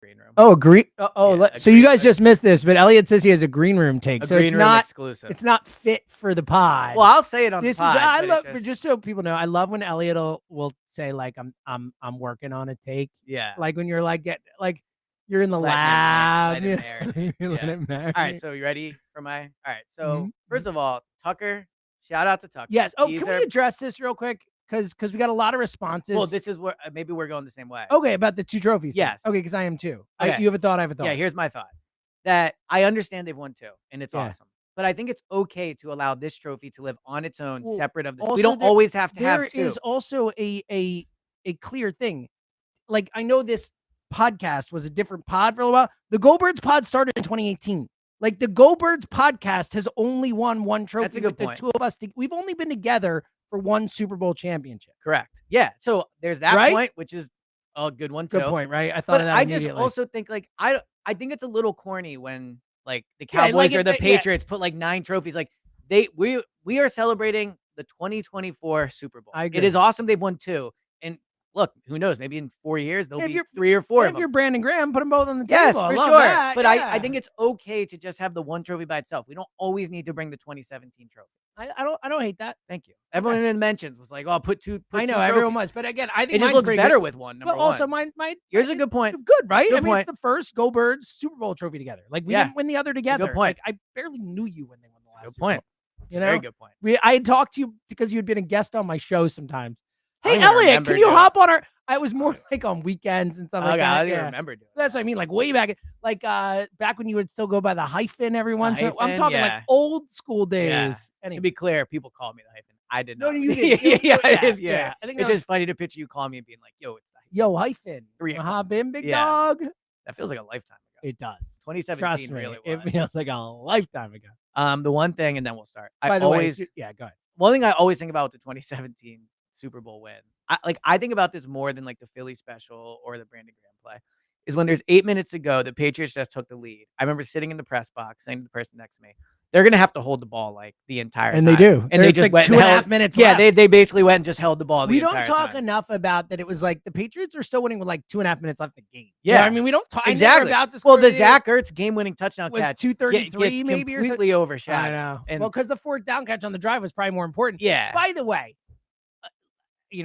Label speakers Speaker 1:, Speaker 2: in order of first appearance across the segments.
Speaker 1: green room.
Speaker 2: Oh, green. So you guys
Speaker 1: green,
Speaker 2: just missed this, but Elliot says he has a green room take. So it's not
Speaker 1: exclusive.
Speaker 2: It's not fit for the pod.
Speaker 1: Well, I'll say it on the pod.
Speaker 2: I love just so people know. I love when Elliot will say like I'm working on a take.
Speaker 1: Yeah.
Speaker 2: Like when you're like you're in the lab.
Speaker 1: Let it marinate. All right, so you ready for my? All right, so first of all, Tucker. Shout out to Tucker.
Speaker 2: Yes. Oh, can we address this real quick? Because we got a lot of responses.
Speaker 1: Well, this is where maybe we're going the same way.
Speaker 2: Okay, about the 2 trophies.
Speaker 1: Yes.
Speaker 2: Okay, because I am too.
Speaker 1: Okay.
Speaker 2: You have a thought. I have a thought.
Speaker 1: Yeah. Here's my thought. That I understand they've won 2, and it's awesome. But I think it's okay to allow this trophy to live on its own, separate of this. We don't always have to have 2.
Speaker 2: There is also a clear thing. Like I know this podcast was a different pod for a while. The Go Birds pod started in 2018. Like the Go Birds podcast has only won 1 trophy.
Speaker 1: That's a good point.
Speaker 2: The 2 of us. We've only been together for 1 Super Bowl championship.
Speaker 1: Correct. Yeah. So there's that point, which is a good one too.
Speaker 2: Good point, right? I thought of that
Speaker 1: I
Speaker 2: immediately.
Speaker 1: just also think like I think it's a little corny when like the Cowboys or the Patriots put like 9 trophies. Like we are celebrating the 2024 Super Bowl.
Speaker 2: I agree.
Speaker 1: It is awesome they've won 2. And look, who knows? Maybe in 4 years there'll be 3 or 4 of them.
Speaker 2: If you're Brandon Graham, put them both on the table.
Speaker 1: Yes, for sure.
Speaker 2: That.
Speaker 1: But I think it's okay to just have the 1 trophy by itself. We don't always need to bring the 2017 trophy.
Speaker 2: I don't hate that.
Speaker 1: Thank you. Everyone in the mentions was like, "Oh, put 2."
Speaker 2: I know everyone was, but again, I think
Speaker 1: it just looks better with 1.
Speaker 2: But also,
Speaker 1: here's a good point.
Speaker 2: Good, right?
Speaker 1: Good point.
Speaker 2: It's the first Go Birds Super Bowl trophy together. Like we didn't win the other together.
Speaker 1: Good point.
Speaker 2: Like, I barely knew you when they won the last.
Speaker 1: Good point.
Speaker 2: You know?
Speaker 1: Very good point.
Speaker 2: I had talked to you because you had been a guest on my show sometimes. Hey, Elliot, can you hop on our? I was more like on weekends and stuff like that.
Speaker 1: I don't remember doing
Speaker 2: That's what I mean. Like way back, back when you would still go by the hyphen every once. I'm talking like old school days.
Speaker 1: Yeah.
Speaker 2: Anyway.
Speaker 1: To be clear, people call me the hyphen. I did not.
Speaker 2: No, you did.
Speaker 1: Yeah. I think it's just funny to picture you calling me and being like, "Yo, it's the hyphen."
Speaker 2: Yo, hyphen. Hop in, big dog.
Speaker 1: That feels like a lifetime ago.
Speaker 2: It does.
Speaker 1: 2017
Speaker 2: Trust me,
Speaker 1: really was.
Speaker 2: It feels like a lifetime ago.
Speaker 1: The one thing, and then we'll start.
Speaker 2: By the way, go ahead.
Speaker 1: One thing I always think about with the 2017 Super Bowl win, I think about this more than like the Philly special or the Brandon Graham play, is when there's 8 minutes to go, the Patriots just took the lead. I remember sitting in the press box saying to the person next to me, they're going to have to hold the ball like the entire time.
Speaker 2: And they do.
Speaker 1: And they just
Speaker 2: like 2.5 minutes
Speaker 1: left.
Speaker 2: Yeah,
Speaker 1: they basically went and just held the ball the entire time.
Speaker 2: We don't talk enough about that. It was like the Patriots are still winning with like 2.5 minutes left in the game.
Speaker 1: Yeah.
Speaker 2: I mean, we don't talk
Speaker 1: exactly
Speaker 2: about this.
Speaker 1: Well, the Zach Ertz game-winning touchdown
Speaker 2: was
Speaker 1: catch
Speaker 2: 2:33 maybe or
Speaker 1: completely overshadowed.
Speaker 2: I know.
Speaker 1: And
Speaker 2: because the 4th down catch on the drive was probably more important.
Speaker 1: Yeah.
Speaker 2: By the way,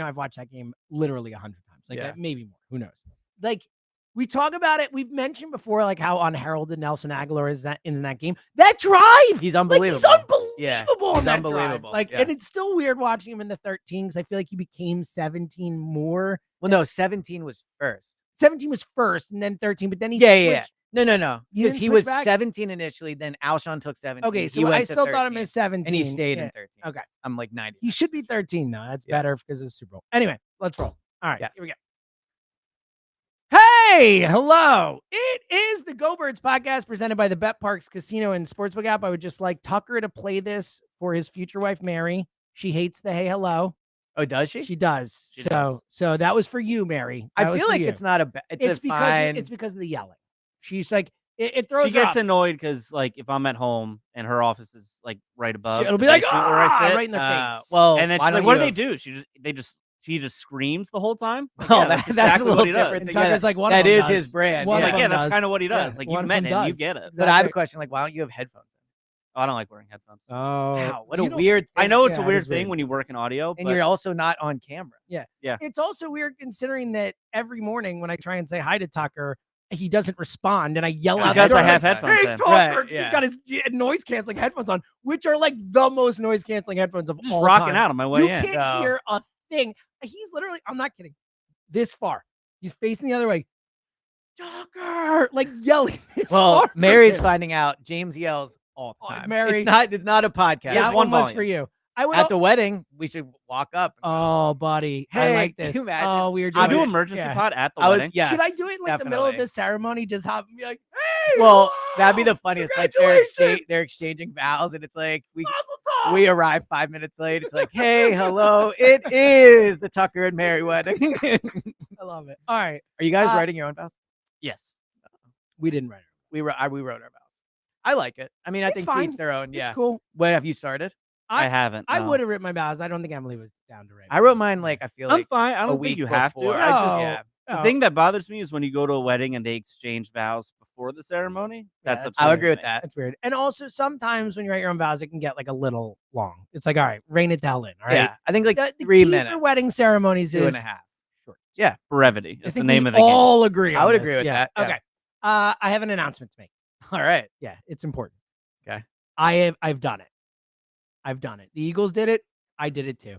Speaker 2: I've watched that game literally 100 times. Like maybe more. Who knows? Like we talk about it. We've mentioned before, like how unheralded Nelson Aguilar is in that game. That drive,
Speaker 1: he's unbelievable.
Speaker 2: Like, he's unbelievable.
Speaker 1: Yeah,
Speaker 2: he's unbelievable. Like, and it's still weird watching him in the 13 because I feel like he became 17 more.
Speaker 1: Well, no, 17 was first.
Speaker 2: 17 was first, and then 13. But then he
Speaker 1: switched. No. Because he was
Speaker 2: back?
Speaker 1: 17 initially. Then Alshon took 17.
Speaker 2: Okay, so I still thought him as 17,
Speaker 1: and he stayed in 13.
Speaker 2: Okay,
Speaker 1: I'm like 90.
Speaker 2: He should be 13 though. That's better because of the Super Bowl. Anyway, let's roll. All right, here we go. Hey, hello. It is the Go Birds podcast presented by the Bet Parks Casino and Sportsbook app. I would just like Tucker to play this for his future wife, Mary. She hates the hey, hello.
Speaker 1: Oh, does she?
Speaker 2: She does. So that was for you, Mary.
Speaker 1: I feel like it's not a it's
Speaker 2: because of the yelling. She's like, it throws
Speaker 3: She gets annoyed because like if I'm at home and her office is like right above,
Speaker 2: it'll be like
Speaker 3: where I sit,
Speaker 2: right in their face.
Speaker 1: Well,
Speaker 3: and then she's like, what do they do? She just screams the whole time.
Speaker 1: Like, that's exactly a little different.
Speaker 2: Tucker's like,
Speaker 1: that is his brand.
Speaker 3: That's kind of what he does. Like you've met him, you get it.
Speaker 1: Exactly. But I have a question. Like, why don't you have headphones?
Speaker 3: Oh, I don't like wearing headphones.
Speaker 2: Oh,
Speaker 1: wow, what a weird thing.
Speaker 3: I know it's a weird thing when you work in audio,
Speaker 1: and you're also not on camera.
Speaker 2: Yeah.
Speaker 3: Yeah.
Speaker 2: It's also weird considering that every morning when I try and say hi to Tucker, he doesn't respond, and I yell out
Speaker 3: because I have headphones.
Speaker 2: Hey, Tucker! He's got his noise canceling headphones on, which are like the most noise canceling headphones of all time.
Speaker 3: Rocking out on my way in.
Speaker 2: You can't hear a thing. He's literally, I'm not kidding, this far. He's facing the other way. Tucker, like yelling.
Speaker 1: Well, Mary's finding out. James yells all the time.
Speaker 2: Mary,
Speaker 1: it's not a podcast.
Speaker 2: Yeah, one was for you.
Speaker 1: At the wedding, we should walk up.
Speaker 2: Oh, buddy.
Speaker 1: Hey,
Speaker 2: I like this.
Speaker 1: Can you imagine?
Speaker 2: Oh, weird.
Speaker 3: I'll do emergency pod at the wedding.
Speaker 1: Yes,
Speaker 2: should I do it in like the middle of the ceremony? Just hop and be like, hey.
Speaker 1: Well, that'd be the funniest. Like they're exchanging vows, and it's like we arrive 5 minutes late. It's like, hey, hello, it is the Tucker and Mary wedding.
Speaker 2: I love it. All right.
Speaker 1: Are you guys writing your own vows?
Speaker 3: Yes.
Speaker 2: We didn't write it.
Speaker 1: We wrote our vows. I like it. I mean, I think each their own. Yeah.
Speaker 2: It's cool.
Speaker 1: What have you started?
Speaker 3: I haven't.
Speaker 2: I would have written my vows. I don't think Emily was down to write.
Speaker 1: I wrote mine like I feel like
Speaker 3: I'm fine. I don't think you have to.
Speaker 2: No.
Speaker 3: The thing that bothers me is when you go to a wedding and they exchange vows before the ceremony. That's
Speaker 2: Yeah,
Speaker 3: upsetting.
Speaker 1: I would agree
Speaker 3: to
Speaker 1: with
Speaker 3: me.
Speaker 1: that.
Speaker 2: That's weird. And also sometimes when you write your own vows, it can get like a little long. It's like, all right, rein it the hell in. All right.
Speaker 1: Yeah, I think like
Speaker 2: The
Speaker 1: 3
Speaker 2: key
Speaker 1: minutes.
Speaker 2: for wedding ceremonies
Speaker 1: two
Speaker 2: is
Speaker 1: and a half.
Speaker 2: short.
Speaker 1: Yeah,
Speaker 3: Brevity
Speaker 2: I
Speaker 3: is the
Speaker 2: think
Speaker 3: name
Speaker 2: we
Speaker 3: of the game.
Speaker 2: all agree.
Speaker 1: I
Speaker 2: on
Speaker 1: would
Speaker 2: this.
Speaker 1: agree with that. Yeah.
Speaker 2: Okay. I have an announcement to make.
Speaker 1: All right.
Speaker 2: Yeah, it's important.
Speaker 1: Okay.
Speaker 2: I've done it. I've done it. The Eagles did it. I did it too.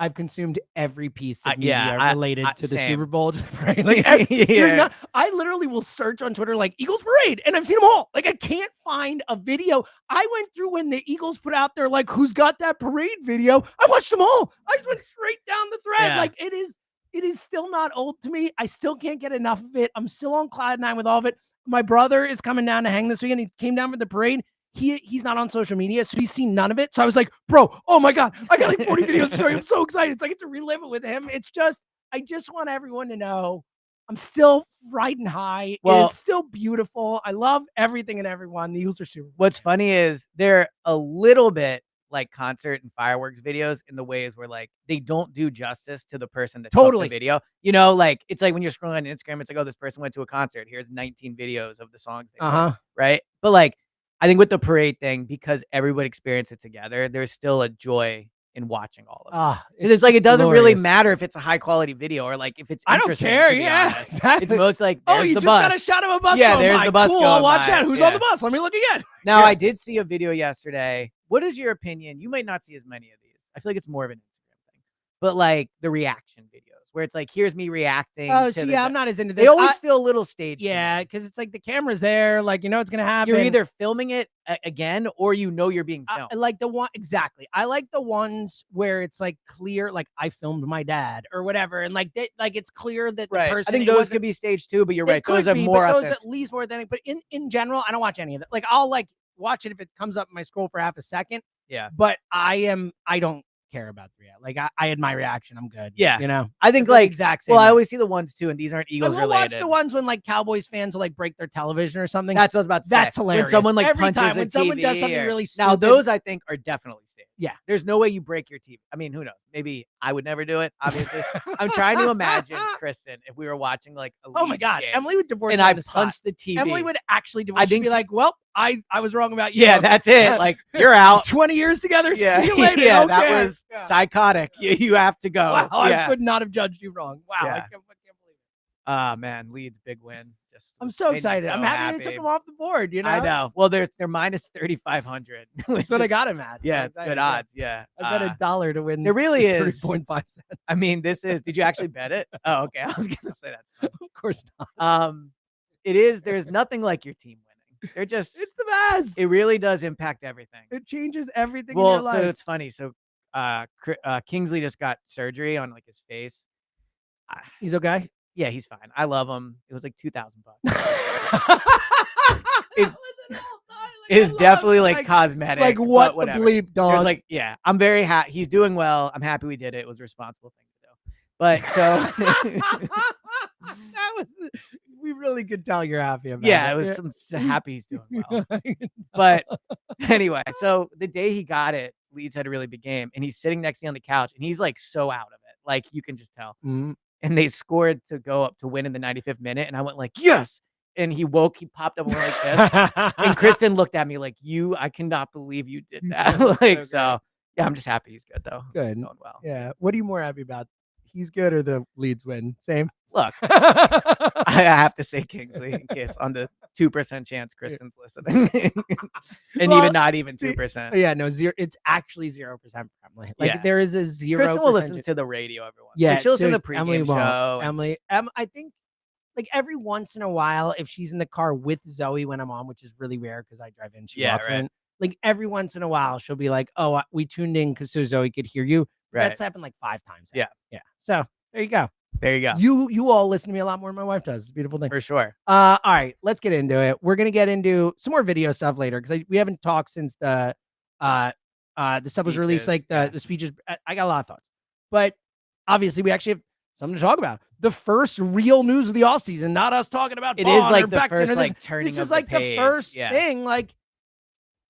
Speaker 2: I've consumed every piece of media related to the
Speaker 1: same.
Speaker 2: Super Bowl. Just right? Like, you're not, I literally will search on Twitter like Eagles parade, and I've seen them all. Like, I can't find a video. I went through when the Eagles put out their like "Who's Got That Parade" video. I watched them all. I just went straight down the thread.
Speaker 1: Yeah.
Speaker 2: Like, it is still not old to me. I still can't get enough of it. I'm still on cloud nine with all of it. My brother is coming down to hang this weekend. He came down for the parade. He's not on social media, so he's seen none of it. So I was like, bro, oh my God, I got like 40 videos to show you. I'm so excited. So I get to relive it with him. It's just, I just want everyone to know I'm still riding high.
Speaker 1: Well,
Speaker 2: it's still beautiful. I love everything and everyone. The Eagles are super.
Speaker 1: What's funny is they're a little bit like concert and fireworks videos in the ways where like they don't do justice to the person that took the video. You know, like it's like when you're scrolling on Instagram, it's like, oh, this person went to a concert. Here's 19 videos of the songs they played, right? But like, I think with the parade thing, because everybody experienced it together, there's still a joy in watching all of it. It's like it doesn't really matter if it's a high quality video or like if it's interesting. I don't care.
Speaker 2: Yeah,
Speaker 1: exactly. It's most like there's
Speaker 2: you
Speaker 1: the
Speaker 2: just
Speaker 1: bus.
Speaker 2: Got a shot of a bus.
Speaker 1: Yeah, there's the bus.
Speaker 2: Cool.
Speaker 1: Going
Speaker 2: Watch
Speaker 1: by.
Speaker 2: that. Who's on the bus? Let me look again.
Speaker 1: Now I did see a video yesterday. What is your opinion? You might not see as many of these. I feel like it's more of an Instagram thing, but like the reaction videos where it's like, here's me reacting.
Speaker 2: Oh, so yeah, I'm not as into this.
Speaker 1: They always feel a little staged.
Speaker 2: Yeah, because it's like the camera's there, like you know it's gonna happen.
Speaker 1: You're either filming it again or you know you're being filmed.
Speaker 2: I like the one exactly. I like the ones where it's like clear, like I filmed my dad or whatever, and like like it's clear that the person.
Speaker 1: I think those could be staged too, but you're right. Those are more authentic.
Speaker 2: Those at least more authentic. But in general, I don't watch any of that. Like I'll like watch it if it comes up in my scroll for half a second.
Speaker 1: Yeah,
Speaker 2: but I don't care about the reaction. Like I had my reaction. I'm good.
Speaker 1: Yeah,
Speaker 2: you know.
Speaker 1: I think like
Speaker 2: exact same.
Speaker 1: Well, I always see the ones too, and these aren't Eagles
Speaker 2: related.
Speaker 1: Watch
Speaker 2: the ones when like Cowboys fans will like break their television or something.
Speaker 1: That's what I was about to say.
Speaker 2: That's hilarious.
Speaker 1: When someone like
Speaker 2: Every
Speaker 1: punches
Speaker 2: time
Speaker 1: a
Speaker 2: when
Speaker 1: TV
Speaker 2: someone does something really stupid.
Speaker 1: Now those I think are definitely staged.
Speaker 2: Yeah,
Speaker 1: there's no way you break your TV. I mean, who knows? Maybe I would never do it. Obviously, I'm trying to imagine Kristen if we were watching like a
Speaker 2: oh my God,
Speaker 1: game,
Speaker 2: Emily would divorce
Speaker 1: and
Speaker 2: me
Speaker 1: I
Speaker 2: on the
Speaker 1: punched
Speaker 2: spot.
Speaker 1: the TV.
Speaker 2: Emily would actually divorce.
Speaker 1: I think
Speaker 2: she'd be like, well, I was wrong about you.
Speaker 1: Yeah, that's it. Like you're out.
Speaker 2: 20 years together.
Speaker 1: Yeah,
Speaker 2: See you later.
Speaker 1: Yeah,
Speaker 2: okay.
Speaker 1: that was psychotic. You have to go.
Speaker 2: Wow,
Speaker 1: yeah.
Speaker 2: I could not have judged you wrong. Wow,
Speaker 1: Yeah.
Speaker 2: I can't believe it.
Speaker 1: Man, Leeds big win.
Speaker 2: I'm so excited. I'm happy they took them off the board. You know,
Speaker 1: I know. Well, they're minus 3,500.
Speaker 2: That's what I got him at.
Speaker 1: Yeah, it's good odds. Yeah,
Speaker 2: I bet $1 to win.
Speaker 1: There really is
Speaker 2: 3.5 cents.
Speaker 1: I mean, this is. Did you actually bet it? Oh, okay. I was gonna say that's fun.
Speaker 2: Of course not.
Speaker 1: It is. There's nothing like your team winning. They're just.
Speaker 2: It's the best.
Speaker 1: It really does impact everything.
Speaker 2: It changes everything in your life.
Speaker 1: So it's funny. So, Kingsley just got surgery on like his face.
Speaker 2: He's okay.
Speaker 1: Yeah, he's fine. I love him. It was like $2,000. It's definitely like cosmetic.
Speaker 2: Like what the bleep, dog?
Speaker 1: There's like, yeah, I'm very happy. He's doing well. I'm happy we did it. It was a responsible thing to do. But so
Speaker 2: that was. We really could tell you're happy about it.
Speaker 1: Yeah, it was some happy he's doing well. But anyway, so the day he got it, Leeds had a really big game, and he's sitting next to me on the couch, and he's like so out of it. Like you can just tell.
Speaker 2: Mm-hmm.
Speaker 1: And they scored to go up to win in the 95th minute. And I went like, yes. And he popped up and went like this. And Kristen looked at me like, I cannot believe you did that. Like, so yeah, I'm just happy he's good though.
Speaker 2: Good.
Speaker 1: He's going well.
Speaker 2: Yeah. What are you more happy about? He's good or the Leeds win? Same.
Speaker 1: Look, I have to say Kingsley in case on the 2% chance Kristen's listening. And even not even 2%.
Speaker 2: Yeah, no, zero. It's actually 0% for Emily. Like there is a 0%.
Speaker 1: Kristen will listen to the radio every once.
Speaker 2: Yeah,
Speaker 1: like, she'll listen to the pregame
Speaker 2: Emily
Speaker 1: show.
Speaker 2: Emily, I think like every once in a while, if she's in the car with Zoe when I'm on, which is really rare because I drive in, she walks in. Like every once in a while, she'll be like, "Oh, we tuned in because so Zoe could hear you." Right. That's happened like 5 times.
Speaker 1: Yeah.
Speaker 2: So there you go.
Speaker 1: There you go.
Speaker 2: You all listen to me a lot more than my wife does. It's a beautiful thing.
Speaker 1: For sure.
Speaker 2: All right, let's get into it. We're gonna get into some more video stuff later because we haven't talked since the stuff was released, like the speeches. I got a lot of thoughts, but obviously we actually have something to talk about. The first real news of the offseason, not us talking about
Speaker 1: it is like the first like turning.
Speaker 2: This is
Speaker 1: of
Speaker 2: like
Speaker 1: the page.
Speaker 2: First thing. Like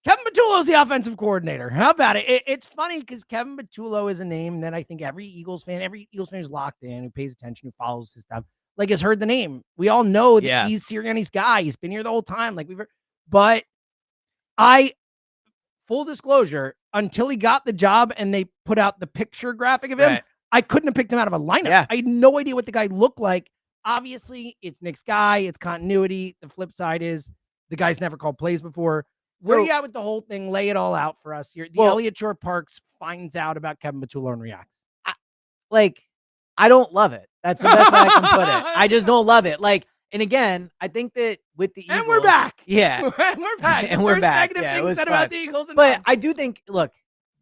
Speaker 2: Kevin Patullo is the offensive coordinator. How about it? It's funny because Kevin Patullo is a name that I think every Eagles fan who's locked in, who pays attention, who follows this stuff, like has heard the name. We all know that
Speaker 1: Yeah.
Speaker 2: he's Sirianni's guy. He's been here the whole time. Like but full disclosure, until he got the job and they put out the picture graphic of him,
Speaker 1: Right.
Speaker 2: I couldn't have picked him out of a lineup.
Speaker 1: Yeah.
Speaker 2: I had no idea what the guy looked like. Obviously, it's Nick's guy. It's continuity. The flip side is the guy's never called plays before. Where are you at with the whole thing? Lay it all out for us here. Elliott Shore Parks finds out about Kevin Patullo and reacts.
Speaker 1: I don't love it. That's the best way I can put it. I just don't love it. Like, and again, I think that with the Eagles,
Speaker 2: and we're back.
Speaker 1: Yeah,
Speaker 2: and we're back.
Speaker 1: And we're back.
Speaker 2: Negative
Speaker 1: Yeah, it
Speaker 2: thing
Speaker 1: was
Speaker 2: said
Speaker 1: fun.
Speaker 2: about the Eagles.
Speaker 1: But I do think, look,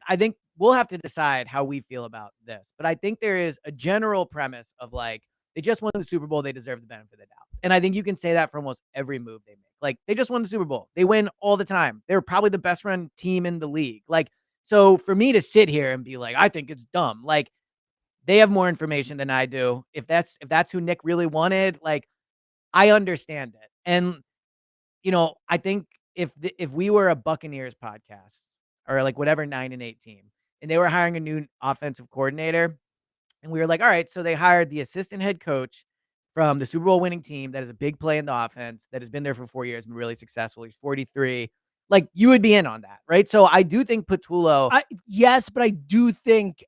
Speaker 1: I think we'll have to decide how we feel about this. But I think there is a general premise of like, they just won the Super Bowl. They deserve the benefit of the doubt. And I think you can say that for almost every move they make. Like, they just won the Super Bowl. They win all the time. They're probably the best run team in the league. Like, so for me to sit here and be like, I think it's dumb. Like, they have more information than I do. If that's who Nick really wanted, like, I understand it. And, you know, I think if we were a Buccaneers podcast or like whatever 9-8 team, and they were hiring a new offensive coordinator, and we were like, all right, so they hired the assistant head coach from the Super Bowl winning team that is a big play in the offense, that has been there for 4 years, been really successful. He's 43. Like, you would be in on that, right? So I do think Patullo.
Speaker 2: Yes, but I do think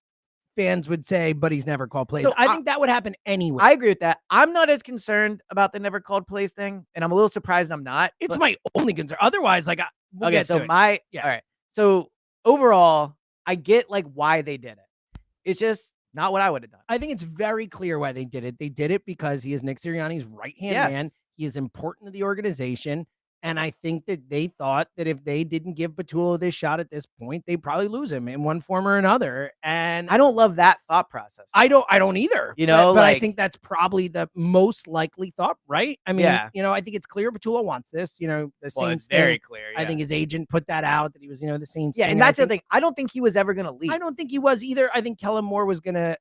Speaker 2: fans would say, but he's never called plays. So I think that would happen anyway.
Speaker 1: I agree with that. I'm not as concerned about the never called plays thing, and I'm a little surprised I'm not.
Speaker 2: It's my only concern. Otherwise, like, we'll get to it.
Speaker 1: All right. So overall, I get like why they did it. It's just not what I would have done.
Speaker 2: I think it's very clear why they did it. They did it because he is Nick Sirianni's right-hand man. He is important to the organization. And I think that they thought that if they didn't give Patullo this shot at this point, they'd probably lose him in one form or another. And
Speaker 1: I don't love that thought process.
Speaker 2: I don't either.
Speaker 1: You know,
Speaker 2: but I think that's probably the most likely thought, right? I mean,
Speaker 1: Yeah.
Speaker 2: you know, I think it's clear Patullo wants this. You know, the Saints.
Speaker 1: It's very clear. Yeah.
Speaker 2: I think his agent put that out that he was, you know, the Saints.
Speaker 1: Yeah, and that's the thing. I don't think he was ever going to leave.
Speaker 2: I don't think he was either. I think Kellen Moore was going to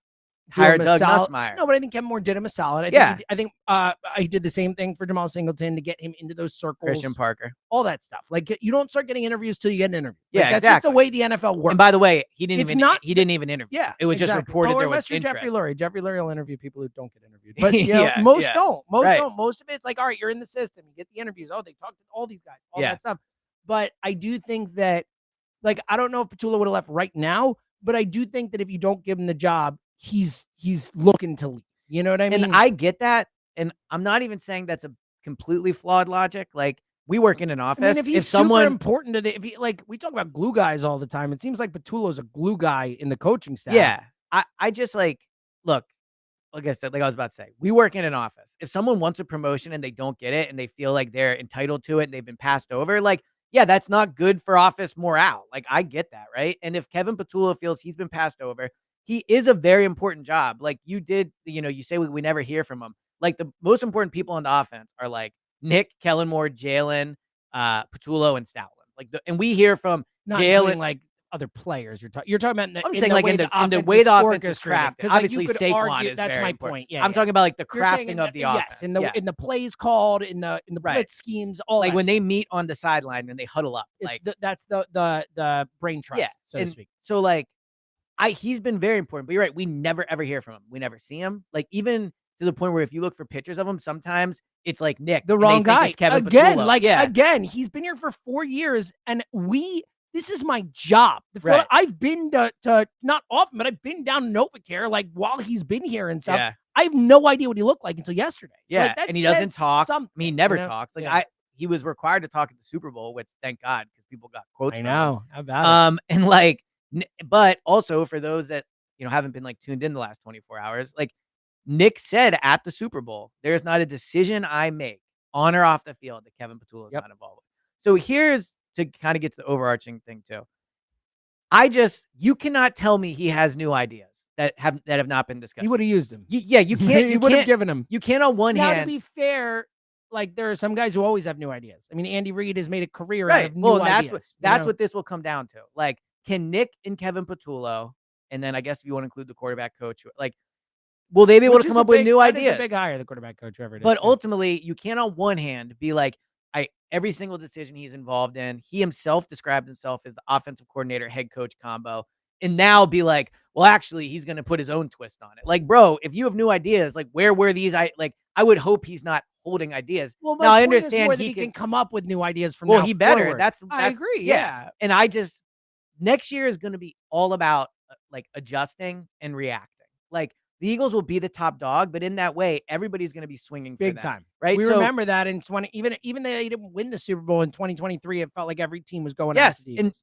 Speaker 1: hire Doug Nussmeier.
Speaker 2: No, but I think Kevin Moore did him a solid. I think I did the same thing for Jamal Singleton to get him into those circles.
Speaker 1: Christian Parker.
Speaker 2: All that stuff. Like, you don't start getting interviews till you get an interview.
Speaker 1: Yeah,
Speaker 2: like, that's just the way the NFL works.
Speaker 1: And by the way, he didn't even interview.
Speaker 2: Yeah.
Speaker 1: It was just reported there was interest.
Speaker 2: Jeffrey Lurie. Jeffrey Lurie will interview people who don't get interviewed. But you know, most don't. Most don't. Most of it's like, all right, you're in the system. You get the interviews. Oh, they talked to all these guys. All that stuff. But I do think that, like, I don't know if Patullo would have left right now, but I do think that if you don't give him the job, he's looking to leave. You know what I mean?
Speaker 1: And I get that. And I'm not even saying that's a completely flawed logic. Like, we work in an office.
Speaker 2: I mean, if he's super important to if he, like, we talk about glue guys all the time. It seems like Patullo's a glue guy in the coaching staff.
Speaker 1: Yeah. I just like, look, like I said, like I was about to say, we work in an office. If someone wants a promotion and they don't get it and they feel like they're entitled to it and they've been passed over, like, yeah, that's not good for office morale. Like, I get that, right? And if Kevin Patullo feels he's been passed over, he is a very important job. Like, you did, you know, you say we never hear from him. Like, the most important people on the offense are like Nick, Kellen Moore, Jalen, Patullo, and Stoutland. Like, and we hear from Jalen,
Speaker 2: like other players. You're talking about.
Speaker 1: I'm saying like in the way the offense is crafted. Obviously,
Speaker 2: like,
Speaker 1: Saquon is
Speaker 2: that's
Speaker 1: very
Speaker 2: my
Speaker 1: important.
Speaker 2: point. Yeah,
Speaker 1: I'm talking about like the crafting of the offense.
Speaker 2: Yes, in the plays called, in the blitz schemes, all
Speaker 1: like
Speaker 2: that
Speaker 1: when they meet on the sideline and they huddle up. Like,
Speaker 2: that's the brain trust, so to speak.
Speaker 1: So like, he's been very important. But you're right, we never ever hear from him. We never see him. Like, even to the point where if you look for pictures of him, sometimes it's like Nick,
Speaker 2: the wrong guy.
Speaker 1: It's Kevin
Speaker 2: Again,
Speaker 1: Patullo.
Speaker 2: again, he's been here for 4 years, and this is my job.
Speaker 1: Right.
Speaker 2: I've been to not often, but I've been down to NovaCare like while he's been here and stuff.
Speaker 1: Yeah.
Speaker 2: I have no idea what he looked like until yesterday. So,
Speaker 1: yeah, and he doesn't talk. I mean, he never
Speaker 2: you know?
Speaker 1: talks. Like, he was required to talk at the Super Bowl, which thank God, because people got quotes.
Speaker 2: I know. How about it?
Speaker 1: And like, but also for those that, you know, haven't been like tuned in the last 24 hours, like Nick said at the Super Bowl, there's not a decision I make on or off the field that Kevin Patullo is not involved with. So here's to kind of get to the overarching thing too. You cannot tell me he has new ideas that have not been discussed.
Speaker 2: He would have used him.
Speaker 1: You can't.
Speaker 2: He would have given him.
Speaker 1: You can't on one hand.
Speaker 2: Now, to be fair, like, there are some guys who always have new ideas. I mean, Andy Reid has made a career out of new ideas.
Speaker 1: That's what this will come down to. Like, can Nick and Kevin Patullo, and then I guess if you want to include the quarterback coach, like, will they be able to come up with new ideas?
Speaker 2: It's a big hire, the quarterback coach, whoever it is.
Speaker 1: But ultimately, you can't on one hand be like, every single decision he's involved in, he himself described himself as the offensive coordinator, head coach combo. and now be like, well, actually, he's going to put his own twist on it. Like, bro, if you have new ideas, like, where were these? I would hope he's not holding ideas.
Speaker 2: Well,
Speaker 1: now I
Speaker 2: point is
Speaker 1: understand
Speaker 2: more that he can come up with new ideas from
Speaker 1: well,
Speaker 2: now
Speaker 1: he better.
Speaker 2: forward.
Speaker 1: That's
Speaker 2: I agree. Yeah.
Speaker 1: And next year is going to be all about like adjusting and reacting. Like the Eagles will be the top dog, but in that way, everybody's going to be swinging for
Speaker 2: Big
Speaker 1: them,
Speaker 2: time.
Speaker 1: right?
Speaker 2: We remember that in 20, even though they didn't win the Super Bowl in 2023, it felt like every team was going after the Eagles.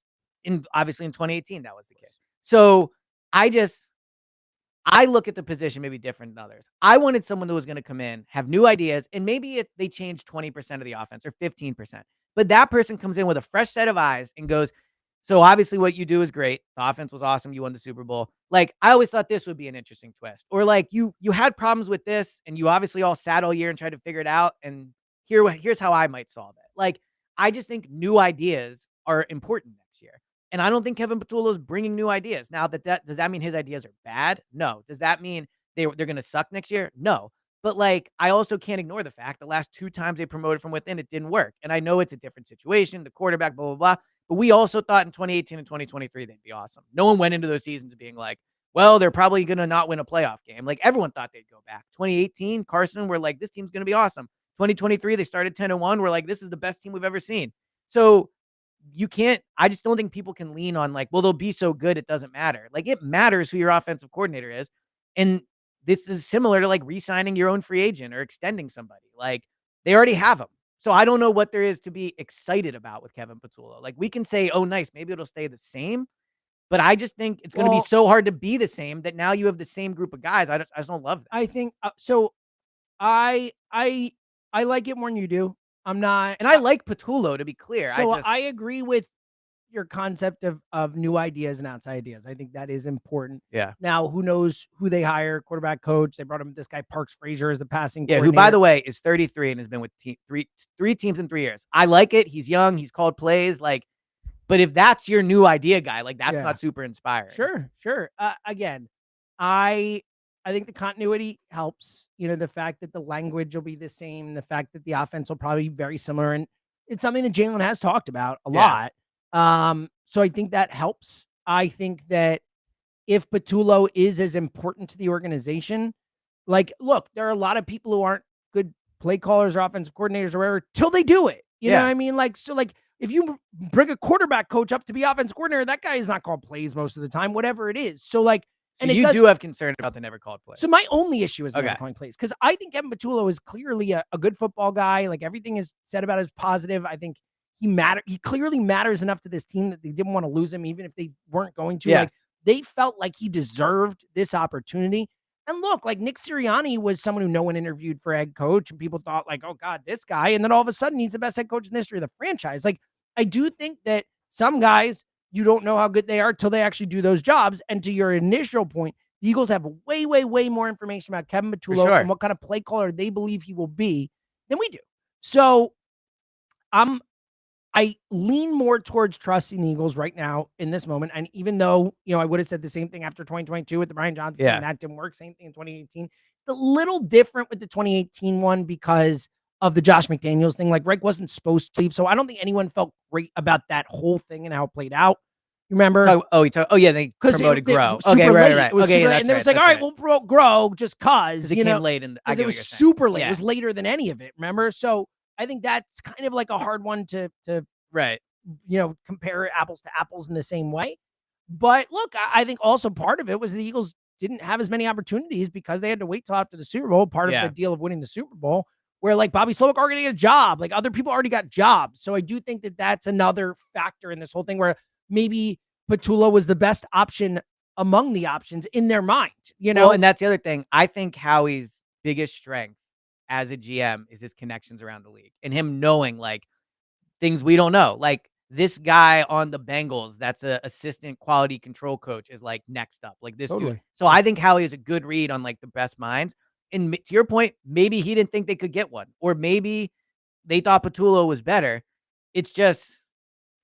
Speaker 1: And obviously in 2018, that was the case. So I look at the position maybe different than others. I wanted someone that was going to come in, have new ideas, and maybe they change 20% of the offense or 15%. But that person comes in with a fresh set of eyes and goes, so obviously what you do is great. The offense was awesome. You won the Super Bowl. Like, I always thought this would be an interesting twist. Or like you had problems with this and you obviously all sat all year and tried to figure it out. And here's how I might solve it. Like, I just think new ideas are important next year. And I don't think Kevin Patullo is bringing new ideas. Now, does that mean his ideas are bad? No. Does that mean they're going to suck next year? No. But like, I also can't ignore the fact the last 2 times they promoted from within, it didn't work. And I know it's a different situation, the quarterback, blah, blah, blah. But we also thought in 2018 and 2023, they'd be awesome. No one went into those seasons being like, well, they're probably going to not win a playoff game. Like everyone thought they'd go back. 2018, Carson, we're like, this team's going to be awesome. 2023, they started 10-1. We're like, this is the best team we've ever seen. So I just don't think people can lean on like, well, they'll be so good, it doesn't matter. Like it matters who your offensive coordinator is. And this is similar to like re-signing your own free agent or extending somebody. Like they already have them. So I don't know what there is to be excited about with Kevin Patullo. Like we can say, oh, nice, maybe it'll stay the same. But I just think it's going to be so hard to be the same that now you have the same group of guys. I just don't love that.
Speaker 2: I think so. I like it more than you do. I'm not,
Speaker 1: and I like Patullo, to be clear.
Speaker 2: So I agree with your concept of new ideas and outside ideas. I think that is important.
Speaker 1: Yeah.
Speaker 2: Now, who knows who they hire? Quarterback coach. They brought him this guy Parks Frasier as the passing.
Speaker 1: Yeah, who by the way is 33 and has been with three teams in 3 years. I like it. He's young. He's called plays. Like, but if that's your new idea guy, like that's not super inspiring.
Speaker 2: Sure. Again, I think the continuity helps. You know, the fact that the language will be the same, the fact that the offense will probably be very similar, and it's something that Jalen has talked about a lot. So I think that helps. I think that if Patullo is as important to the organization, like, look, there are a lot of people who aren't good play callers or offensive coordinators or whatever till they do it. You know what I mean? Like, so like if you bring a quarterback coach up to be offensive coordinator, that guy is not called plays most of the time, whatever it is. So like,
Speaker 1: so and you do have concern about the never called plays.
Speaker 2: So my only issue is never calling plays, because I think Kevin Patullo is clearly a good football guy. Like everything is said about is positive. I think he clearly matters enough to this team that they didn't want to lose him, even if they weren't going to. Like they felt like he deserved this opportunity. And look, like Nick Sirianni was someone who no one interviewed for head coach, and people thought like, oh God, this guy. And then all of a sudden he's the best head coach in the history of the franchise. Like I do think that some guys, you don't know how good they are till they actually do those jobs. And to your initial point, the Eagles have way, way, way more information about Kevin Patullo and what kind of play caller they believe he will be than we do. So I lean more towards trusting the Eagles right now in this moment. And even though, you know, I would have said the same thing after 2022 with the Brian Johnson thing, that didn't work. Same thing in 2018. It's a little different with the 2018 one because of the Josh McDaniels thing. Like Reich wasn't supposed to leave. So I don't think anyone felt great about that whole thing and how it played out. You remember?
Speaker 1: They promoted Grow. Okay, right.
Speaker 2: It was super late. And it was like, all right, we'll promote Grow just cause
Speaker 1: it came late. Because
Speaker 2: it was super late. It was later than any of it, remember? So I think that's kind of like a hard one to compare apples to apples in the same way. But look, I think also part of it was the Eagles didn't have as many opportunities because they had to wait till after the Super Bowl, part of the deal of winning the Super Bowl, where like Bobby Slowick already got a job, like other people already got jobs. So I do think that that's another factor in this whole thing where maybe Patullo was the best option among the options in their mind, you know?
Speaker 1: Well, and that's the other thing. I think Howie's biggest strength as a GM is his connections around the league and him knowing like things we don't know. Like this guy on the Bengals, that's an assistant quality control coach, is like next up, like this dude. So I think Howie is a good read on like the best minds. And to your point, maybe he didn't think they could get one, or maybe they thought Patullo was better. It's just,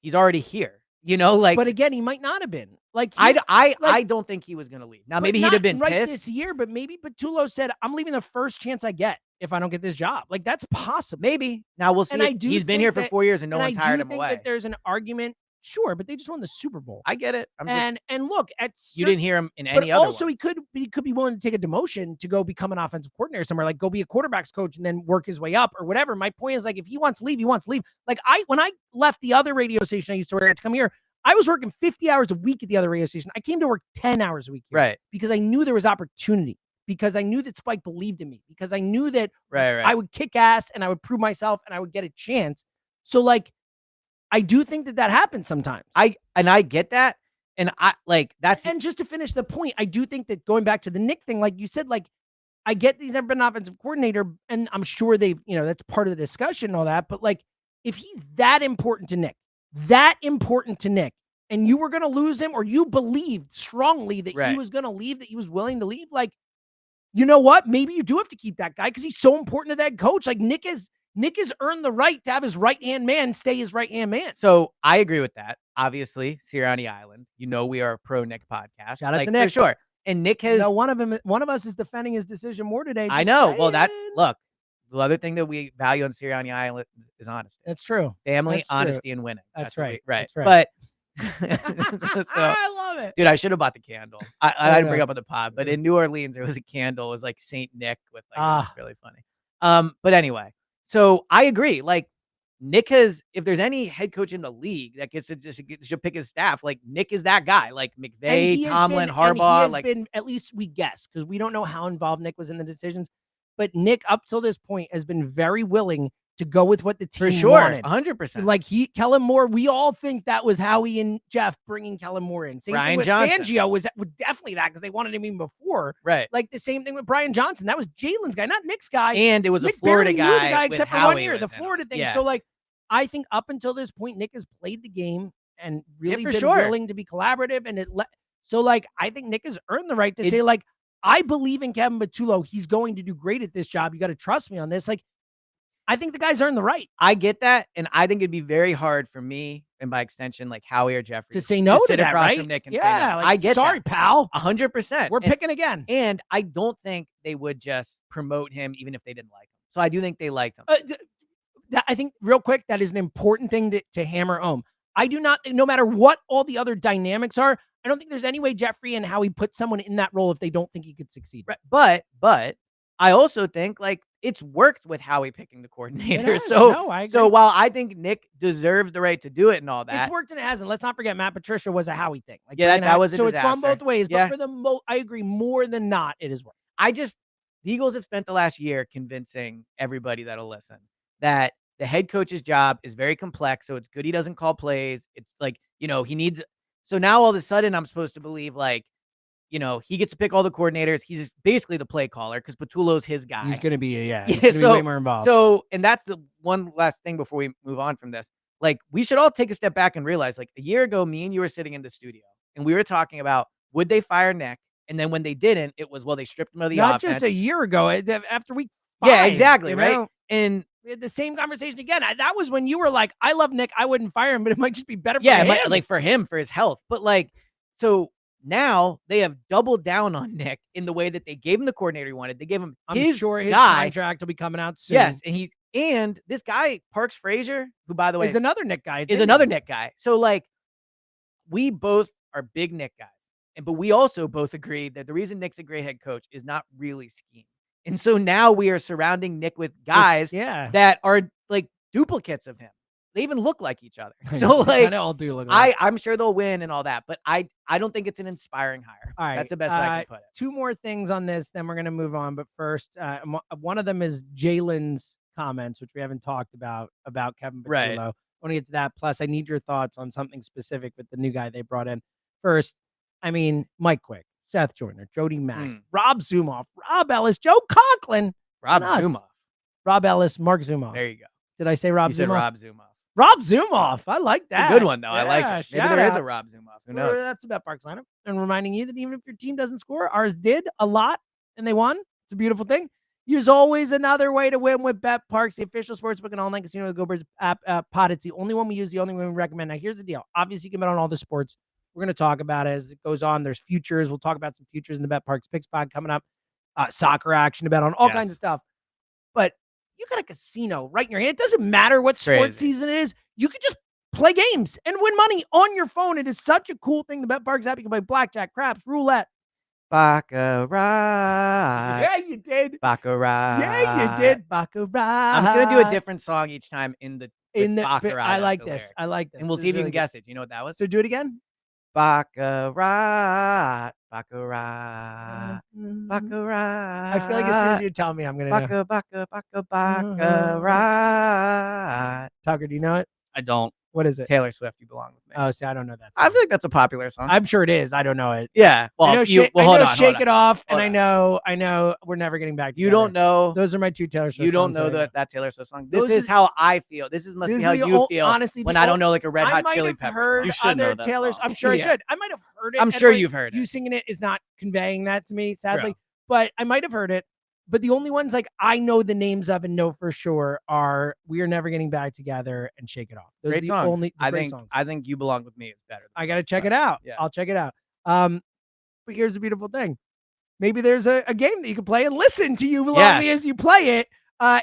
Speaker 1: he's already here. You know, like,
Speaker 2: but again, he might not have been. Like,
Speaker 1: I don't think he was going to leave. Now, maybe he'd have been pissed
Speaker 2: this year, but maybe Patullo said, "I'm leaving the first chance I get if I don't get this job." Like, that's possible.
Speaker 1: Maybe. Now we'll see. He's been here for 4 years and no one's hired him away.
Speaker 2: That there's an argument Sure, but they just won the Super Bowl.
Speaker 1: I get it.
Speaker 2: And look,
Speaker 1: you didn't hear him in any
Speaker 2: but
Speaker 1: other
Speaker 2: also
Speaker 1: ones.
Speaker 2: he could be willing to take a demotion to go become an offensive coordinator somewhere, like go be a quarterback's coach and then work his way up or whatever. My point is, like, if he wants to leave, he wants to leave. Like when I left the other radio station I used to work at to come here, I was working 50 hours a week at the other radio station. I came to work 10 hours a week here,
Speaker 1: right?
Speaker 2: Because I knew there was opportunity, because I knew that Spike believed in me, because I knew that I would kick ass and I would prove myself and I would get a chance. So like, I do think that happens sometimes.
Speaker 1: I get that. And
Speaker 2: and just to finish the point, I do think that going back to the Nick thing, like you said, like, I get he's never been an offensive coordinator, and I'm sure they've, that's part of the discussion and all that. But like, if he's that important to Nick, and you were going to lose him, or you believed strongly that he was going to leave, that he was willing to leave, like, you know what? Maybe you do have to keep that guy because he's so important to that coach. Like Nick has earned the right to have his right-hand man stay his right-hand man.
Speaker 1: So I agree with that. Obviously, Sirianni Island. We are a pro Nick podcast.
Speaker 2: Shout out to Nick.
Speaker 1: For sure. And Nick has
Speaker 2: one of us is defending his decision more today.
Speaker 1: I know. Well, look, the other thing that we value on Sirianni Island is honesty.
Speaker 2: That's true.
Speaker 1: Family, honesty, and winning.
Speaker 2: That's right.
Speaker 1: Right.
Speaker 2: That's right.
Speaker 1: But
Speaker 2: I love it.
Speaker 1: Dude, I should have bought the candle. I didn't bring up on the pod, but in New Orleans, there was a candle. It was like Saint Nick with it was really funny. But anyway, so I agree. Like Nick has, if there's any head coach in the league that gets to should pick his staff, like Nick is that guy. Like McVay, Tomlin, Harbaugh.
Speaker 2: He has been, at least we guess, because we don't know how involved Nick was in the decisions. But Nick, up till this point, has been very willing to go with what the team wanted.
Speaker 1: 100%.
Speaker 2: Like Kellen Moore, we all think that was Howie and Jeff bringing Kellen Moore in. Same
Speaker 1: Brian
Speaker 2: thing with
Speaker 1: Johnson.
Speaker 2: Fangio was definitely that, because they wanted him even before.
Speaker 1: Right.
Speaker 2: Like the same thing with Brian Johnson. That was Jalen's guy, not Nick's guy.
Speaker 1: And it was
Speaker 2: Nick
Speaker 1: a Florida
Speaker 2: barely knew
Speaker 1: guy,
Speaker 2: the guy except for
Speaker 1: Howie
Speaker 2: 1 year. The Florida thing.
Speaker 1: Yeah.
Speaker 2: So like, I think up until this point, Nick has played the game and really been
Speaker 1: sure.
Speaker 2: willing to be collaborative. And so like, I think Nick has earned the right to say, like, I believe in Kevin Patullo. He's going to do great at this job. You got to trust me on this. Like, I think the guy's earned the right.
Speaker 1: I get that. And I think it'd be very hard for me, and by extension, like Howie or Jeffrey,
Speaker 2: to say no to
Speaker 1: sit
Speaker 2: that,
Speaker 1: across
Speaker 2: right?
Speaker 1: from Nick and
Speaker 2: yeah,
Speaker 1: say no.
Speaker 2: like,
Speaker 1: I get
Speaker 2: sorry,
Speaker 1: that.
Speaker 2: pal.
Speaker 1: 100%.
Speaker 2: We're picking again.
Speaker 1: And I don't think they would just promote him even if they didn't like him. So I do think they liked him.
Speaker 2: I think, real quick, that is an important thing to hammer home. I do not, no matter what all the other dynamics are, I don't think there's any way Jeffrey and Howie put someone in that role if they don't think he could succeed.
Speaker 1: Right. But I also think like it's worked with Howie picking the coordinator. So while I think Nick deserves the right to do it and all that,
Speaker 2: it's worked and it hasn't. Let's not forget Matt Patricia was a Howie thing. Like,
Speaker 1: that was a
Speaker 2: so
Speaker 1: disaster.
Speaker 2: It's gone both ways. But for the I agree, more than not, it is worked.
Speaker 1: The Eagles have spent the last year convincing everybody that'll listen that the head coach's job is very complex. So it's good he doesn't call plays. It's like, he needs. So now all of a sudden I'm supposed to believe like, he gets to pick all the coordinators. He's basically the play caller because Patullo's his guy.
Speaker 2: He's going to be, he's gonna be way more involved.
Speaker 1: So, and that's the one last thing before we move on from this. Like, we should all take a step back and realize, like, a year ago, me and you were sitting in the studio and we were talking about, would they fire Nick? And then when they didn't, it was, well, they stripped him of the offense.
Speaker 2: Not just a year ago, after week 5.
Speaker 1: Yeah, exactly, right? And
Speaker 2: we had the same conversation again. That was when you were like, I love Nick. I wouldn't fire him, but it might just be better for him.
Speaker 1: Like for him, for his health. But like, so now they have doubled down on Nick in the way that they gave him the coordinator he wanted. They gave him his
Speaker 2: contract will be coming out soon.
Speaker 1: Yes, and this guy, Parks Frasier, who by the way
Speaker 2: is another Nick guy.
Speaker 1: Nick guy. So like, we both are big Nick guys. But we also both agree that the reason Nick's a great head coach is not really scheme. And so now we are surrounding Nick with guys that are like duplicates of him. They even look like each other. So like,
Speaker 2: they all do look like
Speaker 1: I'm sure they'll win and all that, but I don't think it's an inspiring hire.
Speaker 2: All right,
Speaker 1: that's the best way I can put it.
Speaker 2: 2 more things on this, then we're going to move on. But first, one of them is Jalen's comments, which we haven't talked about Kevin Patullo.
Speaker 1: Right.
Speaker 2: I want to get to that. Plus, I need your thoughts on something specific with the new guy they brought in. First, I mean, Mike Quick, Seth Joyner, Jody Mack, Rob Zumoff, Rob Ellis, Joe Conklin,
Speaker 1: Rob Zumoff,
Speaker 2: Rob Ellis, Mark Zumoff.
Speaker 1: There you go.
Speaker 2: Did I say Rob Zumoff?
Speaker 1: You said Rob Zumoff.
Speaker 2: Rob Zumoff. I like that.
Speaker 1: It's a good one, though. I like it. Maybe there is a Rob Zumoff. Who knows?
Speaker 2: That's the Bet Parks lineup. And reminding you that even if your team doesn't score, ours did a lot, and they won. It's a beautiful thing. Use always another way to win with Bet Parks, the official sportsbook and online casino of the Go Birds app pod. It's the only one we use, the only one we recommend. Now, here's the deal. Obviously, you can bet on all the sports. We're going to talk about it as it goes on. There's futures. We'll talk about some futures in the Bet Parks Picks pod coming up. Soccer action to bet on, all kinds of stuff. But you got a casino right in your hand. It doesn't matter what sports season it is. You could just play games and win money on your phone. It is such a cool thing. The BetParx app, you can play blackjack, craps, roulette.
Speaker 1: Baccarat.
Speaker 2: Yeah, you did.
Speaker 1: Baccarat.
Speaker 2: Yeah, you did. Baccarat.
Speaker 1: I'm just going to do a different song each time in the Baccarat.
Speaker 2: I like this. I like this.
Speaker 1: And we'll see if you can guess it. You know what that was?
Speaker 2: So do it again.
Speaker 1: Baccarat. Baccarat. Baccarat.
Speaker 2: I feel like as soon as you tell me, I'm going to know.
Speaker 1: Baccarat.
Speaker 2: Tucker, do you know it?
Speaker 3: I don't.
Speaker 2: What is it?
Speaker 1: Taylor Swift, You Belong With Me.
Speaker 2: Oh, see, I don't know that
Speaker 1: I feel like that's a popular song.
Speaker 2: I'm sure it is. I don't know it.
Speaker 1: Yeah. Well,
Speaker 2: I know,
Speaker 1: hold on.
Speaker 2: Shake It Off,
Speaker 1: Hold
Speaker 2: and
Speaker 1: on.
Speaker 2: I know We're Never Getting Back Together.
Speaker 1: You don't know.
Speaker 2: Those are my two Taylor Swift
Speaker 1: You don't
Speaker 2: songs
Speaker 1: know that Taylor Swift song.
Speaker 2: Those
Speaker 1: This is how I feel. This must be how you feel
Speaker 2: honestly,
Speaker 1: when I don't know like a Red Hot Chili Peppers
Speaker 2: heard
Speaker 1: song.
Speaker 3: You should know
Speaker 2: other
Speaker 3: that
Speaker 2: Taylor's.
Speaker 3: song.
Speaker 2: I'm sure I
Speaker 1: Yeah.
Speaker 2: should. I might have heard it.
Speaker 1: I'm sure you've heard it.
Speaker 2: You singing it is not conveying that to me, sadly.
Speaker 1: True.
Speaker 2: But I might have heard it. But the only ones like I know the names of and know for sure are We Are Never Getting Back Together and Shake It Off. Those
Speaker 1: Great
Speaker 2: are the
Speaker 1: songs.
Speaker 2: only
Speaker 1: I
Speaker 2: great
Speaker 1: think
Speaker 2: songs.
Speaker 1: I think You Belong With Me is better.
Speaker 2: I got to check it out.
Speaker 1: Yeah.
Speaker 2: I'll check it out. But here's the beautiful thing. Maybe there's a game that you can play and listen to You Belong With Me as you play it.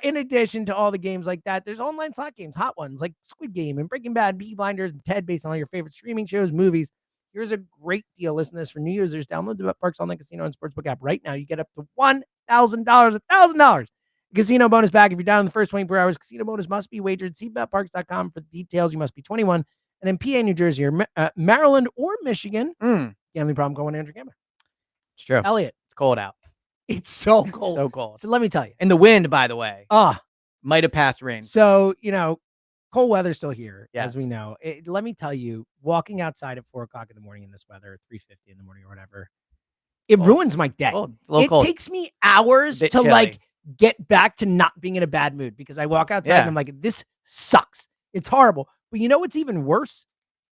Speaker 2: In addition to all the games like that, there's online slot games, hot ones like Squid Game and Breaking Bad, Peaky Blinders, and Ted, based on all your favorite streaming shows, movies. Here's a great deal. Listen to this for new users. Download the BetParx Online Casino and Sportsbook app right now. You get up to $1,000, $1,000. Casino bonus back if you're down in the first 24 hours. Casino bonus must be wagered. See betparx.com for the details. You must be 21 and in PA, New Jersey, or Maryland or Michigan. Gambling problem, going Andrew Gambler.
Speaker 1: It's true.
Speaker 2: Elliot.
Speaker 1: It's cold out.
Speaker 2: It's so cold.
Speaker 1: So cold.
Speaker 2: So let me tell you.
Speaker 1: And the wind, by the way, might have passed rain.
Speaker 2: So, cold weather's still here,
Speaker 1: Yes.
Speaker 2: as we know. Let me tell you, walking outside at 4 o'clock in the morning in this weather, 3:50 in the morning or whatever, it ruins my day.
Speaker 1: It's a little cold.
Speaker 2: It takes me hours to
Speaker 1: chilly.
Speaker 2: get back to not being in a bad mood because I walk outside and I'm like, this sucks. It's horrible. But you know what's even worse?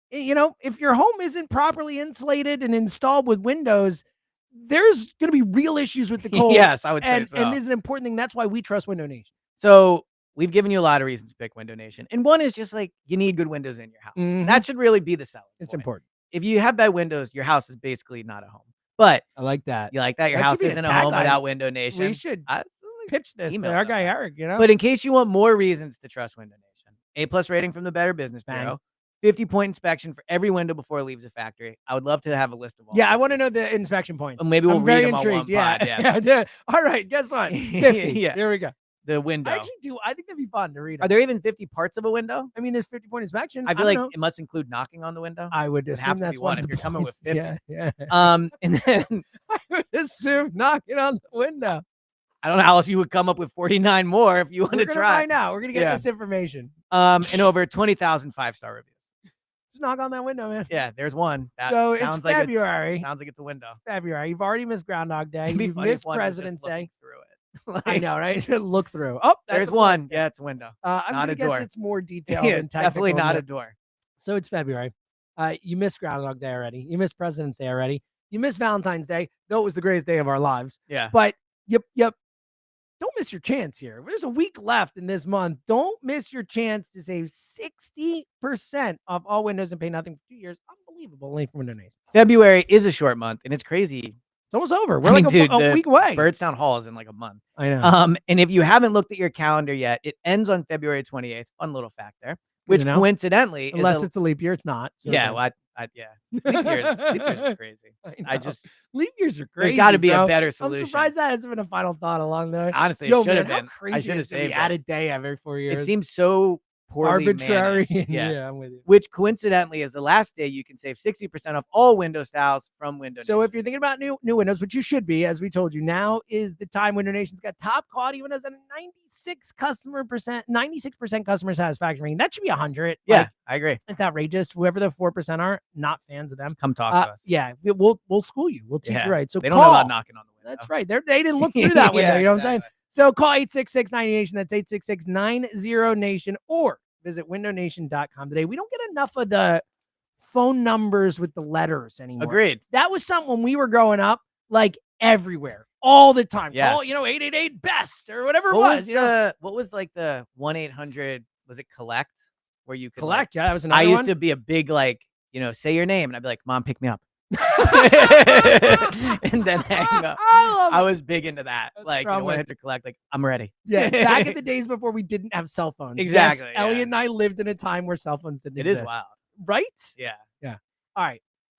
Speaker 2: If your home isn't properly insulated and installed with windows, there's going to be real issues with the cold.
Speaker 1: Yes, I would say so.
Speaker 2: And this is an important thing. That's why we trust Window Nation.
Speaker 1: So we've given you a lot of reasons to pick Window Nation. And one is just like you need good windows in your house.
Speaker 2: Mhm.
Speaker 1: That should really be the selling point.
Speaker 2: It's important.
Speaker 1: If you have bad windows, your house is basically not a home. But
Speaker 2: I like that.
Speaker 1: you like that? Your
Speaker 2: That
Speaker 1: house
Speaker 2: should be a
Speaker 1: isn't a home
Speaker 2: tagline.
Speaker 1: without Window Nation.
Speaker 2: We should pitch this to
Speaker 1: email
Speaker 2: our
Speaker 1: them.
Speaker 2: guy Eric,
Speaker 1: But in case you want more reasons to trust Window Nation, A+ rating from the Better Business
Speaker 2: Bang.
Speaker 1: Bureau, 50-point inspection for every window before it leaves the factory. I would love to have a list of all.
Speaker 2: Yeah, I want to know the inspection points.
Speaker 1: Maybe we'll
Speaker 2: I'm
Speaker 1: read
Speaker 2: very
Speaker 1: them
Speaker 2: intrigued.
Speaker 1: on one pod. Yeah.
Speaker 2: Yeah. All right, guess what? 50.
Speaker 1: Yeah.
Speaker 2: Here we go.
Speaker 1: The window.
Speaker 2: I actually do. I think that'd be fun to read.
Speaker 1: Are there even 50 parts of a window?
Speaker 2: I mean, there's 50-point inspection.
Speaker 1: I feel like it must include knocking on the window.
Speaker 2: I would
Speaker 1: It would
Speaker 2: assume
Speaker 1: have to
Speaker 2: that's
Speaker 1: be one
Speaker 2: of
Speaker 1: if
Speaker 2: the
Speaker 1: you're coming with
Speaker 2: points.
Speaker 1: 50.
Speaker 2: Yeah.
Speaker 1: And then
Speaker 2: I would assume knocking on the window.
Speaker 1: I don't know how else you would come up with 49 more if you want
Speaker 2: We're
Speaker 1: to
Speaker 2: gonna
Speaker 1: try.
Speaker 2: find out. We're gonna get this information.
Speaker 1: And over 20,000 5-star reviews.
Speaker 2: Just knock on that window, man.
Speaker 1: Yeah, there's one. That
Speaker 2: So
Speaker 1: sounds
Speaker 2: it's
Speaker 1: like
Speaker 2: February.
Speaker 1: sounds like it's a window.
Speaker 2: February. You've already missed Groundhog Day.
Speaker 1: It'd be
Speaker 2: You've
Speaker 1: funny if
Speaker 2: missed
Speaker 1: one was just
Speaker 2: President's
Speaker 1: looking
Speaker 2: Day.
Speaker 1: through it.
Speaker 2: I know, right? Look through. Oh,
Speaker 1: There's one. Yeah, it's a window.
Speaker 2: I'm
Speaker 1: not
Speaker 2: gonna
Speaker 1: a
Speaker 2: guess
Speaker 1: door.
Speaker 2: it's more detailed
Speaker 1: Yeah,
Speaker 2: than technical.
Speaker 1: definitely not a
Speaker 2: but-
Speaker 1: door.
Speaker 2: So it's February. You missed Groundhog Day already. You missed President's Day already. You missed Valentine's Day, though it was the greatest day of our lives.
Speaker 1: Yeah.
Speaker 2: But yep. Don't miss your chance here. There's a week left in this month. Don't miss your chance to save 60% off all windows and pay nothing for 2 years. Unbelievable. Only from Window Nation.
Speaker 1: February is a short month, and it's crazy.
Speaker 2: It's almost over. We're
Speaker 1: I mean,
Speaker 2: like
Speaker 1: dude,
Speaker 2: a
Speaker 1: the
Speaker 2: week away.
Speaker 1: Birdstown Hall is in like a month.
Speaker 2: I know.
Speaker 1: And if you haven't looked at your calendar yet, it ends on February 28th. Fun little fact there, which coincidentally,
Speaker 2: unless
Speaker 1: is
Speaker 2: it's a leap year, it's not. So
Speaker 1: yeah,
Speaker 2: okay.
Speaker 1: well, leap years are crazy. I just
Speaker 2: leap years are crazy.
Speaker 1: there's got to be
Speaker 2: bro.
Speaker 1: a better
Speaker 2: I'm
Speaker 1: solution.
Speaker 2: surprised that hasn't been a final thought along there.
Speaker 1: Honestly,
Speaker 2: Yo,
Speaker 1: it should
Speaker 2: man,
Speaker 1: have
Speaker 2: how
Speaker 1: been.
Speaker 2: crazy
Speaker 1: I should have
Speaker 2: is it to be
Speaker 1: saved
Speaker 2: add
Speaker 1: it.
Speaker 2: a day every 4 years.
Speaker 1: It seems so poorly
Speaker 2: arbitrary.
Speaker 1: managed.
Speaker 2: Yeah, I'm with you.
Speaker 1: Which coincidentally is the last day you can save 60% off all window styles from Window
Speaker 2: So
Speaker 1: Nation.
Speaker 2: if you're thinking about new windows, which you should be, as we told you, now is the time. Window Nation's got top quality windows and a 96% customer satisfaction rating. That should be 100.
Speaker 1: Yeah,
Speaker 2: Like,
Speaker 1: I agree.
Speaker 2: it's outrageous. Whoever the 4% are, not fans of them.
Speaker 1: Come talk to us.
Speaker 2: Yeah, we'll school you. We'll teach
Speaker 1: Yeah.
Speaker 2: you right. So
Speaker 1: They don't know
Speaker 2: call.
Speaker 1: about knocking on the window.
Speaker 2: That's right. They didn't look through that window.
Speaker 1: Yeah,
Speaker 2: You know what I'm saying?
Speaker 1: exactly.
Speaker 2: So call 866-90Nation. That's 866-90Nation, or visit windownation.com today. We don't get enough of the phone numbers with the letters anymore.
Speaker 1: Agreed.
Speaker 2: That was something when we were growing up, like everywhere, all the time.
Speaker 1: Yes.
Speaker 2: Call, 888-BEST or whatever it
Speaker 1: What
Speaker 2: was.
Speaker 1: was like the 1-800, was it collect? Where you could
Speaker 2: Collect.
Speaker 1: like,
Speaker 2: Yeah, that was another
Speaker 1: I used
Speaker 2: one.
Speaker 1: to be a big, like, say your name. And I'd be like, Mom, pick me up. and then hang up. I was big into that.
Speaker 2: That's
Speaker 1: Like,
Speaker 2: strong
Speaker 1: when I
Speaker 2: way.
Speaker 1: had to collect, like, I'm ready.
Speaker 2: Yeah, back in the days before we didn't have cell phones.
Speaker 1: Exactly,
Speaker 2: Yes,
Speaker 1: yeah.
Speaker 2: Elliot and I lived in a time where cell phones didn't
Speaker 1: It
Speaker 2: exist.
Speaker 1: is wild.
Speaker 2: Right?
Speaker 1: Yeah.
Speaker 2: All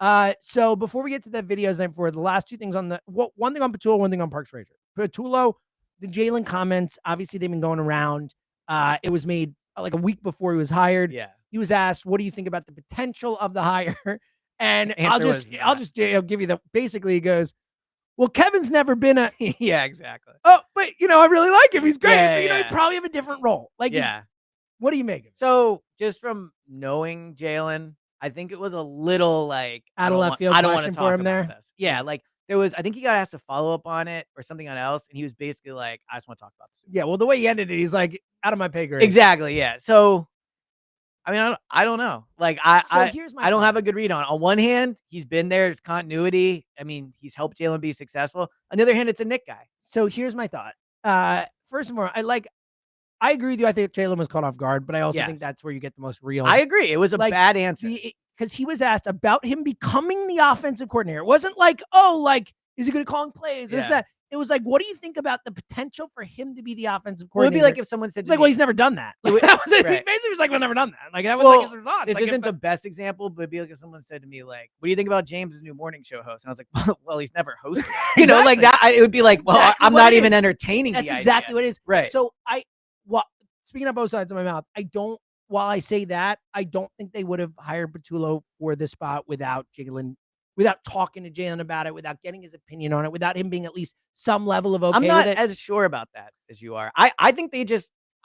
Speaker 2: right. So before we get to the videos and for the last two things on the one thing on Patullo, one thing on Parks Frazier. Patullo, the Jalen comments, obviously they've been going around. It was made like a week before he was hired.
Speaker 1: Yeah.
Speaker 2: He was asked, "What do you think about the potential of the hire?" And
Speaker 1: The
Speaker 2: I'll
Speaker 1: answer
Speaker 2: just
Speaker 1: was
Speaker 2: give you the basically he goes, "Well, Kevin's never been a
Speaker 1: Yeah, exactly.
Speaker 2: oh, but I really like him. He's great.
Speaker 1: Yeah,
Speaker 2: but,
Speaker 1: yeah.
Speaker 2: he'd probably have a different role." Like,
Speaker 1: Yeah.
Speaker 2: what do you make of it?
Speaker 1: So just from knowing Jalen, I think it was a little like
Speaker 2: Out of left field
Speaker 1: I don't want to
Speaker 2: question
Speaker 1: talk
Speaker 2: for him
Speaker 1: about
Speaker 2: there?
Speaker 1: this. Yeah, like there was I think he got asked to follow up on it or something else, and he was basically like, I just want to talk about this.
Speaker 2: Yeah, well, the way he ended it, he's like, out of my pay grade.
Speaker 1: Exactly. Yeah. So I mean, I don't know. Like
Speaker 2: Here's my
Speaker 1: I don't
Speaker 2: thought.
Speaker 1: have a good read on it. On one hand, he's been there, there's continuity. I mean, he's helped Jalen be successful. On the other hand, it's a Nick guy.
Speaker 2: So here's my thought. First of all, I agree with you. I think Jalen was caught off guard, but I also think
Speaker 1: Yes.
Speaker 2: that's where you get the most real.
Speaker 1: I agree. It was a
Speaker 2: Like,
Speaker 1: bad answer.
Speaker 2: Because he was asked about him becoming the offensive coordinator. It wasn't like, oh, like, is he good at calling plays? Or is
Speaker 1: Yeah.
Speaker 2: that? It was like, what do you think about the potential for him to be the offensive
Speaker 1: Well, it'd
Speaker 2: coordinator?
Speaker 1: be like if someone said
Speaker 2: It's
Speaker 1: to
Speaker 2: like,
Speaker 1: me,
Speaker 2: well, he's never done that.
Speaker 1: It would-
Speaker 2: That was it. He
Speaker 1: right.
Speaker 2: basically was like, well, never done that. Like that was
Speaker 1: Well,
Speaker 2: like his response.
Speaker 1: this
Speaker 2: Like,
Speaker 1: isn't the best example, but it'd be like if someone said to me, like, what do you think about James' new morning show host? And I was like, well, he's never hosted. You know, like that. It would be like, well,
Speaker 2: Exactly
Speaker 1: I'm
Speaker 2: what
Speaker 1: not
Speaker 2: it
Speaker 1: even
Speaker 2: is.
Speaker 1: entertaining
Speaker 2: That's
Speaker 1: the
Speaker 2: exactly
Speaker 1: idea.
Speaker 2: what it is.
Speaker 1: Right.
Speaker 2: So speaking of both sides of my mouth, while I say that, I don't think they would have hired Patullo for this spot without Jalen, without talking to Jalen about it, without getting his opinion on it, without him being at least some level of okay
Speaker 1: I'm not
Speaker 2: with it.
Speaker 1: as sure about that as you are. I think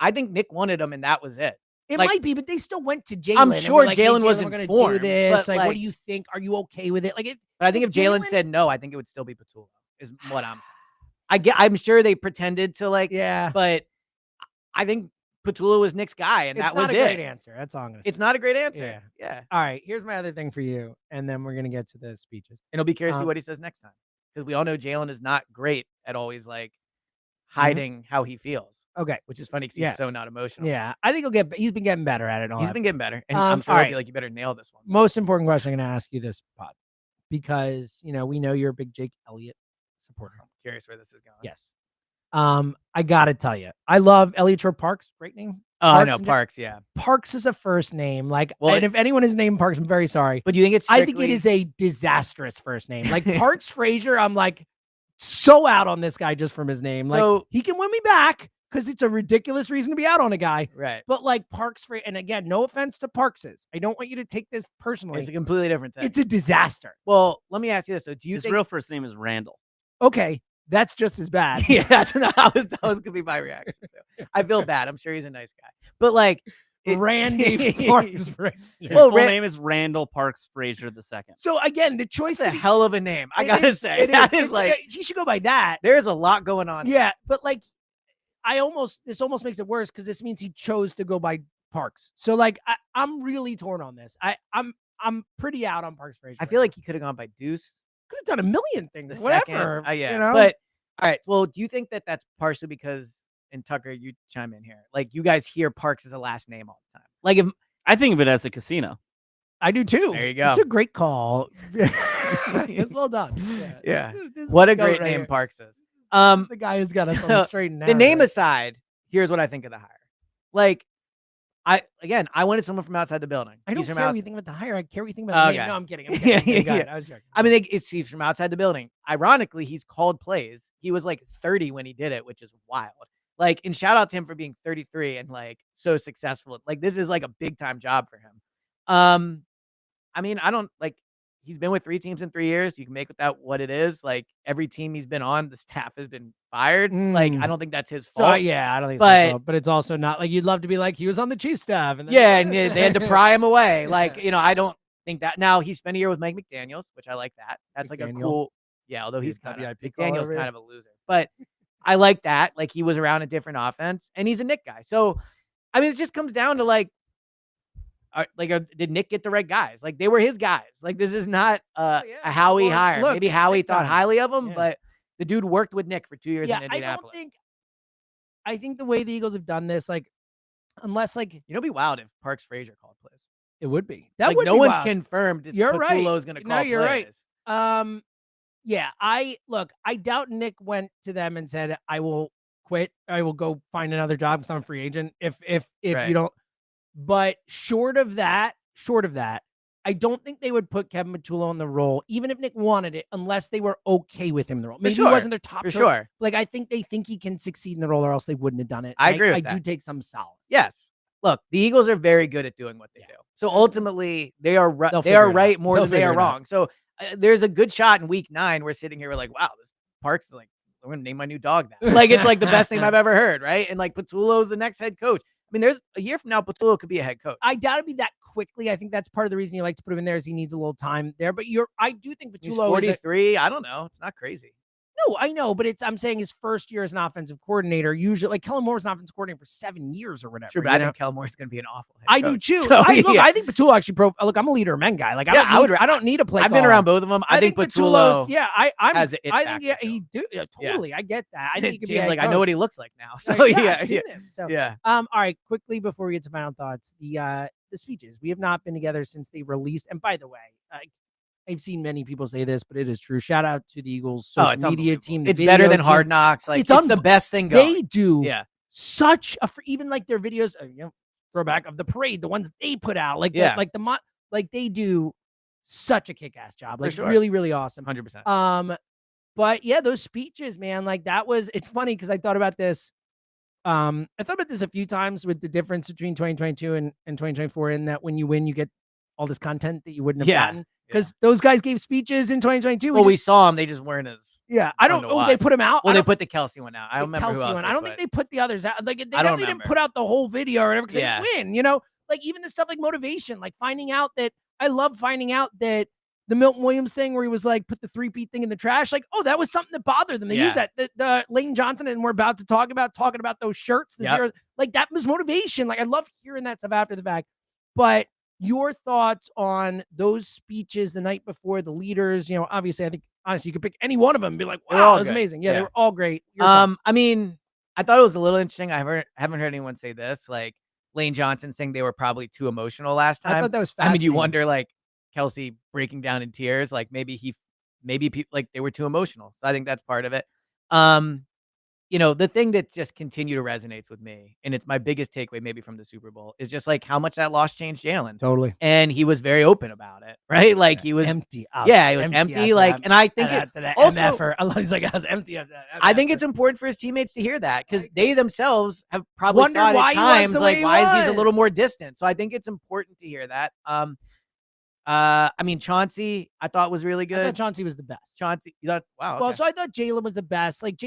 Speaker 1: I think Nick wanted him and that was it.
Speaker 2: It
Speaker 1: like-
Speaker 2: might be, but they still went to Jalen.
Speaker 1: I'm
Speaker 2: and
Speaker 1: sure
Speaker 2: were like,
Speaker 1: Jalen was
Speaker 2: we're gonna do
Speaker 1: informed,
Speaker 2: this.
Speaker 1: but,
Speaker 2: Like, what
Speaker 1: like-
Speaker 2: do you think? Are you okay with it? Like,
Speaker 1: But I think if Jalen said no, I think it would still be Patullo, is what I'm saying. I'm sure they pretended to like,
Speaker 2: yeah,
Speaker 1: but I think Patullo was Nick's guy, and that was
Speaker 2: not a great
Speaker 1: it.
Speaker 2: answer. That's all I'm gonna say.
Speaker 1: It's not a great answer.
Speaker 2: Yeah.
Speaker 1: Yeah.
Speaker 2: All right, here's my other thing for you, and then we're gonna get to the speeches.
Speaker 1: And I'll be curious to see what he says next time. Because we all know Jalen is not great at always like hiding how he feels,
Speaker 2: Okay.
Speaker 1: which is funny because
Speaker 2: Yeah.
Speaker 1: he's so not emotional.
Speaker 2: Yeah, I think he's been getting better at it.
Speaker 1: He's been getting better. And I'm sure
Speaker 2: all
Speaker 1: he'll
Speaker 2: right.
Speaker 1: be like, you better nail this one.
Speaker 2: Most important question I'm going to ask you this pod, because we know you're a big Jake Elliott supporter.
Speaker 1: I'm curious where this is going.
Speaker 2: Yes. I gotta tell you, I love Elliott Shore Parks. Great name.
Speaker 1: Oh, I know.
Speaker 2: and-
Speaker 1: Parks, yeah.
Speaker 2: Parks is a first name. Like,
Speaker 1: Well,
Speaker 2: and if anyone is named Parks, I'm very sorry.
Speaker 1: But do you think it's
Speaker 2: I think it is a disastrous first name. Like Parks Frazier, I'm like so out on this guy just from his name. Like,
Speaker 1: So-
Speaker 2: he can win me back because it's a ridiculous reason to be out on a guy.
Speaker 1: right.
Speaker 2: But like Parks Frazier, and again, no offense to Parkses, I don't want you to take this personally.
Speaker 1: It's a completely different thing.
Speaker 2: It's a disaster.
Speaker 1: Well, let me ask you this. So do you
Speaker 3: His
Speaker 1: think
Speaker 3: real first name is Randall.
Speaker 2: Okay, that's just as bad.
Speaker 1: Yeah, that was gonna be my reaction too. I feel bad. I'm sure he's a nice guy. But like
Speaker 2: Randy Parks Frazier.
Speaker 3: His
Speaker 1: Well,
Speaker 3: full
Speaker 1: Ra-
Speaker 3: name is Randall Parks Frazier II.
Speaker 2: So again, the choice
Speaker 1: It's a
Speaker 2: of
Speaker 1: hell of a name. I
Speaker 2: it
Speaker 1: gotta
Speaker 2: is-
Speaker 1: say.
Speaker 2: it
Speaker 1: That is
Speaker 2: It's-
Speaker 1: like
Speaker 2: he should go by that.
Speaker 1: there's a lot going on.
Speaker 2: Yeah, but like this almost makes it worse because this means he chose to go by Parks. So like I'm really torn on this. I'm pretty out on Parks Frazier.
Speaker 1: I feel like he could have gone by Deuce.
Speaker 2: could have done a million things.
Speaker 1: The
Speaker 2: Whatever.
Speaker 1: second. Yeah.
Speaker 2: You know?
Speaker 1: But all right. Well, do you think that that's partially because, and Tucker, you chime in here, like you guys hear Parks as a last name all the time? Like if
Speaker 3: I think of it as a casino.
Speaker 2: I do too.
Speaker 1: There you go.
Speaker 2: It's a great call. It's well done.
Speaker 1: Yeah.
Speaker 2: Just
Speaker 1: what a
Speaker 2: go
Speaker 1: great
Speaker 2: right
Speaker 1: name
Speaker 2: here.
Speaker 1: Parks is.
Speaker 2: The guy who's got us on the
Speaker 1: so
Speaker 2: straight and
Speaker 1: The
Speaker 2: narrow.
Speaker 1: name aside, here's what I think of the hire. Like, I wanted someone from outside the building.
Speaker 2: I don't
Speaker 1: He's from
Speaker 2: care what
Speaker 1: outs-
Speaker 2: you think about the hire. I care what you think about the name.
Speaker 1: Okay.
Speaker 2: No, I'm kidding. I'm
Speaker 1: Yeah,
Speaker 2: kidding.
Speaker 1: yeah,
Speaker 2: Okay,
Speaker 1: yeah.
Speaker 2: I was joking.
Speaker 1: I mean, he's from outside the building. Ironically, he's called plays. He was like 30 when he did it, which is wild. Like, and shout out to him for being 33 and like so successful. Like, this is like a big time job for him. I mean, I don't like. He's been with 3 teams in 3 years. You can make with that what it is. Like every team he's been on, the staff has been fired. Like I don't think that's his
Speaker 2: So,
Speaker 1: fault.
Speaker 2: yeah, I don't think
Speaker 1: But-
Speaker 2: so. But it's also not like you'd love to be like he was on the Chiefs staff. And then,
Speaker 1: Yeah, and they had to pry him away. Like, I don't think that. Now, he spent a year with Mike McDaniels, which I like that. That's like a
Speaker 2: McDaniel.
Speaker 1: cool, yeah, although he's
Speaker 2: He's got
Speaker 1: kind of,
Speaker 2: VIP call
Speaker 1: McDaniels
Speaker 2: over
Speaker 1: kind of a loser. But I like that. Like, he was around a different offense, and he's a Nick guy. So, I mean, it just comes down to, like, did Nick get the right guys? Like, they were his guys. Like, this is not a Howie
Speaker 2: Well,
Speaker 1: hire.
Speaker 2: look,
Speaker 1: Maybe Howie
Speaker 2: big
Speaker 1: thought
Speaker 2: time.
Speaker 1: highly of him,
Speaker 2: Yeah.
Speaker 1: but the dude worked with Nick for 2 years in
Speaker 2: I
Speaker 1: Indianapolis.
Speaker 2: don't think. I think the way the Eagles have done this, like, unless like
Speaker 1: It'd be wild if Parks Frazier called plays.
Speaker 2: it would be that
Speaker 1: Like,
Speaker 2: would
Speaker 1: no
Speaker 2: be
Speaker 1: one's
Speaker 2: wild.
Speaker 1: confirmed that
Speaker 2: You're right.
Speaker 1: Patullo's going to
Speaker 2: No,
Speaker 1: call
Speaker 2: you're right.
Speaker 1: plays.
Speaker 2: Yeah, I doubt Nick went to them and said, I will quit. I will go find another job because I'm a free agent. If
Speaker 1: Right.
Speaker 2: you don't, but short of that, I don't think they would put Kevin Patullo in the role, even if Nick wanted it, unless they were okay with him in the role. Maybe he wasn't their top
Speaker 1: for
Speaker 2: choice.
Speaker 1: sure.
Speaker 2: Like, I think they think he can succeed in the role, or else they wouldn't have done it.
Speaker 1: I agree with
Speaker 2: I
Speaker 1: that.
Speaker 2: do take some solace.
Speaker 1: Yes. Look, the Eagles are very good at doing what they do. So ultimately, they are right more than they are wrong. So there's a good shot in week 9. We're sitting here, we're like, wow, this Park's like, I'm going to name my new dog that. Like, it's like the best name I've ever heard, right? And like Patullo's the next head coach. I mean, there's a year from now, Patullo could be a head coach.
Speaker 2: I doubt it'd be that quickly. I think that's part of the reason you like to put him in there is he needs a little time there. But I do think Patullo
Speaker 1: He's 43. I don't know. It's not crazy.
Speaker 2: No, I know, but I'm saying his first year as an offensive coordinator, usually like Kellen Moore was an offensive coordinator for 7 years or whatever.
Speaker 1: Sure, but I think Kellen Moore's going to be an awful head
Speaker 2: I
Speaker 1: coach.
Speaker 2: do too.
Speaker 1: So,
Speaker 2: I think Patullo actually look, I'm a leader of men guy. Like, I don't need to play.
Speaker 1: I've been around both of them. I think Patullo
Speaker 2: has it. I think he do. Yeah, totally. I get that. I think he could be
Speaker 1: like, I know what he looks like now. So
Speaker 2: I've seen him. So
Speaker 1: yeah.
Speaker 2: All right, quickly before we get to final thoughts, the speeches. We have not been together since they released. And by the way, I've seen many people say this, but it is true. Shout out to the Eagles social media team.
Speaker 1: It's better than Hard Knocks. Like, it's the best thing going.
Speaker 2: They do such a even like their videos, throwback of the parade, the ones they put out, like they do such a kick-ass job. Like, really, really awesome.
Speaker 1: 100%.
Speaker 2: But yeah, those speeches, man, like it's funny because I thought about this. I thought about this a few times with the difference between 2022 and 2024, in that when you win, you get all this content that you wouldn't have gotten. Because those guys gave speeches in 2022.
Speaker 1: Well, we saw them. They just weren't as.
Speaker 2: Yeah, I don't know. They put them out.
Speaker 1: Well, they put the Kelsey one out. I don't remember who else.
Speaker 2: I don't think they put the others out. Like, they definitely didn't put out the whole video or whatever because they didn't win. Like even the stuff like motivation, like finding out that I love finding out that the Milton Williams thing where he was like, put the 3-peat thing in the trash. Like, oh, that was something that bothered them. They use that. The Lane Johnson, and we're about to talking about those shirts. Like, that was motivation. Like, I love hearing that stuff after the fact. But your thoughts on those speeches the night before, the leaders, obviously, I think, honestly, you could pick any one of them and be like, wow, it was amazing. Yeah, they were all great.
Speaker 1: I mean, I thought it was a little interesting. I haven't heard anyone say this, like Lane Johnson saying they were probably too emotional last time.
Speaker 2: I thought that was fascinating.
Speaker 1: I mean, you wonder, like, Kelsey breaking down in tears, like maybe like they were too emotional. So I think that's part of it. The thing that just continued to resonates with me, and it's my biggest takeaway maybe from the Super Bowl, is just like how much that loss changed Jalen.
Speaker 2: Totally.
Speaker 1: And he was very open about it, right? Like he was
Speaker 2: empty.
Speaker 1: He was empty. Like, and I think
Speaker 2: he's like, I was empty.
Speaker 1: I think it's important for his teammates to hear that because they themselves have probably thought at times, like, why is he a little more distant? So I think it's important to hear that. I mean, Chauncey, I thought was really good.
Speaker 2: I thought Chauncey was the best.
Speaker 1: Chauncey, you thought, wow. Okay.
Speaker 2: Well, so I thought Jalen was the best. Like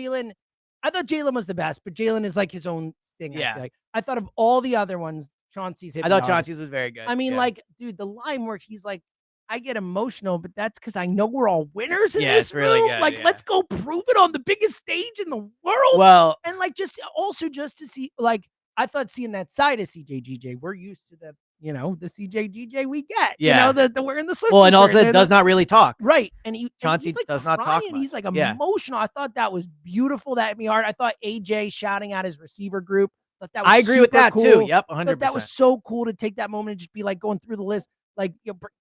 Speaker 2: I thought Jalen was the best, but Jalen is like his own thing.
Speaker 1: Yeah.
Speaker 2: I thought of all the other ones, Chauncey's hit.
Speaker 1: I thought Chauncey's was very good.
Speaker 2: I mean, like, dude, the line where he's like, I get emotional, but that's because I know we're all winners in this room.
Speaker 1: Really good,
Speaker 2: like, let's go prove it on the biggest stage in the world.
Speaker 1: Well,
Speaker 2: and like, just to see, like, I thought seeing that side of CJGJ, we're used to the CJGJ we get. The wearing the Swift.
Speaker 1: Well, and also it does not really talk.
Speaker 2: Right. And
Speaker 1: Chauncey
Speaker 2: like
Speaker 1: does not talk much.
Speaker 2: He's like emotional. I thought that was beautiful. That hit me hard. I thought AJ shouting at his receiver group. I
Speaker 1: agree with that
Speaker 2: cool.
Speaker 1: too. Yep, 100%.
Speaker 2: That was so cool to take that moment and just be like going through the list. Like,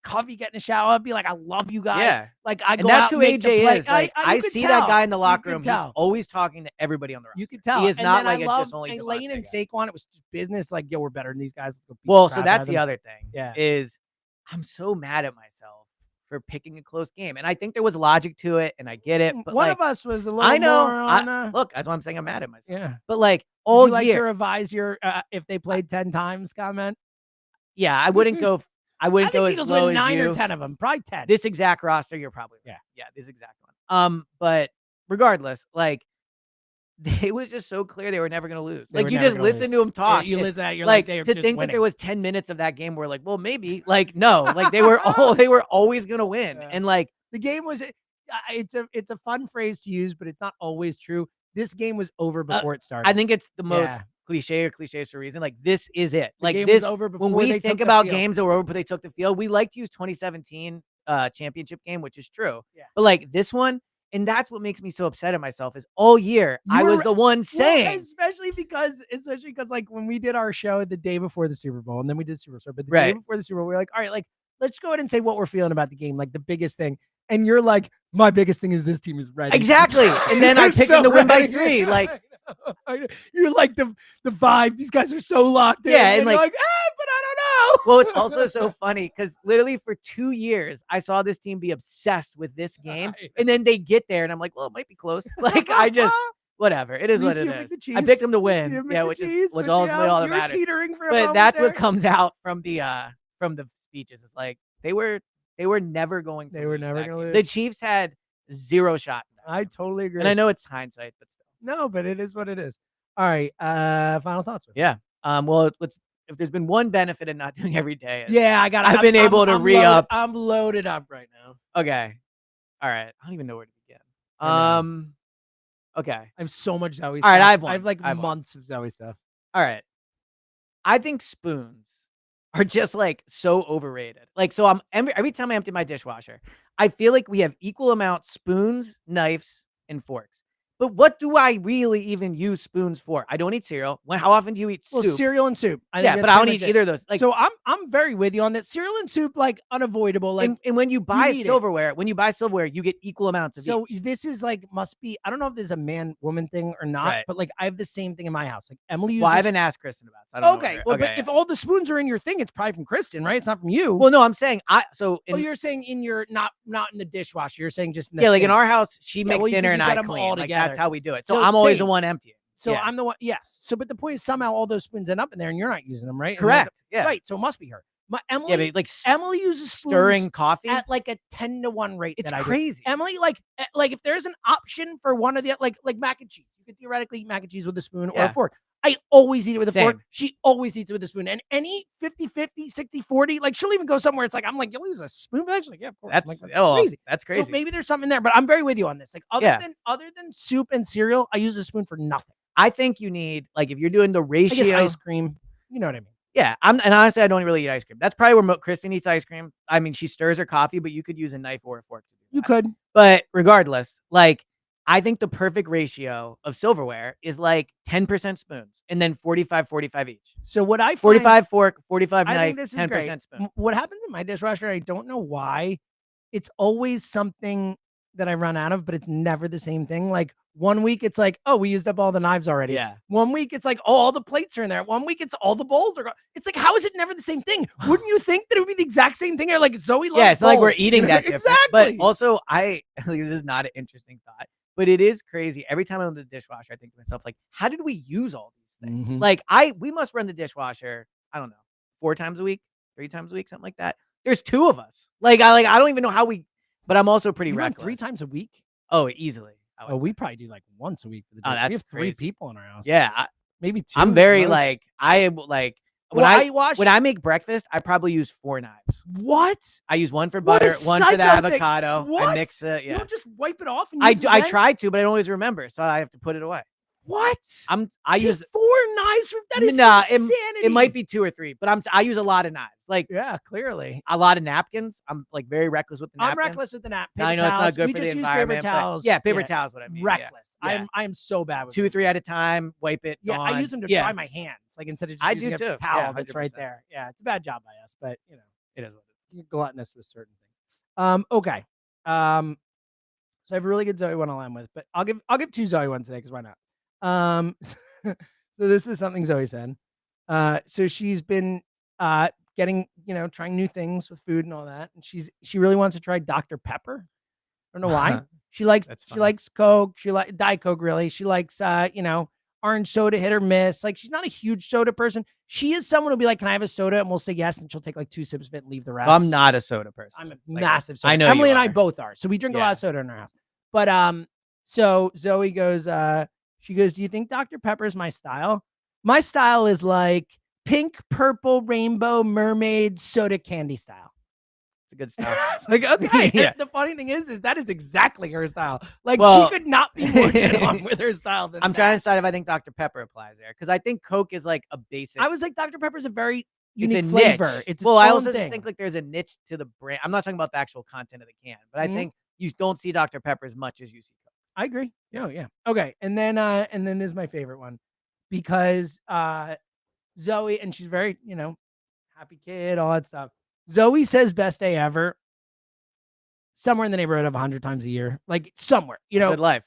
Speaker 2: Covey getting a shower, be like, I love you guys.
Speaker 1: Yeah.
Speaker 2: Like, I go
Speaker 1: and that's
Speaker 2: out
Speaker 1: who
Speaker 2: and
Speaker 1: AJ is. Like, I see that guy in the locker room.
Speaker 2: He's
Speaker 1: always talking to everybody on the roster.
Speaker 2: You could tell.
Speaker 1: He is
Speaker 2: and
Speaker 1: not like just only
Speaker 2: Lane and Saquon. It was just business. Like, yo, we're better than these guys.
Speaker 1: Well, so that's the other thing.
Speaker 2: Yeah.
Speaker 1: Is I'm so mad at myself for picking a close game, and I think there was logic to it, and I get it. But
Speaker 2: one
Speaker 1: like,
Speaker 2: of us was a little.
Speaker 1: I know.
Speaker 2: More on
Speaker 1: look, that's why I'm saying I'm mad at myself.
Speaker 2: Yeah.
Speaker 1: But like all
Speaker 2: Would you
Speaker 1: year,
Speaker 2: like to revise your if they played 10 times comment?
Speaker 1: Yeah, I wouldn't go. I wouldn't go as low as
Speaker 2: 9
Speaker 1: you.
Speaker 2: or 10 of them, probably 10.
Speaker 1: This exact roster, you're probably right. Yeah, this exact one. But regardless, like, it was just so clear they were never going to lose. Like, you just listen to them talk.
Speaker 2: You listen to you're
Speaker 1: like
Speaker 2: they were
Speaker 1: to
Speaker 2: just
Speaker 1: think
Speaker 2: winning.
Speaker 1: that there was 10 minutes of that game where like, well, maybe, like, no, like they were always going to win.
Speaker 2: Yeah.
Speaker 1: And like
Speaker 2: the game was, it's a fun phrase to use, but it's not always true. This game was over before it started.
Speaker 1: I think it's the most cliches for a reason. Like, this is it. Like,
Speaker 2: game
Speaker 1: this
Speaker 2: was over before
Speaker 1: when we
Speaker 2: they
Speaker 1: think
Speaker 2: took
Speaker 1: about
Speaker 2: the field.
Speaker 1: games that were over, but they took the field. We like to use 2017 championship game, which is true.
Speaker 2: Yeah.
Speaker 1: But like this one, and that's what makes me so upset at myself is all year I was the one saying,
Speaker 2: especially because like when we did our show the day before the Super Bowl, and then we did Super Bowl, but the day before the Super Bowl, we were like, all right, like let's go ahead and say what we're feeling about the game, like the biggest thing. and you're like, my biggest thing is this team is ready.
Speaker 1: Exactly. And then I picked them to win by 3. Like,
Speaker 2: you're like the vibe. These guys are so locked in.
Speaker 1: Yeah, and
Speaker 2: you're
Speaker 1: like,
Speaker 2: like, but I don't know.
Speaker 1: Well, it's also so funny because literally for 2 years, I saw this team be obsessed with this game, and then they get there, and I'm like, well, it might be close. Like, I just whatever. It is what it is. I picked them to win. Yeah, which ultimately all that matters. But that's what comes out from the speeches. It's like they were never going to. They were never going to lose. The Chiefs had 0 shot.
Speaker 2: I totally agree.
Speaker 1: And I know it's hindsight, but still.
Speaker 2: No, but it is what it is. All right. Final thoughts.
Speaker 1: Yeah. Well, if there's been one benefit in not doing every day,
Speaker 2: I've
Speaker 1: been able to re-up.
Speaker 2: I'm loaded up right now.
Speaker 1: Okay. All right. I don't even know where to begin. Okay.
Speaker 2: I have so much Zoe
Speaker 1: stuff. All right,
Speaker 2: I have like months of Zoe stuff.
Speaker 1: All right. I think spoons are just like so overrated. Like, so every time I empty my dishwasher, I feel like we have equal amount spoons, knives, and forks. But what do I really even use spoons for? I don't eat cereal. How often do you eat soup?
Speaker 2: Well, cereal and soup.
Speaker 1: Yeah, but I don't eat either of those. Like,
Speaker 2: so I'm very with you on that. Cereal and soup, like unavoidable. Like,
Speaker 1: and when you buy silverware, you get equal amounts of each.
Speaker 2: So this is like must be. I don't know if this is a man-woman thing or not, but like I have the same thing in my house. Like Emily uses.
Speaker 1: Well, I haven't asked Kristen about it. So I don't know.
Speaker 2: Okay, well, but if all the spoons are in your thing, it's probably from Kristen, right? It's not from you.
Speaker 1: Well, no, I'm saying
Speaker 2: you're saying in your not in the dishwasher. You're saying just in the
Speaker 1: like in our house, she makes dinner and I clean. Like that's how we do it. So I'm always the one emptying.
Speaker 2: So I'm the one. Yes. So, but the point is somehow all those spoons end up in there and you're not using them, right?
Speaker 1: Correct. Yeah.
Speaker 2: Right. So it must be her. Emily,
Speaker 1: like
Speaker 2: Emily uses spoons
Speaker 1: stirring coffee
Speaker 2: at like a 10-to-1 rate.
Speaker 1: It's crazy.
Speaker 2: Emily, like if there's an option for one of the like mac and cheese, you could theoretically eat mac and cheese with a spoon or a fork. I always eat it with a fork. She always eats it with a spoon. And any 50-50, 60-40, like she'll even go somewhere. It's like, I'm like, you'll use a spoon. Actually, yeah, of course. That's crazy.
Speaker 1: That's crazy.
Speaker 2: So maybe there's something there, but I'm very with you on this. Like other than soup and cereal, I use a spoon for nothing.
Speaker 1: I think you need, like, if you're doing the ratio.
Speaker 2: I guess ice cream. You know what I mean?
Speaker 1: Yeah. And honestly, I don't really eat ice cream. That's probably where Kristen eats ice cream. I mean, she stirs her coffee, but you could use a knife or a fork to do that.
Speaker 2: You could.
Speaker 1: But regardless, like, I think the perfect ratio of silverware is like 10% spoons and then 45 each.
Speaker 2: So what I find,
Speaker 1: 45 fork, 45 knife, 10% spoon.
Speaker 2: What happens in my dishwasher, I don't know why. It's always something that I run out of, but it's never the same thing. Like 1 week, it's like, oh, we used up all the knives already.
Speaker 1: Yeah.
Speaker 2: 1 week, it's like, oh, all the plates are in there. 1 week, it's all the bowls are gone. It's like, how is it never the same thing? Wouldn't you think that it would be the exact same thing? Or like Zoe loves
Speaker 1: it's not
Speaker 2: bowls.
Speaker 1: like we're eating that different.
Speaker 2: Exactly.
Speaker 1: But also, this is not an interesting thought, but it is crazy. Every time I'm in the dishwasher, I think to myself, like, how did we use all these things?
Speaker 2: Mm-hmm.
Speaker 1: Like, we must run the dishwasher, I don't know, 4 times a week, 3 times a week, something like that. There's 2 of us. I don't even know how but I'm also pretty reckless.
Speaker 2: 3 times a week?
Speaker 1: Oh, easily.
Speaker 2: Oh, we probably do like once a week for the day. We have 3 people in our house.
Speaker 1: Yeah.
Speaker 2: Maybe 2.
Speaker 1: I'm very when I make breakfast, I probably use 4 knives.
Speaker 2: What?
Speaker 1: I use one for butter, one for the avocado.
Speaker 2: What?
Speaker 1: I mix it. Yeah.
Speaker 2: You don't just wipe it off and
Speaker 1: I do. I try to, but I don't always remember, so I have to put it away.
Speaker 2: What?
Speaker 1: I use
Speaker 2: 4 knives. That is insanity.
Speaker 1: It might be 2 or 3, but I use a lot of knives. Like,
Speaker 2: yeah, clearly
Speaker 1: a lot of napkins. I'm like very reckless with the napkins.
Speaker 2: I'm reckless with the napkins.
Speaker 1: I know it's not good for the environment.
Speaker 2: Paper towels.
Speaker 1: Yeah, paper towels. What I mean.
Speaker 2: Reckless.
Speaker 1: Yeah.
Speaker 2: I am so bad with
Speaker 1: 2 or 3 at a time. Wipe it.
Speaker 2: Yeah,
Speaker 1: gone.
Speaker 2: I use them to dry my hands, like instead of just using a towel that's right there. Yeah, it's a bad job by us, but you know
Speaker 1: it is what it is.
Speaker 2: You're gluttonous with certain things. Okay. So I have a really good Zoe one I'll end with, but I'll give 2 Zoe ones today because why not? So this is something Zoe said. So she's been getting, trying new things with food and all that, and she really wants to try Dr. Pepper. I don't know why. She likes Coke. She likes Diet Coke. Really, she likes orange soda, hit or miss. Like, she's not a huge soda person. She is someone who'll be like, "Can I have a soda?" And we'll say yes, and she'll take like 2 sips of it and leave the rest.
Speaker 1: So I'm not a soda person.
Speaker 2: I'm a massive soda.
Speaker 1: I know
Speaker 2: Emily
Speaker 1: you
Speaker 2: and
Speaker 1: are.
Speaker 2: I both are. So we drink a lot of soda in our house. But so Zoe goes, she goes, "Do you think Dr. Pepper is my style? My style is like pink, purple, rainbow, mermaid, soda candy style."
Speaker 1: It's a good style.
Speaker 2: It's like, okay. Yeah. The funny thing is that is exactly her style. Like, she could not be more get on with her style than
Speaker 1: I'm trying to decide if I think Dr. Pepper applies there, because I think Coke is like a basic.
Speaker 2: I was like, Dr. Pepper is a very unique
Speaker 1: it's a
Speaker 2: flavor.
Speaker 1: Niche.
Speaker 2: It's
Speaker 1: I also just think like there's a niche to the brand. I'm not talking about the actual content of the can, but I think you don't see Dr. Pepper as much as you see Coke.
Speaker 2: I agree. Yeah. Oh, yeah. Okay. And then this is my favorite one, because Zoe, and she's very, happy kid, all that stuff. Zoe says best day ever. somewhere in the neighborhood of 100 times a year, like somewhere,
Speaker 1: Good life.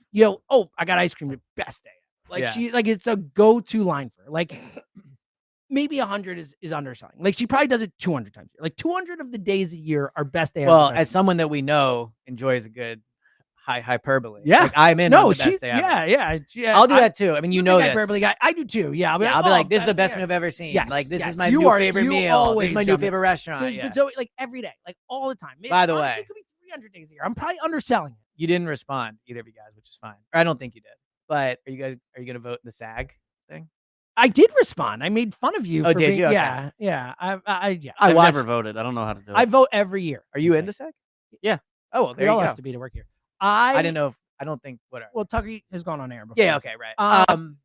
Speaker 2: Oh, I got ice cream the best day. Like
Speaker 1: Yeah.
Speaker 2: she, like it's a go-to line for her. Like maybe 100 is underselling. Like she probably does it 200 times a year. Like 200 of the days a year are best day.
Speaker 1: Well, as someone that we know enjoys a good hyperbole.
Speaker 2: Yeah.
Speaker 1: Like I'm in on the best day ever.
Speaker 2: Yeah.
Speaker 1: I'll do that too. I mean, you know this.
Speaker 2: Hyperbole guy. I do too. Yeah.
Speaker 1: I'll be like, this is the
Speaker 2: day
Speaker 1: best meal I've ever seen.
Speaker 2: Yes,
Speaker 1: Like, this
Speaker 2: yes.
Speaker 1: is my
Speaker 2: You
Speaker 1: new
Speaker 2: are-
Speaker 1: favorite
Speaker 2: you
Speaker 1: meal. This
Speaker 2: always
Speaker 1: is my new
Speaker 2: jump in.
Speaker 1: favorite restaurant.
Speaker 2: So,
Speaker 1: Yeah.
Speaker 2: so like every day, like all the time.
Speaker 1: By the
Speaker 2: honestly,
Speaker 1: way.
Speaker 2: it could be 300 days a year. I'm probably underselling it.
Speaker 1: You didn't respond, either of you guys, which is fine. Or I don't think you did. But are you going to vote in the SAG thing?
Speaker 2: I did respond. I made fun of you.
Speaker 1: Oh,
Speaker 2: for
Speaker 1: did
Speaker 2: being,
Speaker 1: you? Okay.
Speaker 2: Yeah. Yeah.
Speaker 3: I've
Speaker 1: watched-
Speaker 3: never voted. I don't know how to do it.
Speaker 2: I vote every year.
Speaker 1: Are you in the SAG?
Speaker 3: Yeah.
Speaker 1: Oh, well, there
Speaker 2: We
Speaker 1: you
Speaker 2: all
Speaker 1: go.
Speaker 2: have to be to work here.
Speaker 1: I didn't know if, I don't think, whatever.
Speaker 2: Well, Tucker has gone on air before.
Speaker 1: Yeah, okay, right.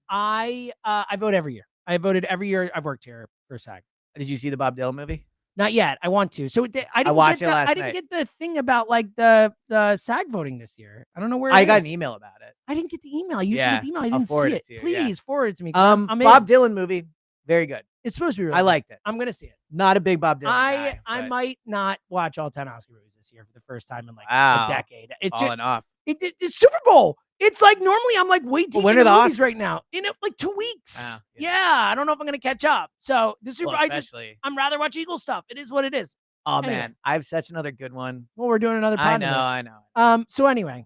Speaker 2: I vote every year. I voted every year I've worked here for SAG.
Speaker 1: Did you see the Bob Dylan movie?
Speaker 2: Not yet. I want to. So I didn't
Speaker 1: watched
Speaker 2: get
Speaker 1: it
Speaker 2: the,
Speaker 1: last
Speaker 2: I didn't
Speaker 1: night.
Speaker 2: get the thing about like the SAG voting this year. I don't know where
Speaker 1: I
Speaker 2: it
Speaker 1: got
Speaker 2: is.
Speaker 1: an email about it.
Speaker 2: I didn't get the email. You
Speaker 1: Yeah,
Speaker 2: get the email. I
Speaker 1: I'll
Speaker 2: didn't
Speaker 1: forward
Speaker 2: see
Speaker 1: it
Speaker 2: it.
Speaker 1: to you, yeah.
Speaker 2: Please forward it to me. 'cause I'm
Speaker 1: Bob
Speaker 2: in.
Speaker 1: Dylan movie, very good.
Speaker 2: It's supposed to be really
Speaker 1: I
Speaker 2: good.
Speaker 1: liked it.
Speaker 2: I'm gonna see it.
Speaker 1: Not a big Bob Dylan guy.
Speaker 2: I
Speaker 1: but
Speaker 2: might not watch all 10 Oscar movies this year for the first time in like
Speaker 1: Wow.
Speaker 2: a decade.
Speaker 1: falling off.
Speaker 2: It's Super Bowl. It's like normally I'm like way deep
Speaker 1: when
Speaker 2: in
Speaker 1: are the
Speaker 2: movies
Speaker 1: Oscars?
Speaker 2: right now. In like 2 weeks.
Speaker 1: Wow,
Speaker 2: Yeah.
Speaker 1: yeah.
Speaker 2: I don't know if I'm gonna catch up. So the Super.
Speaker 1: Well, especially.
Speaker 2: I'm rather watch Eagles stuff. It is what it is.
Speaker 1: Oh,
Speaker 2: Anyway.
Speaker 1: man. I have such another good one.
Speaker 2: Well, we're doing another
Speaker 1: I
Speaker 2: pod.
Speaker 1: know, I know.
Speaker 2: So anyway,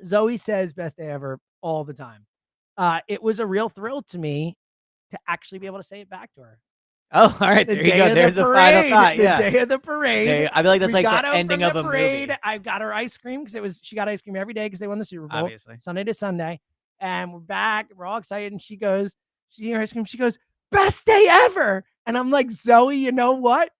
Speaker 2: Zoe says best day ever all the time. It was a real thrill to me to actually be able to say it back to her.
Speaker 1: Oh, all right.
Speaker 2: The
Speaker 1: There you
Speaker 2: day
Speaker 1: go.
Speaker 2: of
Speaker 1: There's
Speaker 2: the
Speaker 1: the final
Speaker 2: parade,
Speaker 1: thought.
Speaker 2: the
Speaker 1: Yeah.
Speaker 2: day of the parade.
Speaker 1: I feel like that's
Speaker 2: We
Speaker 1: like
Speaker 2: got
Speaker 1: the
Speaker 2: home
Speaker 1: ending
Speaker 2: from
Speaker 1: of
Speaker 2: the
Speaker 1: a
Speaker 2: parade.
Speaker 1: movie.
Speaker 2: I got her ice cream because she got ice cream every day because they won the Super Bowl.
Speaker 1: Obviously.
Speaker 2: Sunday to Sunday. And we're back. We're all excited. And she goes, she her ice cream. She goes, best day ever. And I'm like, Zoe, you know what?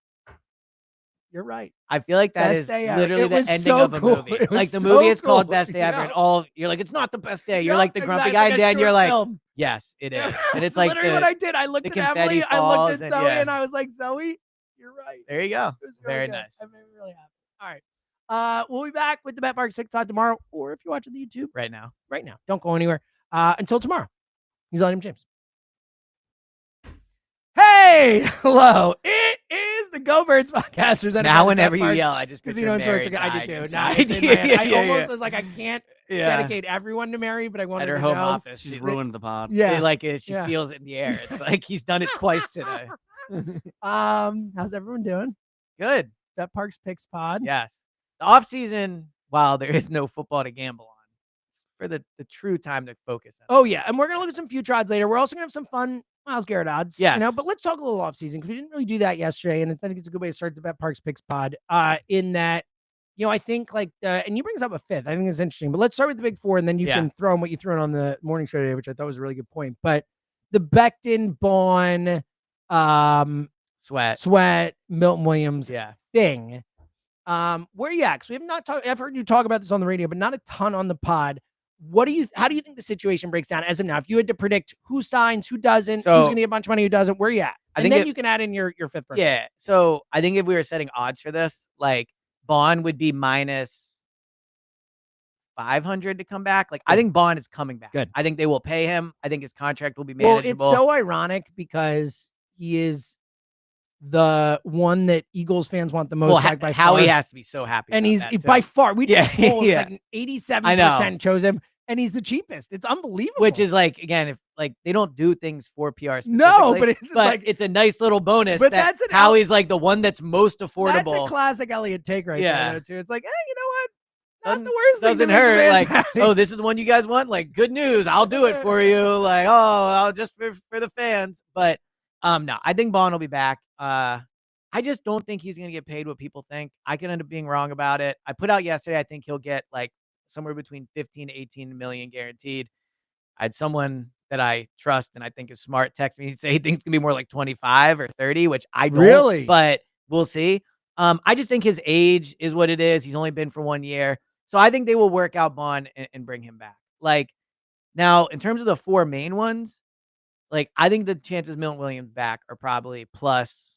Speaker 2: You're right.
Speaker 1: I feel like that
Speaker 2: Best
Speaker 1: is
Speaker 2: day ever.
Speaker 1: literally
Speaker 2: It
Speaker 1: the
Speaker 2: was
Speaker 1: ending
Speaker 2: so
Speaker 1: of a
Speaker 2: cool.
Speaker 1: movie.
Speaker 2: It was
Speaker 1: Like the
Speaker 2: so
Speaker 1: movie is called
Speaker 2: cool,
Speaker 1: Best Day
Speaker 2: you
Speaker 1: Ever,
Speaker 2: know?
Speaker 1: and all you're like, it's not the best day. You're
Speaker 2: Yup,
Speaker 1: like the grumpy
Speaker 2: exactly,
Speaker 1: guy,
Speaker 2: like
Speaker 1: and
Speaker 2: a
Speaker 1: then you're
Speaker 2: short
Speaker 1: like,
Speaker 2: film.
Speaker 1: yes, it is. And
Speaker 2: That's
Speaker 1: it's like
Speaker 2: literally what I did. I looked
Speaker 1: the
Speaker 2: at
Speaker 1: confetti
Speaker 2: Emily, I looked
Speaker 1: falls
Speaker 2: at
Speaker 1: and-
Speaker 2: Zoe,
Speaker 1: yeah.
Speaker 2: and I was like, Zoe, you're right.
Speaker 1: there you go.
Speaker 2: It was really
Speaker 1: Very
Speaker 2: good.
Speaker 1: nice.
Speaker 2: That made me really happy. All right. We'll be back with the Bet Parks Pick Pod tomorrow, or if you're watching the YouTube
Speaker 1: Right now.
Speaker 2: right now, don't go anywhere until tomorrow. He's on him, James. Hey, hello. It is the Go Birds podcast. presented by
Speaker 1: Now,
Speaker 2: the
Speaker 1: whenever
Speaker 2: Bet
Speaker 1: you
Speaker 2: Parks
Speaker 1: yell, I just picture
Speaker 2: Casino and Sports.
Speaker 1: Mary
Speaker 2: I do
Speaker 1: dying
Speaker 2: too. Now
Speaker 1: inside.
Speaker 2: it's in my head. I
Speaker 1: Yeah,
Speaker 2: almost
Speaker 1: yeah.
Speaker 2: was like, I can't
Speaker 1: Yeah.
Speaker 2: dedicate everyone to Mary, but I wanted
Speaker 1: At her
Speaker 2: to
Speaker 1: home
Speaker 2: know.
Speaker 1: office.
Speaker 3: She's
Speaker 1: She
Speaker 3: ruined the pod.
Speaker 2: Yeah.
Speaker 1: like it. She
Speaker 2: Yeah.
Speaker 1: feels it in the air. It's like he's done it twice today.
Speaker 2: How's everyone doing?
Speaker 1: Good.
Speaker 2: Bet Parks Picks Pod.
Speaker 1: Yes. The off season, while there is no football to gamble on, it's for the true time to focus on.
Speaker 2: Oh yeah, and we're gonna look at some future odds later. We're also gonna have some fun Myles Garrett odds. You know,
Speaker 1: Yes.
Speaker 2: but let's talk a little off season because we didn't really do that yesterday, and I think it's a good way to start the Bet Parks Picks Pod. In that, I think like and you bring us up a fifth. I think it's interesting. But let's start with the big four, and then you
Speaker 1: Yeah.
Speaker 2: can throw in what you threw in on the morning show today, which I thought was a really good point. But the Becton, Bond,
Speaker 1: Sweat.
Speaker 2: Milton Williams
Speaker 1: Yeah.
Speaker 2: thing. Where you at? 'Cause we have not talked. I've heard you talk about this on the radio, but not a ton on the pod. How do you think the situation breaks down as of now? If you had to predict who signs, who doesn't,
Speaker 1: So-
Speaker 2: who's gonna get a bunch of money, who doesn't, where you at?
Speaker 1: I
Speaker 2: And
Speaker 1: think
Speaker 2: then you can add in your fifth person.
Speaker 1: Yeah. So I think if we were setting odds for this, like Bond would be minus 500 to come back. Like I think Bond is coming back.
Speaker 2: Good.
Speaker 1: I think they will pay him. I think his contract will be
Speaker 2: Well,
Speaker 1: manageable.
Speaker 2: it's so ironic because he is the one that Eagles fans want the most
Speaker 1: well,
Speaker 2: back by
Speaker 1: Howie
Speaker 2: far.
Speaker 1: has to be so happy.
Speaker 2: And
Speaker 1: about
Speaker 2: he's
Speaker 1: that, too.
Speaker 2: by far, we
Speaker 1: Yeah,
Speaker 2: did a poll, it's
Speaker 1: yeah.
Speaker 2: like 87% chose him, and he's the cheapest. It's unbelievable.
Speaker 1: Which is like, again, if like they don't do things for PR specifically.
Speaker 2: No, but it's just like
Speaker 1: it's a nice little bonus
Speaker 2: But
Speaker 1: that
Speaker 2: that's an
Speaker 1: Howie's like the one that's most
Speaker 2: that's
Speaker 1: affordable.
Speaker 2: a classic Elliott take right
Speaker 1: Yeah.
Speaker 2: there, too. It's like, hey, you know what? Not
Speaker 1: Doesn't-
Speaker 2: the worst thing to
Speaker 1: Doesn't
Speaker 2: make the
Speaker 1: hurt.
Speaker 2: fans
Speaker 1: Like,
Speaker 2: happy.
Speaker 1: oh, this is the one you guys want. Like, good news. I'll do it for you. Like, oh, I'll just for the fans. But no, I think Bond will be back. I just don't think he's gonna get paid what people think. I could end up being wrong about it. I put out yesterday. I think he'll get like somewhere between 15 to 18 million guaranteed. I had someone that I trust and I think is smart text me and say he thinks it's gonna be more like 25 or 30, which I don't.
Speaker 2: Really?
Speaker 1: But we'll see. I just think his age is what it is. He's only been for 1 year. So I think they will work out Bond and bring him back. Like now, in terms of the four main ones, like I think the chances Milton Williams back are probably plus,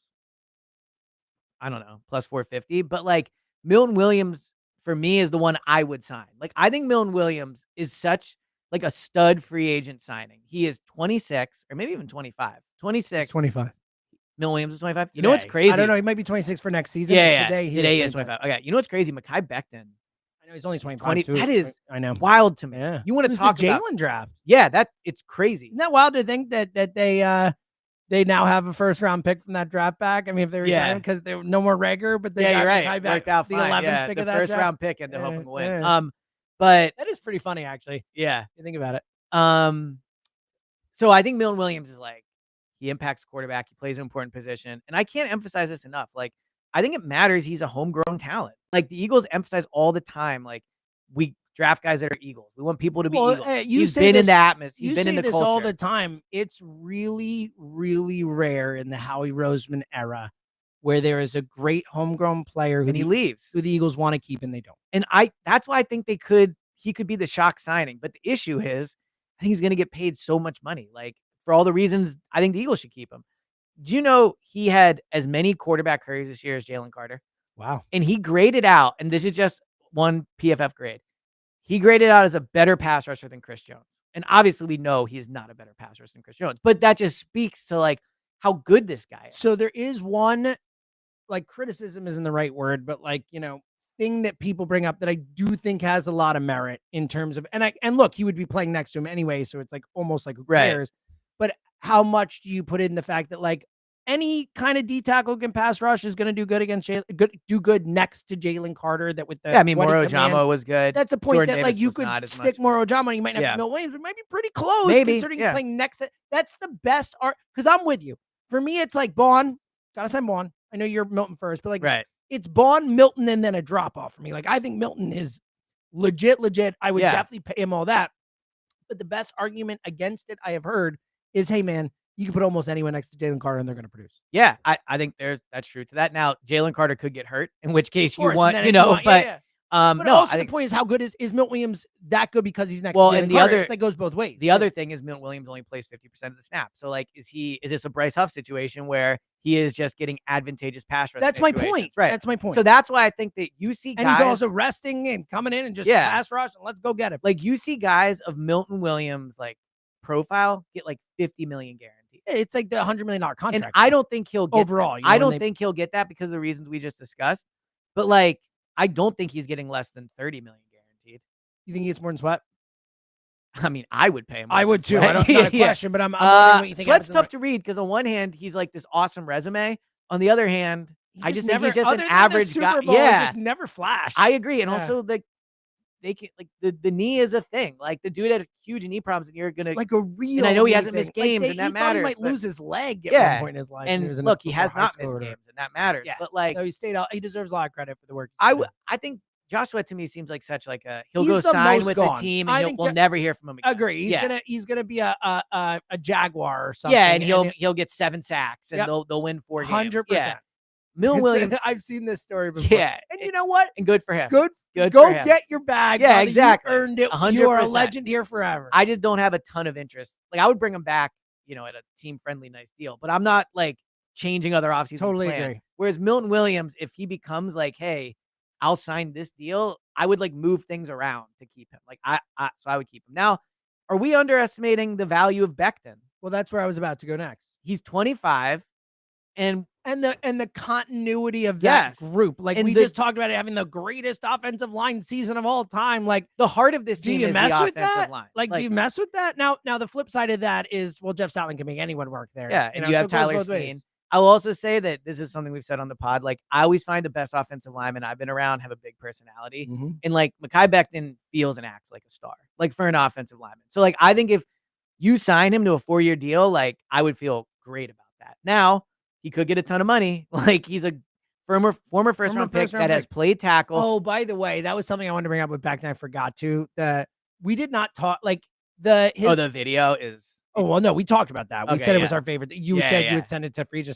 Speaker 1: I don't know, plus 450. But like Milton Williams for me is the one I would sign. Like I think Milton Williams is such like a stud free agent signing. He is 26 or maybe even 25. 26.
Speaker 2: 25.
Speaker 1: Milton Williams is 25. You know what's
Speaker 2: Today.
Speaker 1: crazy?
Speaker 2: I don't know. He might be 26 for next season.
Speaker 1: Yeah,
Speaker 2: but
Speaker 1: today he is 25. Okay, you know what's crazy? Mekhi Becton.
Speaker 2: I know he's only 25.
Speaker 1: 20.
Speaker 2: Too.
Speaker 1: That is
Speaker 2: I know.
Speaker 1: wild to me.
Speaker 2: Yeah.
Speaker 1: You want to talk
Speaker 2: the
Speaker 1: about
Speaker 2: Jalen draft?
Speaker 1: Yeah, it's crazy.
Speaker 2: Isn't that wild to think that they now have a first round pick from that draft back? I mean, if they resign because there were no more Reagor, but they got
Speaker 1: you're right.
Speaker 2: Mekhi back,
Speaker 1: Worked out
Speaker 2: the
Speaker 1: fine.
Speaker 2: 11th pick
Speaker 1: the
Speaker 2: of that
Speaker 1: first
Speaker 2: draft.
Speaker 1: round pick ended up helping win.
Speaker 2: Yeah.
Speaker 1: But
Speaker 2: that is pretty funny, actually.
Speaker 1: Yeah,
Speaker 2: you think about it.
Speaker 1: So I think Milton Williams is like, he impacts quarterback. He plays an important position. And I can't emphasize this enough. Like, I think it matters he's a homegrown talent. Like, the Eagles emphasize all the time, like, we draft guys that are Eagles. We want people to be Eagles. He's been in the atmosphere. He's been in the culture.
Speaker 2: All the time. It's really, really rare in the Howie Roseman era where there is a great homegrown player
Speaker 1: he leaves,
Speaker 2: who the Eagles want to keep and they don't.
Speaker 1: And that's why I think he could be the shock signing. But the issue is, I think he's going to get paid so much money. Like, for all the reasons I think the Eagles should keep him. Do you know he had as many quarterback hurries this year as Jalen Carter?
Speaker 2: Wow.
Speaker 1: And he graded out, and this is just one PFF grade, he graded out as a better pass rusher than Chris Jones. And obviously we know he is not a better pass rusher than Chris Jones, but that just speaks to like how good this guy is.
Speaker 2: So there is one, like, criticism isn't the right word, but like, thing that people bring up that I do think has a lot of merit in terms of, and look, he would be playing next to him anyway. So it's like almost like who cares, but how much do you put in the fact that like any kind of D tackle can pass rush is going to do good against do good next to Jalen Carter. That with the
Speaker 1: Moro Ojama was good.
Speaker 2: That's a point
Speaker 1: Jordan
Speaker 2: that
Speaker 1: Davis
Speaker 2: like you could stick Moro Ojama. You might not have Milton Williams, but it might be pretty close.
Speaker 1: Maybe
Speaker 2: considering you're playing next. That's the best art because I'm with you. For me, it's like Bond. Gotta say Bond. I know you're Milton first, but like it's Bond, Milton, and then a drop off for me. Like I think Milton is legit. I would definitely pay him all that. But the best argument against it I have heard is, hey man, you can put almost anyone next to Jalen Carter and they're going to produce.
Speaker 1: Yeah, I think that's true to that. Now, Jalen Carter could get hurt, in which case
Speaker 2: course,
Speaker 1: you want,
Speaker 2: but
Speaker 1: no,
Speaker 2: also the point is how good is Milton Williams that good because he's next to Jalen Carter? It goes both ways.
Speaker 1: The other thing is Milton Williams only plays 50% of the snap. So like, is this a Bryce Huff situation where he is just getting advantageous pass rush?
Speaker 2: That's my point.
Speaker 1: Right.
Speaker 2: That's my point.
Speaker 1: So that's why I think that you see guys.
Speaker 2: And he's also resting and coming in and just pass rush and let's go get it.
Speaker 1: Like you see guys of Milton Williams, like profile get like 50 million guaranteed.
Speaker 2: It's like the $100 million contract.
Speaker 1: And I don't think he'll get
Speaker 2: overall.
Speaker 1: I don't think he'll get that because of the reasons we just discussed. But like, I don't think he's getting less than 30 million guaranteed.
Speaker 2: You think he gets more than Sweat?
Speaker 1: I mean, I would pay him.
Speaker 2: I would too. I don't know a question, but I'm wondering what you think.
Speaker 1: Sweat's tough to read because on one hand, he's like this awesome resume. On the other hand, I just think he's just an average guy.
Speaker 2: Yeah, just never flashed.
Speaker 1: I agree, and also like they can like the knee is a thing. Like the dude had huge knee problems, and you're gonna
Speaker 2: like a real.
Speaker 1: And I know he hasn't missed games, and that matters.
Speaker 2: He might lose his leg at one point in his life.
Speaker 1: And look, he has not missed games, and that matters.
Speaker 2: Yeah.
Speaker 1: But like,
Speaker 2: no, he stayed out. He deserves a lot of credit for the work.
Speaker 1: I think Joshua to me seems like such like he'll go sign with the team, and we'll never hear from him again.
Speaker 2: Agree. He's gonna be a Jaguar or something.
Speaker 1: Yeah, and he'll get 7 sacks, and they'll win 4 games.
Speaker 2: 100%.
Speaker 1: Yeah. Milton Williams.
Speaker 2: I've seen this story before.
Speaker 1: Yeah.
Speaker 2: And you know what?
Speaker 1: And good for him.
Speaker 2: Good.
Speaker 1: Go
Speaker 2: for him. Get your bag.
Speaker 1: Yeah, exactly.
Speaker 2: You earned it.
Speaker 1: 100%.
Speaker 2: You are a legend here forever.
Speaker 1: I just don't have a ton of interest. Like I would bring him back, at a team friendly, nice deal. But I'm not like changing other offseason
Speaker 2: totally
Speaker 1: plans.
Speaker 2: Agree.
Speaker 1: Whereas Milton Williams, if he becomes like, hey, I'll sign this deal, I would like move things around to keep him. Like so I would keep him. Now, are we underestimating the value of Becton?
Speaker 2: Well, that's where I was about to go next.
Speaker 1: He's 25. And
Speaker 2: the continuity of that group. Like we just talked about it having the greatest offensive line season of all time. Like
Speaker 1: the heart of this team is the offensive line.
Speaker 2: Like, do you mess with that? Now the flip side of that is, well, Jeff Stoutland can make anyone work there.
Speaker 1: Yeah, and you have Tyler Steen. I'll also say that this is something we've said on the pod. Like, I always find the best offensive linemen I've been around have a big personality.
Speaker 2: Mm-hmm.
Speaker 1: And like Mekhi Becton feels and acts like a star, like for an offensive lineman. So like, I think if you sign him to a 4-year deal, like I would feel great about that. Now, he could get a ton of money. Like he's a former first round pick that has played tackle.
Speaker 2: Oh, by the way, that was something I wanted to bring up with Becton. I forgot to. We did not talk like the
Speaker 1: video is.
Speaker 2: Oh well, no, we talked about that. We said it was our favorite. You said you would send it to Frasier.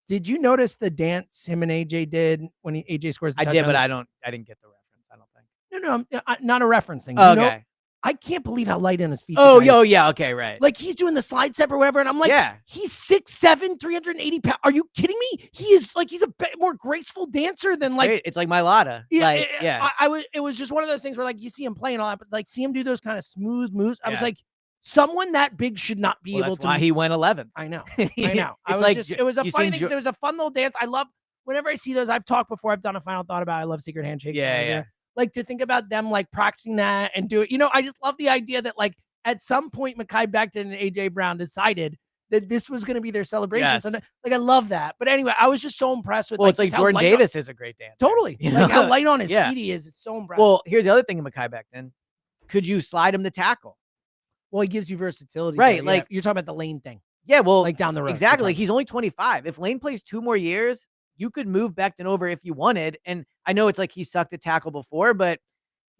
Speaker 2: Did you notice the dance him and AJ did when AJ scores?
Speaker 1: I did, but I didn't get the reference. I don't think.
Speaker 2: No, not a referencing.
Speaker 1: Okay.
Speaker 2: I can't believe how light on his feet.
Speaker 1: Yeah, okay, right.
Speaker 2: Like he's doing the slide step or whatever, and I'm like, he's 6'7", 380 pounds. Are you kidding me? He's a bit more graceful dancer than
Speaker 1: it's like Mylotta.
Speaker 2: It was just one of those things where like you see him playing a lot, but like see him do those kind of smooth moves. I was like, someone that big should not be able
Speaker 1: that's
Speaker 2: to.
Speaker 1: why he went 11th.
Speaker 2: I know. I know. It was a funny thing. It was a fun little dance. I love whenever I see those. I've talked before. I've done a final thought about. I love secret handshakes.
Speaker 1: Yeah.
Speaker 2: Like to think about them like practicing that and do it. You know, I just love the idea that like at some point Mekhi Becton and AJ Brown decided that this was going to be their celebration.
Speaker 1: Yes.
Speaker 2: So, like I love that. But anyway, I was just so impressed with.
Speaker 1: Well, it's like Jordan Davis is a great dancer.
Speaker 2: Totally. Like how light on his feet he is. It's so impressive.
Speaker 1: Well, here's the other thing in Mekhi Becton. Could you slide him to tackle?
Speaker 2: Well, he gives you versatility.
Speaker 1: Right.
Speaker 2: There.
Speaker 1: Like
Speaker 2: you're talking about the Lane thing.
Speaker 1: Yeah. Well,
Speaker 2: like down the road.
Speaker 1: Exactly. Like he's only 25. If Lane plays 2 more years, you could move Becton over if you wanted. And I know it's like he sucked at tackle before, but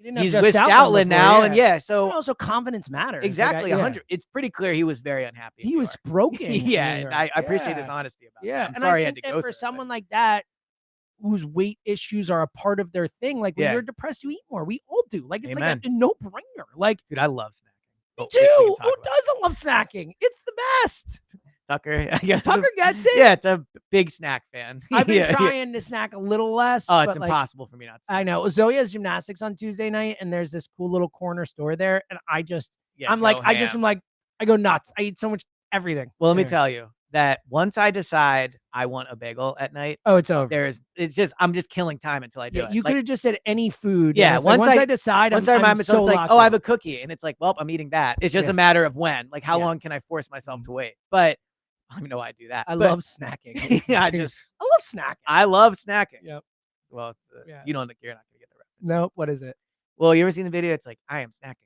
Speaker 1: he's with Stoutland now. And so
Speaker 2: and also confidence matters.
Speaker 1: Exactly. 100. It's pretty clear he was very unhappy.
Speaker 2: He was broken.
Speaker 1: I appreciate his honesty about that. I'm sorry I had to go
Speaker 2: for someone like that, whose weight issues are a part of their thing. Like when you're depressed, you eat more. We all do. Like it's like a no-brainer. Like,
Speaker 1: dude, I love snacking.
Speaker 2: Me too. Who doesn't love snacking? It's the best.
Speaker 1: Tucker, I guess.
Speaker 2: Tucker gets it.
Speaker 1: Yeah, it's a big snack fan.
Speaker 2: I've been trying to snack a little less.
Speaker 1: Oh, it's impossible for me not to.
Speaker 2: I know. Zoe has gymnastics on Tuesday night, and there's this cool little corner store there, and I go nuts. I eat so much everything.
Speaker 1: Well, let me tell you that once I decide I want a bagel at night,
Speaker 2: it's over.
Speaker 1: I'm just killing time until I do it.
Speaker 2: You could have just said any food.
Speaker 1: Yeah.
Speaker 2: Once I decide,
Speaker 1: once I remind myself, it's like, I have a cookie, and it's like, well, I'm eating that. It's just a matter of when. Like, how long can I force myself to wait? But I don't even know why I do that.
Speaker 2: I love snacking.
Speaker 1: I
Speaker 2: love snacking.
Speaker 1: I love snacking.
Speaker 2: Yep.
Speaker 1: Well, you're not gonna get the reference.
Speaker 2: Nope. What is it?
Speaker 1: Well, you ever seen the video? It's like, I am snacking.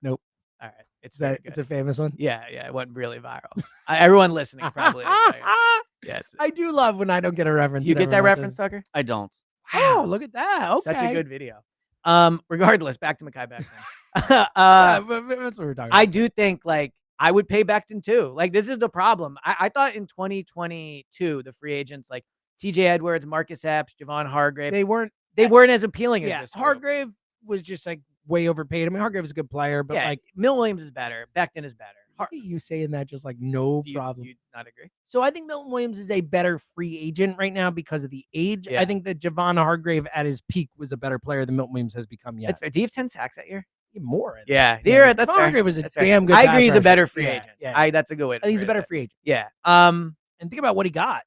Speaker 2: Nope.
Speaker 1: All right. It's
Speaker 2: a famous one.
Speaker 1: Yeah. It went really viral. Everyone listening probably.
Speaker 2: I do love when I don't get a reference.
Speaker 1: Do you get that reference, Tucker?
Speaker 3: I don't.
Speaker 2: Wow, look at that. Okay.
Speaker 1: Such a good video. Regardless, back to Mekhi Becton.
Speaker 2: That's what we're talking about.
Speaker 1: I do think like I would pay Becton too. Like this is the problem. I thought in 2022 the free agents like TJ Edwards, Marcus Epps, Javon Hargrave,
Speaker 2: they weren't
Speaker 1: as appealing as this.
Speaker 2: Hargrave was just like way overpaid. I mean, Hargrave is a good player, but like
Speaker 1: Milton Williams is better. Becton is better.
Speaker 2: You saying that just like no problem.
Speaker 1: Do you not agree?
Speaker 2: So I think Milton Williams is a better free agent right now because of the age. I think that Javon Hargrave at his peak was a better player than Milton Williams has become yet.
Speaker 1: That's fair. Do you have 10 sacks that year?
Speaker 2: More.
Speaker 1: Yeah. That's fair.
Speaker 2: Hargrave was a damn good.
Speaker 1: I agree. He's a better free agent. That's a good way.
Speaker 2: I think he's a better free agent.
Speaker 1: Yeah.
Speaker 2: And think about what he got.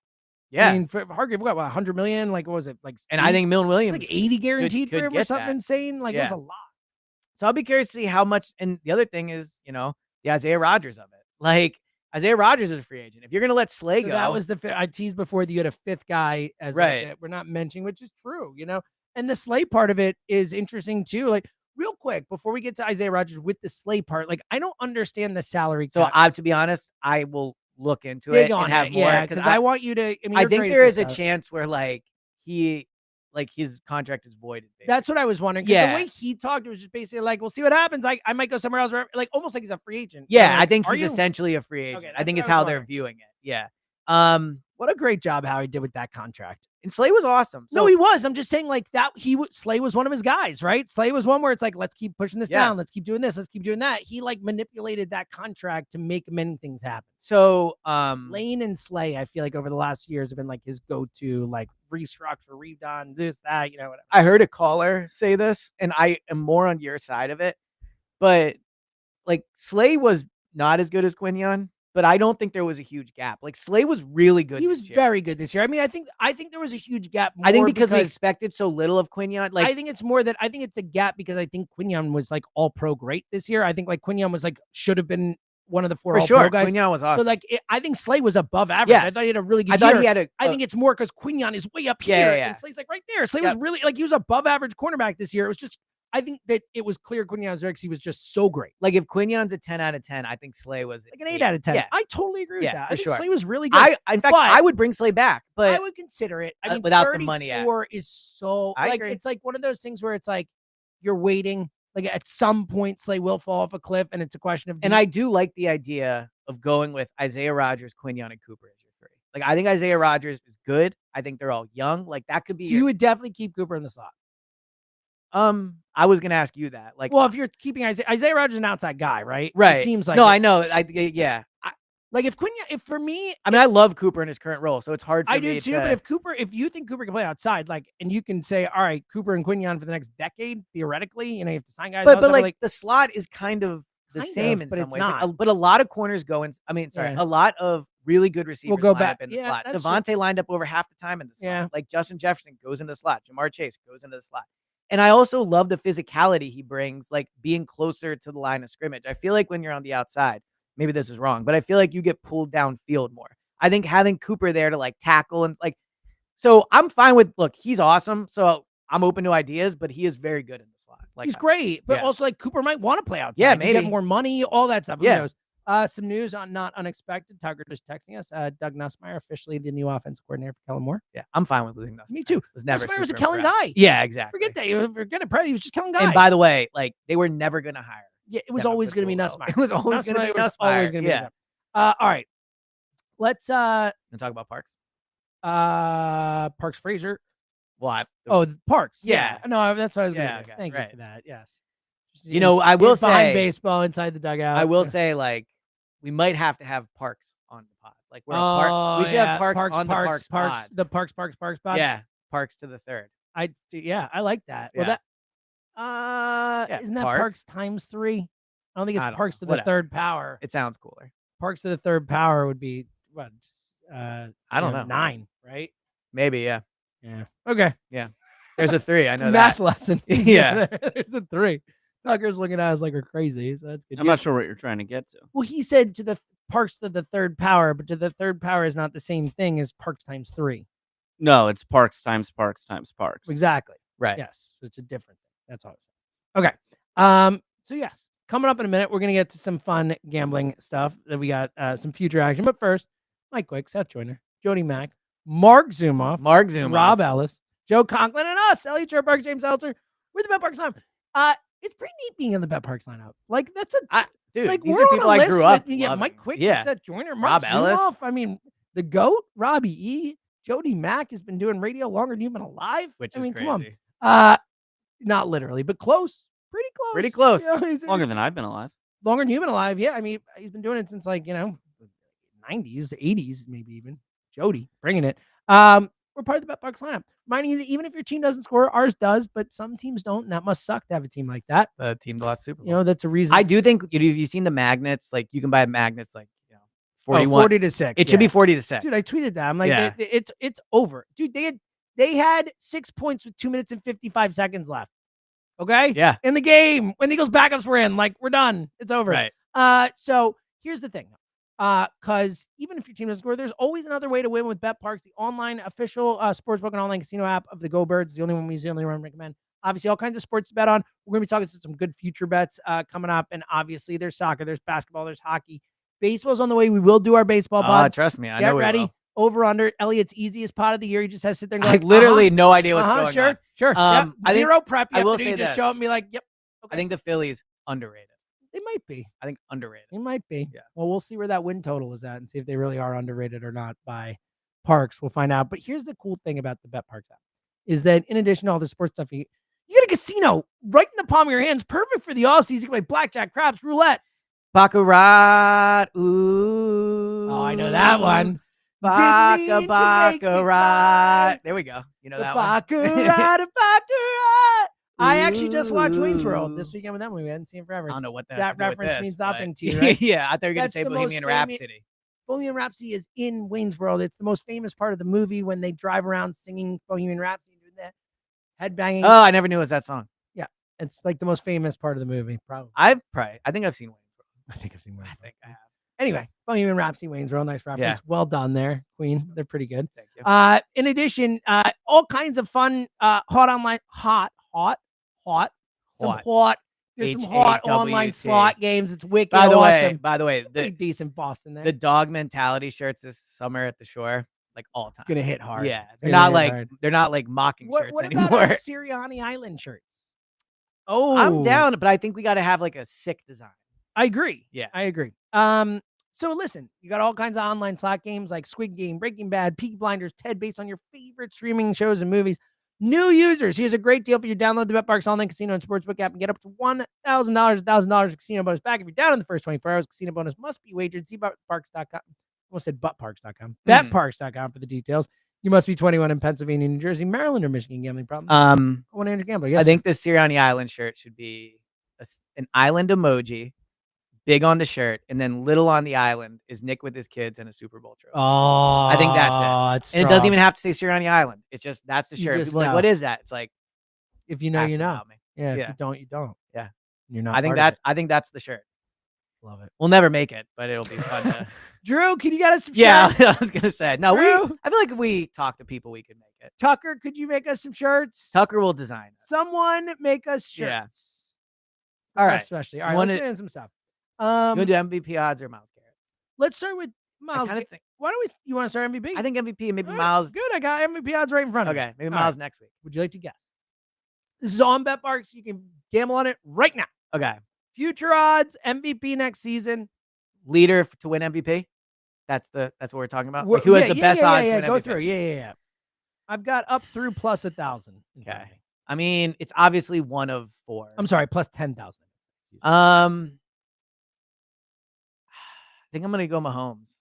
Speaker 1: Yeah.
Speaker 2: I mean, for Hargrave, what, 100 million? Like, what was it? Like,
Speaker 1: and I think Milton Williams
Speaker 2: like 80 guaranteed for him or something insane. Like, it was a lot.
Speaker 1: So I'll be curious to see how much. And the other thing is, the Isaiah Rodgers of it. Like Isaiah Rodgers is a free agent. If you're going to let Slay go,
Speaker 2: that was I teased before that you had a fifth guy as we're not mentioning, which is true, And the Slay part of it is interesting too. Like real quick before we get to Isaiah Rodgers with the Slay part, like I don't understand the salary.
Speaker 1: So to be honest, I will look into it and have more
Speaker 2: because I want you to.
Speaker 1: I think there is a chance where like his contract is voided. Basically.
Speaker 2: That's what I was wondering. The way he talked, it was just basically like, we'll see what happens. I might go somewhere else, like almost like he's a free agent.
Speaker 1: Yeah, I think he's essentially a free agent. I think it's how they're viewing it. Yeah.
Speaker 2: What a great job how he did with that contract.
Speaker 1: And Slay was awesome.
Speaker 2: So, no, he was. I'm just saying like that. Slay was one of his guys, right? Slay was one where it's like, let's keep pushing this down. Let's keep doing this. Let's keep doing that. He like manipulated that contract to make many things happen.
Speaker 1: So
Speaker 2: Lane and Slay, I feel like over the last years have been like his go-to, like restructure, redone, this, that, whatever.
Speaker 1: I heard a caller say this, and I am more on your side of it. But like Slay was not as good as Quinion. But I don't think there was a huge gap. Like Slay was really good.
Speaker 2: He was very good this year. I mean, I think there was a huge gap.
Speaker 1: I think because we expected so little of Quinion. Like
Speaker 2: I think it's more that I think it's a gap because I think Quinion was like all pro great this year. I think like Quinion was like should have been one of the 4 all pro guys.
Speaker 1: Quinion was awesome.
Speaker 2: So like I think Slay was above average. I thought he had a really good year.
Speaker 1: I thought he had
Speaker 2: I think it's more because Quinion is way up here and Slay's like right there. Slay was really like he was above average cornerback this year. It was just. I think that it was clear Quinion's because he was just so great.
Speaker 1: Like if Quinion's a 10 out of 10, I think Slay was
Speaker 2: like an 8 out of 10.
Speaker 1: Yeah.
Speaker 2: I totally agree with that. I think
Speaker 1: sure.
Speaker 2: Slay was really good.
Speaker 1: In fact, I would bring Slay back, but
Speaker 2: I would consider it. I mean,
Speaker 1: without the money,
Speaker 2: is so like it's like one of those things where it's like you're waiting. Like at some point, Slay will fall off a cliff, and it's a question of.
Speaker 1: And I do like the idea of going with Isaiah Rodgers, Quinion, and Cooper as your 3. Like I think Isaiah Rodgers is good. I think they're all young. Like that could be.
Speaker 2: So you would definitely keep Cooper in the slot.
Speaker 1: I was gonna ask you that. Like,
Speaker 2: well, if you're keeping Isaiah Rodgers is an outside guy, right?
Speaker 1: Right.
Speaker 2: It seems like
Speaker 1: no, I know.
Speaker 2: Like if for me,
Speaker 1: I mean, I love Cooper in his current role, so it's hard for me.
Speaker 2: I do too. But if you think Cooper can play outside, like, and you can say, all right, Cooper and Quinion for the next decade, theoretically, you have to sign guys.
Speaker 1: But like the slot is kind of the
Speaker 2: Kind
Speaker 1: same
Speaker 2: of,
Speaker 1: in
Speaker 2: but
Speaker 1: some
Speaker 2: it's
Speaker 1: ways. Like,
Speaker 2: not.
Speaker 1: but a lot of corners go in. I mean, sorry,
Speaker 2: Yeah.
Speaker 1: a lot of really good receivers
Speaker 2: go
Speaker 1: line
Speaker 2: back.
Speaker 1: up in the
Speaker 2: Yeah,
Speaker 1: slot.
Speaker 2: that's true.
Speaker 1: Devontae lined up over half the time in the slot.
Speaker 2: Yeah.
Speaker 1: Like Justin Jefferson goes into the slot. Jamar Chase goes into the slot. And I also love the physicality he brings, like being closer to the line of scrimmage. I feel like when you're on the outside, maybe this is wrong, but I feel like you get pulled downfield more. I think having Cooper there to like tackle and like, so I'm fine with, look, he's awesome. So I'm open to ideas, but he is very good in the slot. Like
Speaker 2: He's great, but
Speaker 1: yeah.
Speaker 2: also like Cooper might want to play outside.
Speaker 1: Yeah,
Speaker 2: You get
Speaker 1: maybe.
Speaker 2: more money, all that stuff.
Speaker 1: Yeah.
Speaker 2: Who knows? Some news on not unexpected. Tucker just texting us. Doug Nussmeier officially the new offensive coordinator for Kellen Moore.
Speaker 1: Yeah, I'm fine with losing Nussmeier.
Speaker 2: Me too. Nussmeier was a Kellen guy.
Speaker 1: Yeah, exactly.
Speaker 2: Forget that. Forget it. He was just Kellen guy.
Speaker 1: And by the way, like they were never gonna hire.
Speaker 2: Yeah, it was always going to be Nussmeier.
Speaker 1: It was always going to be Nussmeier.
Speaker 2: Always going to be. Yeah. All right. Let's
Speaker 1: talk about Parks.
Speaker 2: Parks Frasier.
Speaker 1: What?
Speaker 2: Parks.
Speaker 1: Yeah.
Speaker 2: No, that's what I was going to do.
Speaker 1: Okay,
Speaker 2: Thank you for that. Yes.
Speaker 1: You know, I will say
Speaker 2: behind baseball inside the dugout.
Speaker 1: I will say, like, we might have to have Parks on the pod. Like, we're we should have Parks on the Parks pod.
Speaker 2: The Parks pod.
Speaker 1: Yeah, Parks to the third.
Speaker 2: I like that.
Speaker 1: Yeah.
Speaker 2: Well, that isn't that Parks times 3? I don't think it's Parks to the third power.
Speaker 1: It sounds cooler.
Speaker 2: Parks to the third power would be what?
Speaker 1: I don't know.
Speaker 2: 9, right?
Speaker 1: Maybe, yeah.
Speaker 2: Yeah. Okay.
Speaker 1: Yeah. There's a 3. I know
Speaker 2: Math
Speaker 1: that.
Speaker 2: lesson.
Speaker 1: Yeah.
Speaker 2: There's a 3. Tucker's looking at us like we're crazy, so that's good.
Speaker 3: I'm not sure what you're trying to get to.
Speaker 2: Well, he said to the Parks to the third power, but to the third power is not the same thing as Parks times 3.
Speaker 3: No, it's Parks times Parks times Parks.
Speaker 2: Exactly.
Speaker 1: Right.
Speaker 2: Yes. So it's a different thing. That's all I'm saying. Okay. So yes, coming up in a minute, we're gonna get to some fun gambling stuff that we got some future action. But first, Mike Quick, Seth Joyner, Jody Mack, Mark Zumoff, Rob Ellis, Joe Conklin, and us, Elliot Sherpark, James Elter. We're the Bet Parks lineup. It's pretty neat being in the Bet Parks lineup. Like that's
Speaker 1: dude.
Speaker 2: Like
Speaker 1: these
Speaker 2: we're
Speaker 1: are people
Speaker 2: on a
Speaker 1: I
Speaker 2: list
Speaker 1: grew up.
Speaker 2: with, yeah, Mike Quick, Seth Joyner,
Speaker 1: Rob Ellis.
Speaker 2: Zumoff. I mean, the GOAT, Robbie E. Jody Mack has been doing radio longer than you've been alive.
Speaker 1: Which is crazy.
Speaker 2: Come on. Not literally, but close. Pretty close.
Speaker 1: Pretty close.
Speaker 2: You know,
Speaker 3: Longer than I've been alive.
Speaker 2: Longer than you've been alive. Yeah. I mean, he's been doing it since like, 90s, 80s, maybe even. Jody bringing it. We're part of the Bet Parks lineup. Reminding you that even if your team doesn't score, ours does, but some teams don't, and that must suck to have a team like that.
Speaker 1: The team lost Super Bowl.
Speaker 2: You know, that's a reason.
Speaker 1: I do think, have you seen the magnets? Like, you can buy magnets like, 41.
Speaker 2: 40 to 6.
Speaker 1: It should be 40 to 6.
Speaker 2: Dude, I tweeted that. I'm like, it's over. Dude, they had 6 points with 2 minutes and 55 seconds left. Okay?
Speaker 1: Yeah.
Speaker 2: In the game, when the Eagles backups were in, like, we're done. It's over.
Speaker 1: Right.
Speaker 2: So here's the thing. Because even if your team doesn't score, there's always another way to win with Bet Parks, the online official sportsbook and online casino app of the Go Birds. The only one we use, the only one we recommend. Obviously, all kinds of sports to bet on. We're going to be talking some good future bets coming up. And obviously, there's soccer, there's basketball, there's hockey. Baseball's on the way. We will do our baseball pod.
Speaker 1: Trust me. I
Speaker 2: Get
Speaker 1: know
Speaker 2: ready.
Speaker 1: Will.
Speaker 2: Over under. Elliot's easiest pod of the year. He just has to sit there and go,
Speaker 1: like, literally no idea what's going on.
Speaker 2: Sure.
Speaker 1: I think,
Speaker 2: Zero prep.
Speaker 1: I will
Speaker 2: say
Speaker 1: say
Speaker 2: just
Speaker 1: this.
Speaker 2: show up and be like, yep.
Speaker 1: Okay. I think the Phillies underrated.
Speaker 2: They might be.
Speaker 1: I think underrated.
Speaker 2: They might be.
Speaker 1: Yeah.
Speaker 2: Well, we'll see where that win total is at and see if they really are underrated or not by Parks. We'll find out. But here's the cool thing about the Bet Parks app is that in addition to all the sports stuff, you get a casino right in the palm of your hands. Perfect for the offseason. You can play blackjack, craps, roulette.
Speaker 1: Baccarat. Ooh.
Speaker 2: Oh, I know that one.
Speaker 1: Baccarat. There we go. You know that
Speaker 2: Baccarat, Baccarat. I actually just watched Wayne's World this weekend with Emily. We hadn't seen it forever.
Speaker 1: I don't know what
Speaker 2: that reference means nothing to you, right?
Speaker 1: Yeah, I thought you were going to say Bohemian Rhapsody.
Speaker 2: Bohemian Rhapsody is in Wayne's World. It's the most famous part of the movie when they drive around singing Bohemian Rhapsody and doing that headbanging.
Speaker 1: Oh, I never knew it was that song.
Speaker 2: Yeah, it's like the most famous part of the movie, probably.
Speaker 1: I think I've seen Wayne's World.
Speaker 2: I think I've seen Wayne's World.
Speaker 1: I think I have.
Speaker 2: Anyway, Bohemian Rhapsody, Wayne's World, nice reference.
Speaker 1: Yeah.
Speaker 2: Well done there, Queen. They're pretty good.
Speaker 1: Thank you.
Speaker 2: In addition, all kinds of fun, hot online, There's some hot online slot games. It's wicked.
Speaker 1: By the
Speaker 2: awesome.
Speaker 1: way,
Speaker 2: pretty decent Boston there.
Speaker 1: The dog mentality shirts this summer at the shore, like all time.
Speaker 2: It's gonna hit hard.
Speaker 1: Yeah, they're not like mocking shirts
Speaker 2: what
Speaker 1: anymore.
Speaker 2: About our Sirianni Island shirts? Oh,
Speaker 1: I'm down, but I think we got to have like a sick design.
Speaker 2: I agree.
Speaker 1: Yeah,
Speaker 2: I agree. So listen, you got all kinds of online slot games like Squid Game, Breaking Bad, Peaky Blinders, Ted, based on your favorite streaming shows and movies. New users, here's a great deal for you. Download the Bet Parks online casino and sportsbook app and get up to $1,000 casino bonus back if you're down in the first 24 hours. Casino bonus must be wagered. See betparks.com. Almost said buttparks.com. Betparks.com for the details. You must be 21 in Pennsylvania, New Jersey, Maryland, or Michigan. Gambling problem? 1-800-GAMBLER. Yes,
Speaker 1: I think the Sirianni Island shirt should be an island emoji, big on the shirt, and then little on the island is Nick with his kids and a Super Bowl trophy.
Speaker 2: Oh,
Speaker 1: I think that's it.
Speaker 2: It's
Speaker 1: And it doesn't even have to say Sirianni Island. It's just that's the
Speaker 2: You
Speaker 1: shirt.
Speaker 2: just
Speaker 1: People are like,
Speaker 2: know.
Speaker 1: what is that? It's like,
Speaker 2: if you know,
Speaker 1: ask
Speaker 2: you know.
Speaker 1: about me.
Speaker 2: Yeah, if
Speaker 1: Yeah.
Speaker 2: you don't, you don't.
Speaker 1: Yeah.
Speaker 2: You're not.
Speaker 1: I think that's the shirt.
Speaker 2: Love it.
Speaker 1: We'll never make it, but it'll be fun to.
Speaker 2: Drew, can you get us some
Speaker 1: Yeah,
Speaker 2: shirts?
Speaker 1: I was gonna say no.
Speaker 2: Drew?
Speaker 1: I feel like if we talk to people, we could make it.
Speaker 2: Tucker, could you make us some shirts?
Speaker 1: Tucker will design it.
Speaker 2: Someone make us
Speaker 1: Yeah.
Speaker 2: shirts.
Speaker 1: All right.
Speaker 2: Especially. All right,
Speaker 1: One
Speaker 2: let's
Speaker 1: it-
Speaker 2: get in some stuff.
Speaker 1: You want to do MVP odds or Myles Garrett?
Speaker 2: Let's start with
Speaker 1: I
Speaker 2: Myles.
Speaker 1: kind of think.
Speaker 2: Why don't we? You want to start MVP?
Speaker 1: I think MVP and maybe
Speaker 2: All right,
Speaker 1: Myles.
Speaker 2: Good. I got MVP odds right in front of me.
Speaker 1: Okay, maybe
Speaker 2: All
Speaker 1: Myles
Speaker 2: right.
Speaker 1: next week.
Speaker 2: Would you like to guess? This is on BetBarks. You can gamble on it right now.
Speaker 1: Okay,
Speaker 2: Future odds, MVP next season.
Speaker 1: leader to win MVP. That's what we're talking about.
Speaker 2: Wha-
Speaker 1: Like, who has
Speaker 2: yeah,
Speaker 1: the
Speaker 2: yeah,
Speaker 1: best
Speaker 2: yeah,
Speaker 1: odds
Speaker 2: yeah,
Speaker 1: to win
Speaker 2: Go
Speaker 1: MVP?
Speaker 2: through. Yeah. I've got up through plus 1,000.
Speaker 1: Okay. I mean, it's obviously one of four.
Speaker 2: I'm sorry, plus 10,000.
Speaker 1: I think I'm gonna go Mahomes.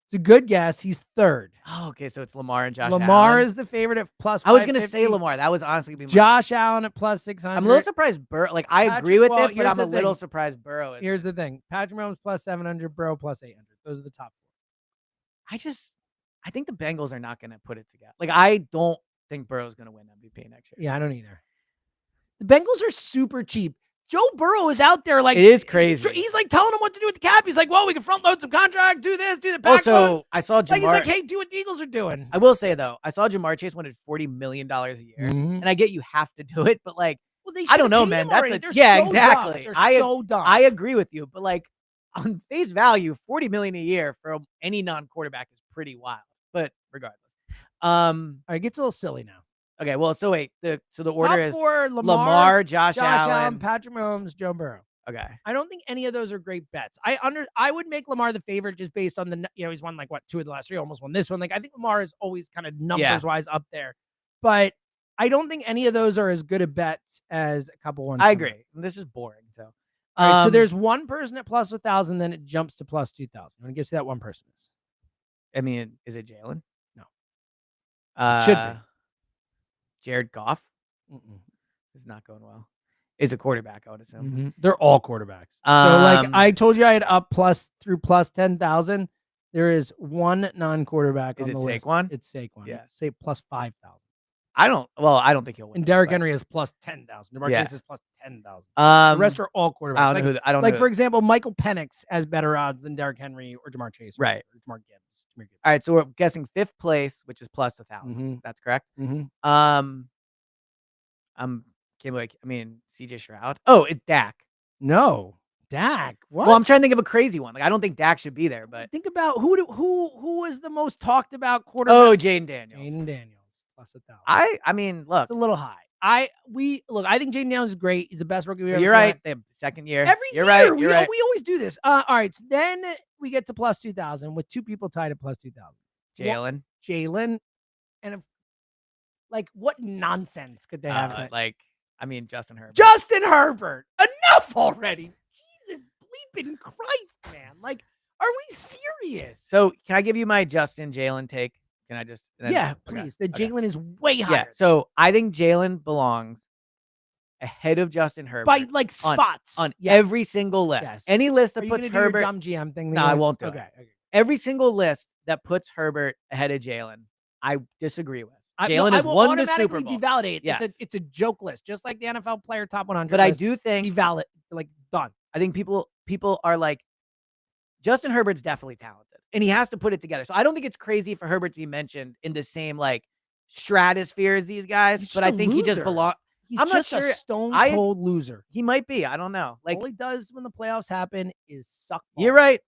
Speaker 2: It's a good guess. He's third.
Speaker 1: Oh, okay, so it's Lamar and Josh
Speaker 2: Lamar
Speaker 1: Allen.
Speaker 2: is the favorite at plus.
Speaker 1: I was gonna say
Speaker 2: 550.
Speaker 1: Lamar. That was honestly gonna be my
Speaker 2: Josh Allen at plus 600.
Speaker 1: I'm a little surprised Burrow. Like I agree with
Speaker 2: well,
Speaker 1: it, but
Speaker 2: here's
Speaker 1: I'm
Speaker 2: the
Speaker 1: a little
Speaker 2: thing.
Speaker 1: surprised Burrow is.
Speaker 2: Here's the thing: Patrick Mahomes plus 700, Burrow plus 800. Those are the top four.
Speaker 1: I think the Bengals are not gonna put it together. Like I don't think Burrow's gonna win MVP next year.
Speaker 2: Yeah, I don't either. The Bengals are super cheap. Joe Burrow is out there like
Speaker 1: It is crazy.
Speaker 2: He's like telling them what to do with the cap. He's like, well, we can front load some contract, do this, do the back
Speaker 1: Also,
Speaker 2: load.
Speaker 1: I saw
Speaker 2: Like
Speaker 1: Jamar.
Speaker 2: he's like, hey, do what the Eagles are doing.
Speaker 1: I will say though, I saw Jamar Chase wanted $40 million a year,
Speaker 2: Mhm.
Speaker 1: and I get you have to do it, but like
Speaker 2: Well, they
Speaker 1: I don't
Speaker 2: should've
Speaker 1: know,
Speaker 2: paid
Speaker 1: man.
Speaker 2: him
Speaker 1: That's
Speaker 2: already.
Speaker 1: a
Speaker 2: They're
Speaker 1: yeah,
Speaker 2: so
Speaker 1: exactly.
Speaker 2: Dumb. They're so dumb.
Speaker 1: I agree with you, but like on face value, $40 million a year for any non-quarterback is pretty wild. But regardless,
Speaker 2: All right, it gets a little silly now.
Speaker 1: okay. Well, so wait, the order
Speaker 2: Top
Speaker 1: is
Speaker 2: four:
Speaker 1: Lamar, Josh
Speaker 2: Josh
Speaker 1: Allen.
Speaker 2: Allen, Patrick Mahomes, Joe Burrow.
Speaker 1: Okay,
Speaker 2: I don't think any of those are great bets. I would make Lamar the favorite just based on the, he's won like what, 2 of the last 3, almost won this one. Like I think Lamar is always kind of numbers wise up there, but I don't think any of those are as good a bets as a couple ones.
Speaker 1: I agree. This is boring. So,
Speaker 2: All right, so there's one person at plus 1,000, then it jumps to plus 2,000. I'm gonna guess who that one person is.
Speaker 1: I mean, is it Jalen?
Speaker 2: No. Should be.
Speaker 1: Jared Goff. This is not going well. Is a quarterback, I would assume.
Speaker 2: Mm-hmm. They're all quarterbacks. So like I told you, I had up through plus 10,000. There is one non-quarterback.
Speaker 1: Is
Speaker 2: on
Speaker 1: it
Speaker 2: the list.
Speaker 1: Saquon?
Speaker 2: It's Saquon.
Speaker 1: Yeah.
Speaker 2: Say plus 5,000.
Speaker 1: I don't think he'll win.
Speaker 2: And Derrick
Speaker 1: but-
Speaker 2: Henry is plus 10,000. DeMar
Speaker 1: Yeah.
Speaker 2: Chase is plus 10,000.
Speaker 1: The
Speaker 2: The rest are all quarterbacks.
Speaker 1: I don't know who. I don't
Speaker 2: Like
Speaker 1: know.
Speaker 2: for example, Michael Penix has better odds than Derrick Henry or Jamar Chase.
Speaker 1: Right.
Speaker 2: Or Jamar Gibbs.
Speaker 1: All right, so we're guessing 5th place, which is plus 1,000.
Speaker 2: Mhm.
Speaker 1: That's correct.
Speaker 2: Mm-hmm.
Speaker 1: CJ Stroud. Oh, it's Dak.
Speaker 2: No, Dak. What?
Speaker 1: Well, I'm trying to think of a crazy one. Like I don't think Dak should be there, but
Speaker 2: think about who was the most talked about quarterback.
Speaker 1: oh, Jaden Daniels.
Speaker 2: Jaden Daniels plus 1,000.
Speaker 1: I mean, look,
Speaker 2: It's a little high. I think Jaden Daniels is great. He's the best rookie we've ever
Speaker 1: you're
Speaker 2: seen.
Speaker 1: right. They have second year.
Speaker 2: Every
Speaker 1: you're
Speaker 2: year,
Speaker 1: right.
Speaker 2: we
Speaker 1: You're right.
Speaker 2: always do this. All right, so then we get to plus 2,000 with 2 people tied at plus 2,000.
Speaker 1: Jalen.
Speaker 2: And if, like, what nonsense could they have?
Speaker 1: Justin Herbert.
Speaker 2: Justin Herbert. Enough already. Jesus bleeping Christ, man. Like, are we serious?
Speaker 1: So can I give you my Justin Jalen take? Can I just?
Speaker 2: Yeah,
Speaker 1: okay,
Speaker 2: please. The
Speaker 1: okay.
Speaker 2: Jalen is way higher.
Speaker 1: Yeah. So I think Jalen belongs ahead of Justin Herbert
Speaker 2: by like spots
Speaker 1: on
Speaker 2: Yes.
Speaker 1: every single list.
Speaker 2: Yes.
Speaker 1: Any list
Speaker 2: Are
Speaker 1: that
Speaker 2: you
Speaker 1: puts
Speaker 2: gonna do your
Speaker 1: Herbert.
Speaker 2: dumb GM thing.
Speaker 1: No, I won't do it.
Speaker 2: Okay.
Speaker 1: Every single list that puts Herbert ahead of Jalen, I disagree with.
Speaker 2: No,
Speaker 1: Jalen
Speaker 2: I
Speaker 1: has
Speaker 2: will
Speaker 1: won the Super
Speaker 2: automatically
Speaker 1: Bowl.
Speaker 2: devalidate it.
Speaker 1: Yes.
Speaker 2: It's a joke list, just like the NFL player top 100.
Speaker 1: But I
Speaker 2: list.
Speaker 1: do think
Speaker 2: devalidate, like done.
Speaker 1: I think people are like, Justin Herbert's definitely talented, and he has to put it together. So I don't think it's crazy for Herbert to be mentioned in the same like stratosphere as these guys.
Speaker 2: He's
Speaker 1: But
Speaker 2: just
Speaker 1: I
Speaker 2: a
Speaker 1: think he just
Speaker 2: loser.
Speaker 1: belongs.
Speaker 2: He's
Speaker 1: I'm not
Speaker 2: just
Speaker 1: sure-
Speaker 2: a stone
Speaker 1: I-
Speaker 2: cold loser.
Speaker 1: He might be. I don't know. Like
Speaker 2: All he does when the playoffs happen is suck.
Speaker 1: you're
Speaker 2: balls.
Speaker 1: right.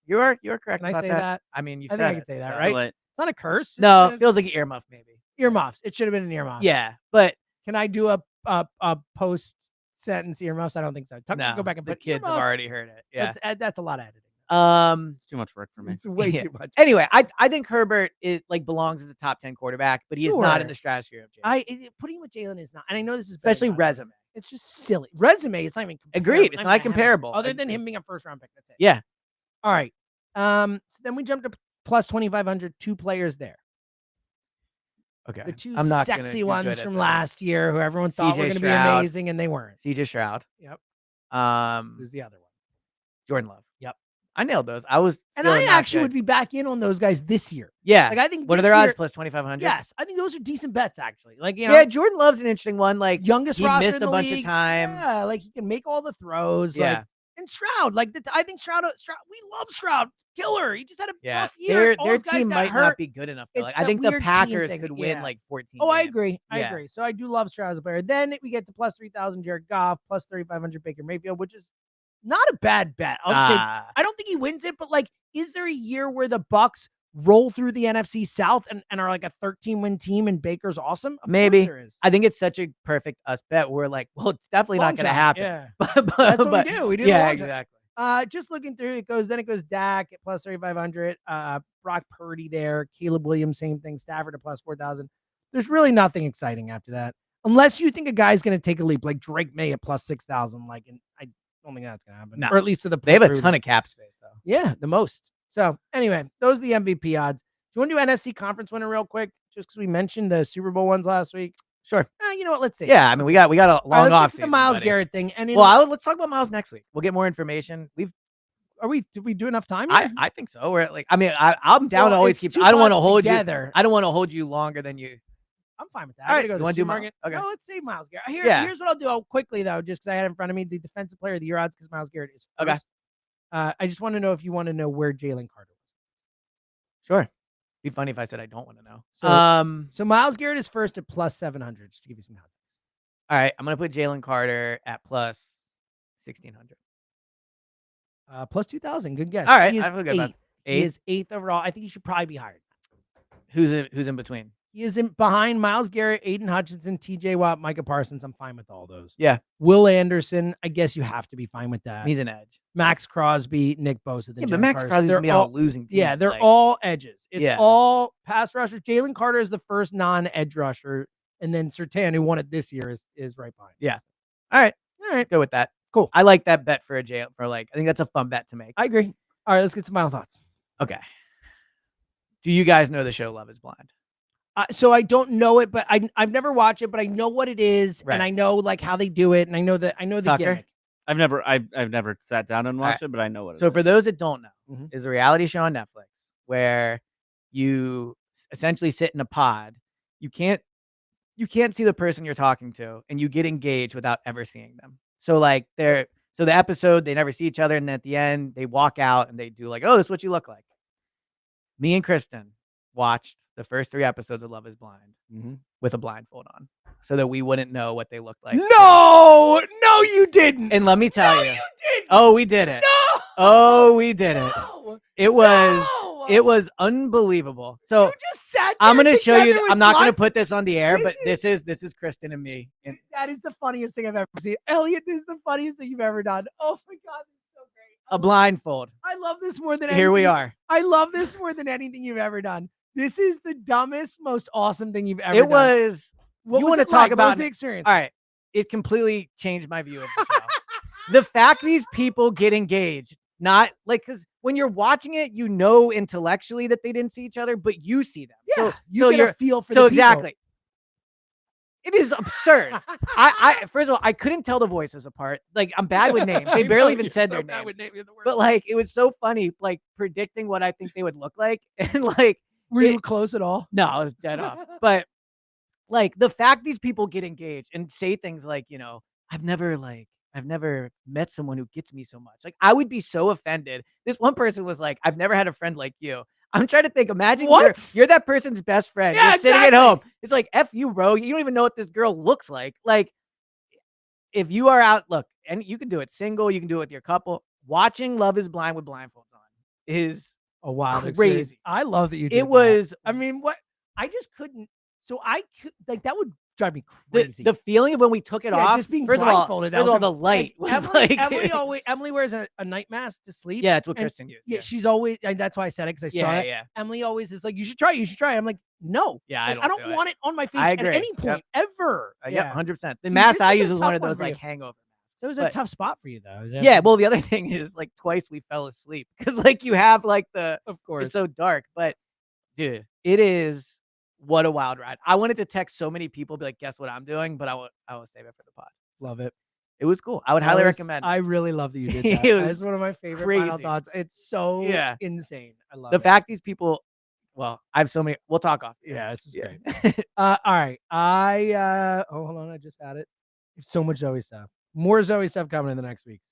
Speaker 1: You're correct.
Speaker 2: Can I
Speaker 1: about
Speaker 2: say that?
Speaker 1: I mean, you
Speaker 2: I
Speaker 1: said
Speaker 2: think I can
Speaker 1: it,
Speaker 2: say that,
Speaker 1: so-
Speaker 2: right?
Speaker 3: But
Speaker 2: It's not a curse.
Speaker 1: No,
Speaker 2: It's
Speaker 1: it feels like an earmuff, maybe.
Speaker 2: earmuffs. It should have been an earmuff.
Speaker 1: Yeah, but
Speaker 2: Can I do a post sentence earmuffs? I don't think so. Tucker,
Speaker 1: no,
Speaker 2: go back and
Speaker 1: the
Speaker 2: put
Speaker 1: kids have
Speaker 2: earmuffs.
Speaker 1: already heard it. Yeah.
Speaker 2: That's a lot of editing.
Speaker 3: it's too much work for me.
Speaker 2: It's way
Speaker 1: Yeah.
Speaker 2: too much.
Speaker 1: Anyway, I think Herbert is like belongs as a top 10 quarterback, but he is not in
Speaker 2: Sure.
Speaker 1: the stratosphere of Jalen.
Speaker 2: Putting him with Jalen is not, and I know this is
Speaker 1: Especially
Speaker 2: better,
Speaker 1: resume.
Speaker 2: It's just silly. Resume, it's not even comparable.
Speaker 1: Agreed. It's
Speaker 2: even
Speaker 1: not
Speaker 2: a hammer.
Speaker 1: comparable.
Speaker 2: Other than
Speaker 1: Agreed.
Speaker 2: him being a first round pick. That's it.
Speaker 1: Yeah.
Speaker 2: All right. So then we jumped to plus 2,500, 2 players there.
Speaker 1: Okay.
Speaker 2: The 2
Speaker 1: I'm not gonna
Speaker 2: sexy
Speaker 1: do
Speaker 2: ones
Speaker 1: good at
Speaker 2: from
Speaker 1: this.
Speaker 2: last year who everyone thought
Speaker 1: CJ
Speaker 2: were going to be
Speaker 1: Stroud.
Speaker 2: amazing and they weren't.
Speaker 1: CJ Stroud.
Speaker 2: Yep.
Speaker 1: Um,
Speaker 2: Who's the other one?
Speaker 1: Jordan Love.
Speaker 2: Yep.
Speaker 1: I nailed those. I was
Speaker 2: And I
Speaker 1: feeling
Speaker 2: actually
Speaker 1: that
Speaker 2: would be back in on those guys this year.
Speaker 1: Yeah.
Speaker 2: Like I think
Speaker 1: What are
Speaker 2: this
Speaker 1: their
Speaker 2: year,
Speaker 1: odds? Plus 2,500.
Speaker 2: Yes, I think those are decent bets actually. Like you know,
Speaker 1: Yeah, Jordan Love's an interesting one. Like
Speaker 2: youngest
Speaker 1: he
Speaker 2: roster
Speaker 1: missed
Speaker 2: in
Speaker 1: a
Speaker 2: the
Speaker 1: bunch
Speaker 2: league.
Speaker 1: of time.
Speaker 2: Yeah, like he can make all the throws.
Speaker 1: Yeah.
Speaker 2: Like and Stroud, like I think Stroud, we love Stroud. Killer. He just had a rough year.
Speaker 1: Their team might not be good enough though. Like, I think the Packers could win like 14
Speaker 2: Oh, I
Speaker 1: games.
Speaker 2: agree. I agree. So I do love Stroud as a player. Then we get to plus 3,000 Jared Goff, plus 3,500 Baker Mayfield, which is not a bad bet. I'll just say I don't think he wins it, but like, is there a year where the Bucks roll through the NFC South and are like a 13-win team and Baker's awesome?
Speaker 1: Maybe.
Speaker 2: There is.
Speaker 1: I think it's such a perfect us bet. We're like, well, it's definitely not going to happen.
Speaker 2: Yeah.
Speaker 1: but
Speaker 2: That's what we do. We do.
Speaker 1: Yeah, exactly.
Speaker 2: Just looking through, it goes Dak at plus 3,500, Brock Purdy there, Caleb Williams, same thing, Stafford at plus 4,000. There's really nothing exciting after that, unless you think a guy's going to take a leap, like Drake May at plus 6,000. Like, and I don't think that's going to happen.
Speaker 1: No.
Speaker 2: Or at least to the
Speaker 1: they have a ton of cap space though.
Speaker 2: Yeah, the most. So anyway, those are the MVP odds. Do you want to do NFC conference winner real quick? Just because we mentioned the Super Bowl ones last week.
Speaker 1: Sure.
Speaker 2: You know what? Let's see.
Speaker 1: Yeah, I mean, we got a long off season.
Speaker 2: The Myles Garrett thing, and
Speaker 1: let's talk about Myles next week. We'll get more information.
Speaker 2: Did we do enough time?
Speaker 1: I think so. We're like, I mean, I'm down to always keep. I don't want to hold you. I don't want to hold you longer than you.
Speaker 2: I'm fine with that.
Speaker 1: All right,
Speaker 2: go to the supermarket. Okay. No, let's say Myles Garrett. Here's what I'll do. Quickly though, just because I had it in front of me, the defensive player of the year odds, because Myles Garrett is first. Okay. I just want to know if you want to know where Jalen Carter was.
Speaker 1: Sure. Be funny if I said I don't want to know.
Speaker 2: So Myles Garrett is first at plus 700. Just to give you some context.
Speaker 1: All right, I'm gonna put Jalen Carter at plus 1,600.
Speaker 2: Plus 2,000. Good guess.
Speaker 1: All right,
Speaker 2: I feel good about 8th. He is 8th overall. I think he should probably be higher.
Speaker 1: Who's in between?
Speaker 2: He is behind Myles Garrett, Aiden Hutchinson, TJ Watt, Micah Parsons. I'm fine with all those.
Speaker 1: Yeah.
Speaker 2: Will Anderson, I guess you have to be fine with that.
Speaker 1: He's an edge.
Speaker 2: Max Crosby, Nick Bosa.
Speaker 1: But Max Crosby's going to be on a losing team.
Speaker 2: Yeah, they're all edges. It's all pass rushers. Jalen Carter is the first non-edge rusher. And then Surtain, who won it this year, is right behind.
Speaker 1: Yeah. All right. Go with that.
Speaker 2: Cool.
Speaker 1: I like that bet for I think that's a fun bet to make.
Speaker 2: I agree. All right, let's get some final thoughts.
Speaker 1: Okay. Do you guys know the show Love is Blind?
Speaker 2: So I don't know it, but I've never watched it, but I know what it is, and I know like how they do it, and I know the gimmick.
Speaker 3: I've never sat down and watched it, but I know what it is.
Speaker 1: So for those that don't know, is a reality show on Netflix where you essentially sit in a pod. You can't see the person you're talking to, and you get engaged without ever seeing them. So like the episode, they never see each other, and at the end they walk out and they do like, oh, this is what you look like. Me and Kristen watched the first 3 episodes of Love is Blind with a blindfold on so that we wouldn't know what they looked like.
Speaker 2: No, you didn't.
Speaker 1: And let me tell you.
Speaker 2: You didn't.
Speaker 1: Oh, we did it.
Speaker 2: No.
Speaker 1: Oh, we did it.
Speaker 2: No.
Speaker 1: It was unbelievable. So
Speaker 2: you just sat
Speaker 1: I'm going to show you. I'm not going to
Speaker 2: blind-
Speaker 1: put this on the air, but this is Kristen and me. And
Speaker 2: that is the funniest thing I've ever seen. Elliot, this is the funniest thing you've ever done. Oh my God. This is so great.
Speaker 1: A blindfold.
Speaker 2: I love this more than anything.
Speaker 1: Here we are.
Speaker 2: I love this more than anything you've ever done. This is the dumbest, most awesome thing you've ever
Speaker 1: done.
Speaker 2: It
Speaker 1: was.
Speaker 2: What
Speaker 1: you
Speaker 2: want to
Speaker 1: talk about
Speaker 2: what was the experience?
Speaker 1: All right. It completely changed my view of the show. The fact these people get engaged, not like, because when you're watching it, you know intellectually that they didn't see each other, but you see them.
Speaker 2: Yeah,
Speaker 1: so
Speaker 2: you get a feel for
Speaker 1: so
Speaker 2: the
Speaker 1: exactly. It is absurd. I first of all, I couldn't tell the voices apart. Like, I'm bad with names. They barely even said their names. But like, it was so funny, like predicting what I think they would look like, and like,
Speaker 2: were you close at all?
Speaker 1: No, I was dead off. But like the fact these people get engaged and say things like, you know, I've never met someone who gets me so much. Like, I would be so offended. This one person was like, I've never had a friend like you. I'm trying to think. Imagine you're that person's best friend.
Speaker 2: Yeah,
Speaker 1: you're sitting at home. It's like, F you, bro. You don't even know what this girl looks like. Like, if you are out, look, and you can do it single, you can do it with your couple. Watching Love is Blind with blindfolds on is
Speaker 2: a wild
Speaker 1: crazy.
Speaker 2: Experience. I love that you did
Speaker 1: it was
Speaker 2: that. I mean, what I just couldn't. So I could like that would drive me crazy.
Speaker 1: The feeling of when we took it off.
Speaker 2: Just being
Speaker 1: first of all, the light
Speaker 2: was Emily wears a night mask to sleep.
Speaker 1: Yeah, it's what Kristen used.
Speaker 2: Yeah, she's always. That's why I said it, because I saw it.
Speaker 1: Yeah.
Speaker 2: Emily always is like, you should try. I'm like, no.
Speaker 1: Yeah,
Speaker 2: I don't want it on my face at any point ever.
Speaker 1: Yeah, 100%. The mask I use is one of those like hangover masks.
Speaker 2: It was a tough spot for you though.
Speaker 1: Yeah. Well, the other thing is like twice we fell asleep because like you have like
Speaker 2: of course,
Speaker 1: it's so dark. But dude, it is. What a wild ride. I wanted to text so many people, be like, guess what I'm doing? But I will save it for the pod.
Speaker 2: Love it.
Speaker 1: It was cool. I would highly recommend it.
Speaker 2: I really love that you did that. It's one of my favorite final
Speaker 1: crazy.
Speaker 2: thoughts. It's so insane. I love
Speaker 1: the
Speaker 2: it.
Speaker 1: fact these people. Well, I have so many. We'll talk off.
Speaker 2: Yeah, this is great. All right. Hold on. I just had it. So much Zoe stuff. More Zoe stuff coming in the next weeks.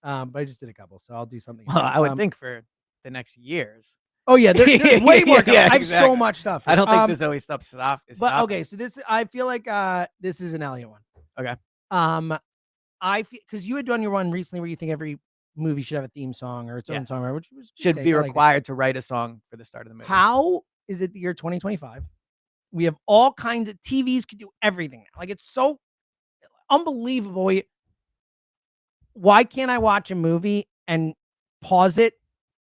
Speaker 2: But I just did a couple, so I'll do something.
Speaker 1: Well, I would think for the next years.
Speaker 2: Oh yeah, there's way more. I have so much stuff.
Speaker 1: I don't think the Zoe stuff stopped.
Speaker 2: But okay, so this I feel like this is an Elliot one.
Speaker 1: Okay.
Speaker 2: I feel because you had done your one recently where you think every movie should have a theme song or its own song, which
Speaker 1: should be required to write a song for the start of the movie.
Speaker 2: How is it the year 2025? We have all kinds of TVs can do everything now. Like it's so unbelievable. Why can't I watch a movie and pause it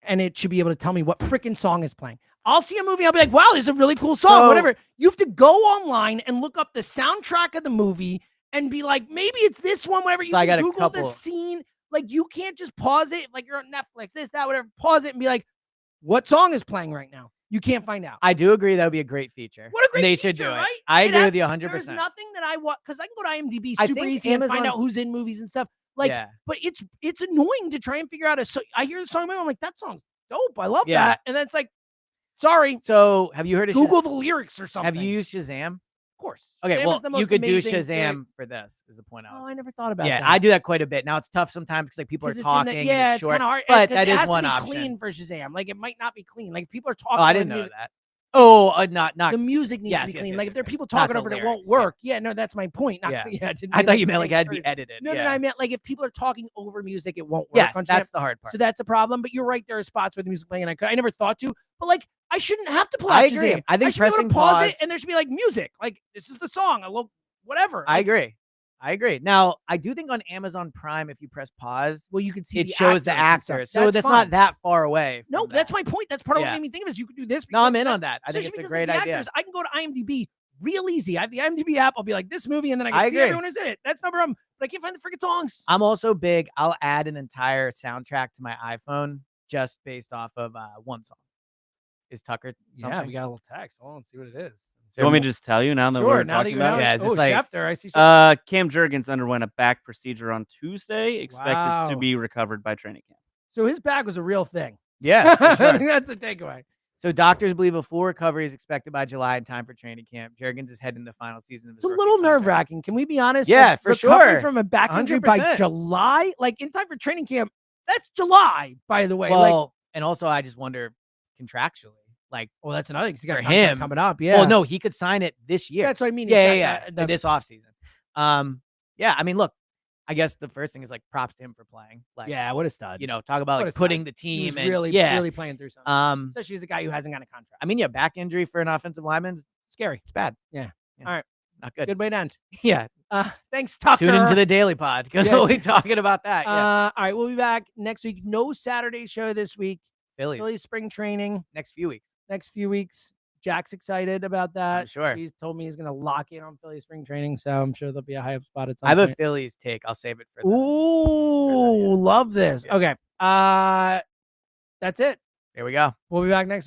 Speaker 2: and it should be able to tell me what freaking song is playing? I'll see a movie. I'll be like, wow, this is a really cool song, whatever. You have to go online and look up the soundtrack of the movie and be like, maybe it's this one, whatever. You can Google the scene. Like, you can't just pause it. Like, you're on Netflix, this, that, whatever. Pause it and be like, what song is playing right now? You can't find out.
Speaker 1: I do agree that would be a great feature.
Speaker 2: What a great feature,
Speaker 1: should do
Speaker 2: right?
Speaker 1: it. I agree with you 100%.
Speaker 2: There's nothing that I want, because I can go to IMDb super easy and find out who's in movies and stuff. Like, but it's annoying to try and figure out I hear the song, I'm like, that song's dope. I love that. And then it's like, sorry.
Speaker 1: So have you heard of
Speaker 2: Google the lyrics or something?
Speaker 1: Have you used Shazam?
Speaker 2: Of course.
Speaker 1: Okay, well, you could do Shazam for this, is the point I was.
Speaker 2: Oh, I never thought about that.
Speaker 1: Yeah, I do that quite a bit. Now it's tough sometimes because like people are talking.
Speaker 2: It's kind of hard.
Speaker 1: But that is one
Speaker 2: option. It has to be clean for Shazam. Like it might not be clean. Like if people are talking.
Speaker 1: Oh, I didn't know that. Oh, not
Speaker 2: the music needs to be clean. Like if there are people talking over it, it won't work. Yeah, no, that's my point. Not
Speaker 1: I thought you meant like it had to be edited.
Speaker 2: No, I meant like if people are talking over music, it won't work.
Speaker 1: Yes, that's the hard part.
Speaker 2: So that's a problem. But you're right. There are spots where the music playing, and I never thought to. But like, I shouldn't have to play.
Speaker 1: I agree.
Speaker 2: Shazam.
Speaker 1: I think pressing
Speaker 2: pause it, and there should be like music. Like this is the song. I love whatever.
Speaker 1: I agree. Now, I do think on Amazon Prime, if you press pause,
Speaker 2: well, you can see
Speaker 1: it shows the actors. So that's not that far away.
Speaker 2: No, that's my point. That's part of what made me think of is you could do this.
Speaker 1: No, I'm in on that. I think it's a great idea.
Speaker 2: I can go to IMDb real easy. I have the IMDb app. I'll be like this movie, and then I can see everyone who's in it. That's no problem. But I can't find the freaking songs.
Speaker 1: I'm also big. I'll add an entire soundtrack to my iPhone just based off of one song. Is Tucker something?
Speaker 2: Yeah, we got a little text. Hold on, let's see what it is.
Speaker 3: Do you want me to just tell you now that we're talking about it?
Speaker 1: Yeah,
Speaker 2: Schefter. I see Schefter.
Speaker 3: Cam Jurgens underwent a back procedure on Tuesday, expected to be recovered by training camp.
Speaker 2: So his back was a real thing.
Speaker 1: Yeah, for sure.
Speaker 2: I think that's the takeaway.
Speaker 1: So doctors believe a full recovery is expected by July in time for training camp. Jurgens is heading the final season of his
Speaker 2: It's a little nerve-wracking. Can we be honest?
Speaker 1: Yeah,
Speaker 2: like,
Speaker 1: for
Speaker 2: recovery
Speaker 1: sure.
Speaker 2: From a back injury by July, like in time for training camp, that's July, by the way.
Speaker 1: Well, and also I just wonder contractually. Like,
Speaker 2: well, that's another thing. He's got
Speaker 1: for him
Speaker 2: coming up. Yeah.
Speaker 1: Well, no, he could sign it this year.
Speaker 2: That's what I mean.
Speaker 1: Yeah. This offseason. I mean, look, I guess the first thing is like props to him for playing. Like,
Speaker 2: yeah, what a stud.
Speaker 1: You know, talk about like putting the team and
Speaker 2: really playing through something. Especially as a guy who hasn't got a contract.
Speaker 1: I mean, back injury for an offensive lineman is
Speaker 2: scary.
Speaker 1: It's bad.
Speaker 2: Yeah. All right.
Speaker 1: Not good.
Speaker 2: Good way to end.
Speaker 1: Yeah.
Speaker 2: Thanks, Tucker.
Speaker 1: Tune into the Daily Pod because we'll be talking about that.
Speaker 2: All right, we'll be back next week. No Saturday show this week. Phillies spring training.
Speaker 1: Next few weeks.
Speaker 2: Jack's excited about that.
Speaker 1: I'm sure.
Speaker 2: He's told me he's going to lock in on Phillies spring training, so I'm sure there'll be a hype spot at some
Speaker 1: point. I have
Speaker 2: a
Speaker 1: Phillies take. I'll save it for
Speaker 2: Ooh, love this. Yeah. Okay. That's it.
Speaker 1: There we go.
Speaker 2: We'll be back next week.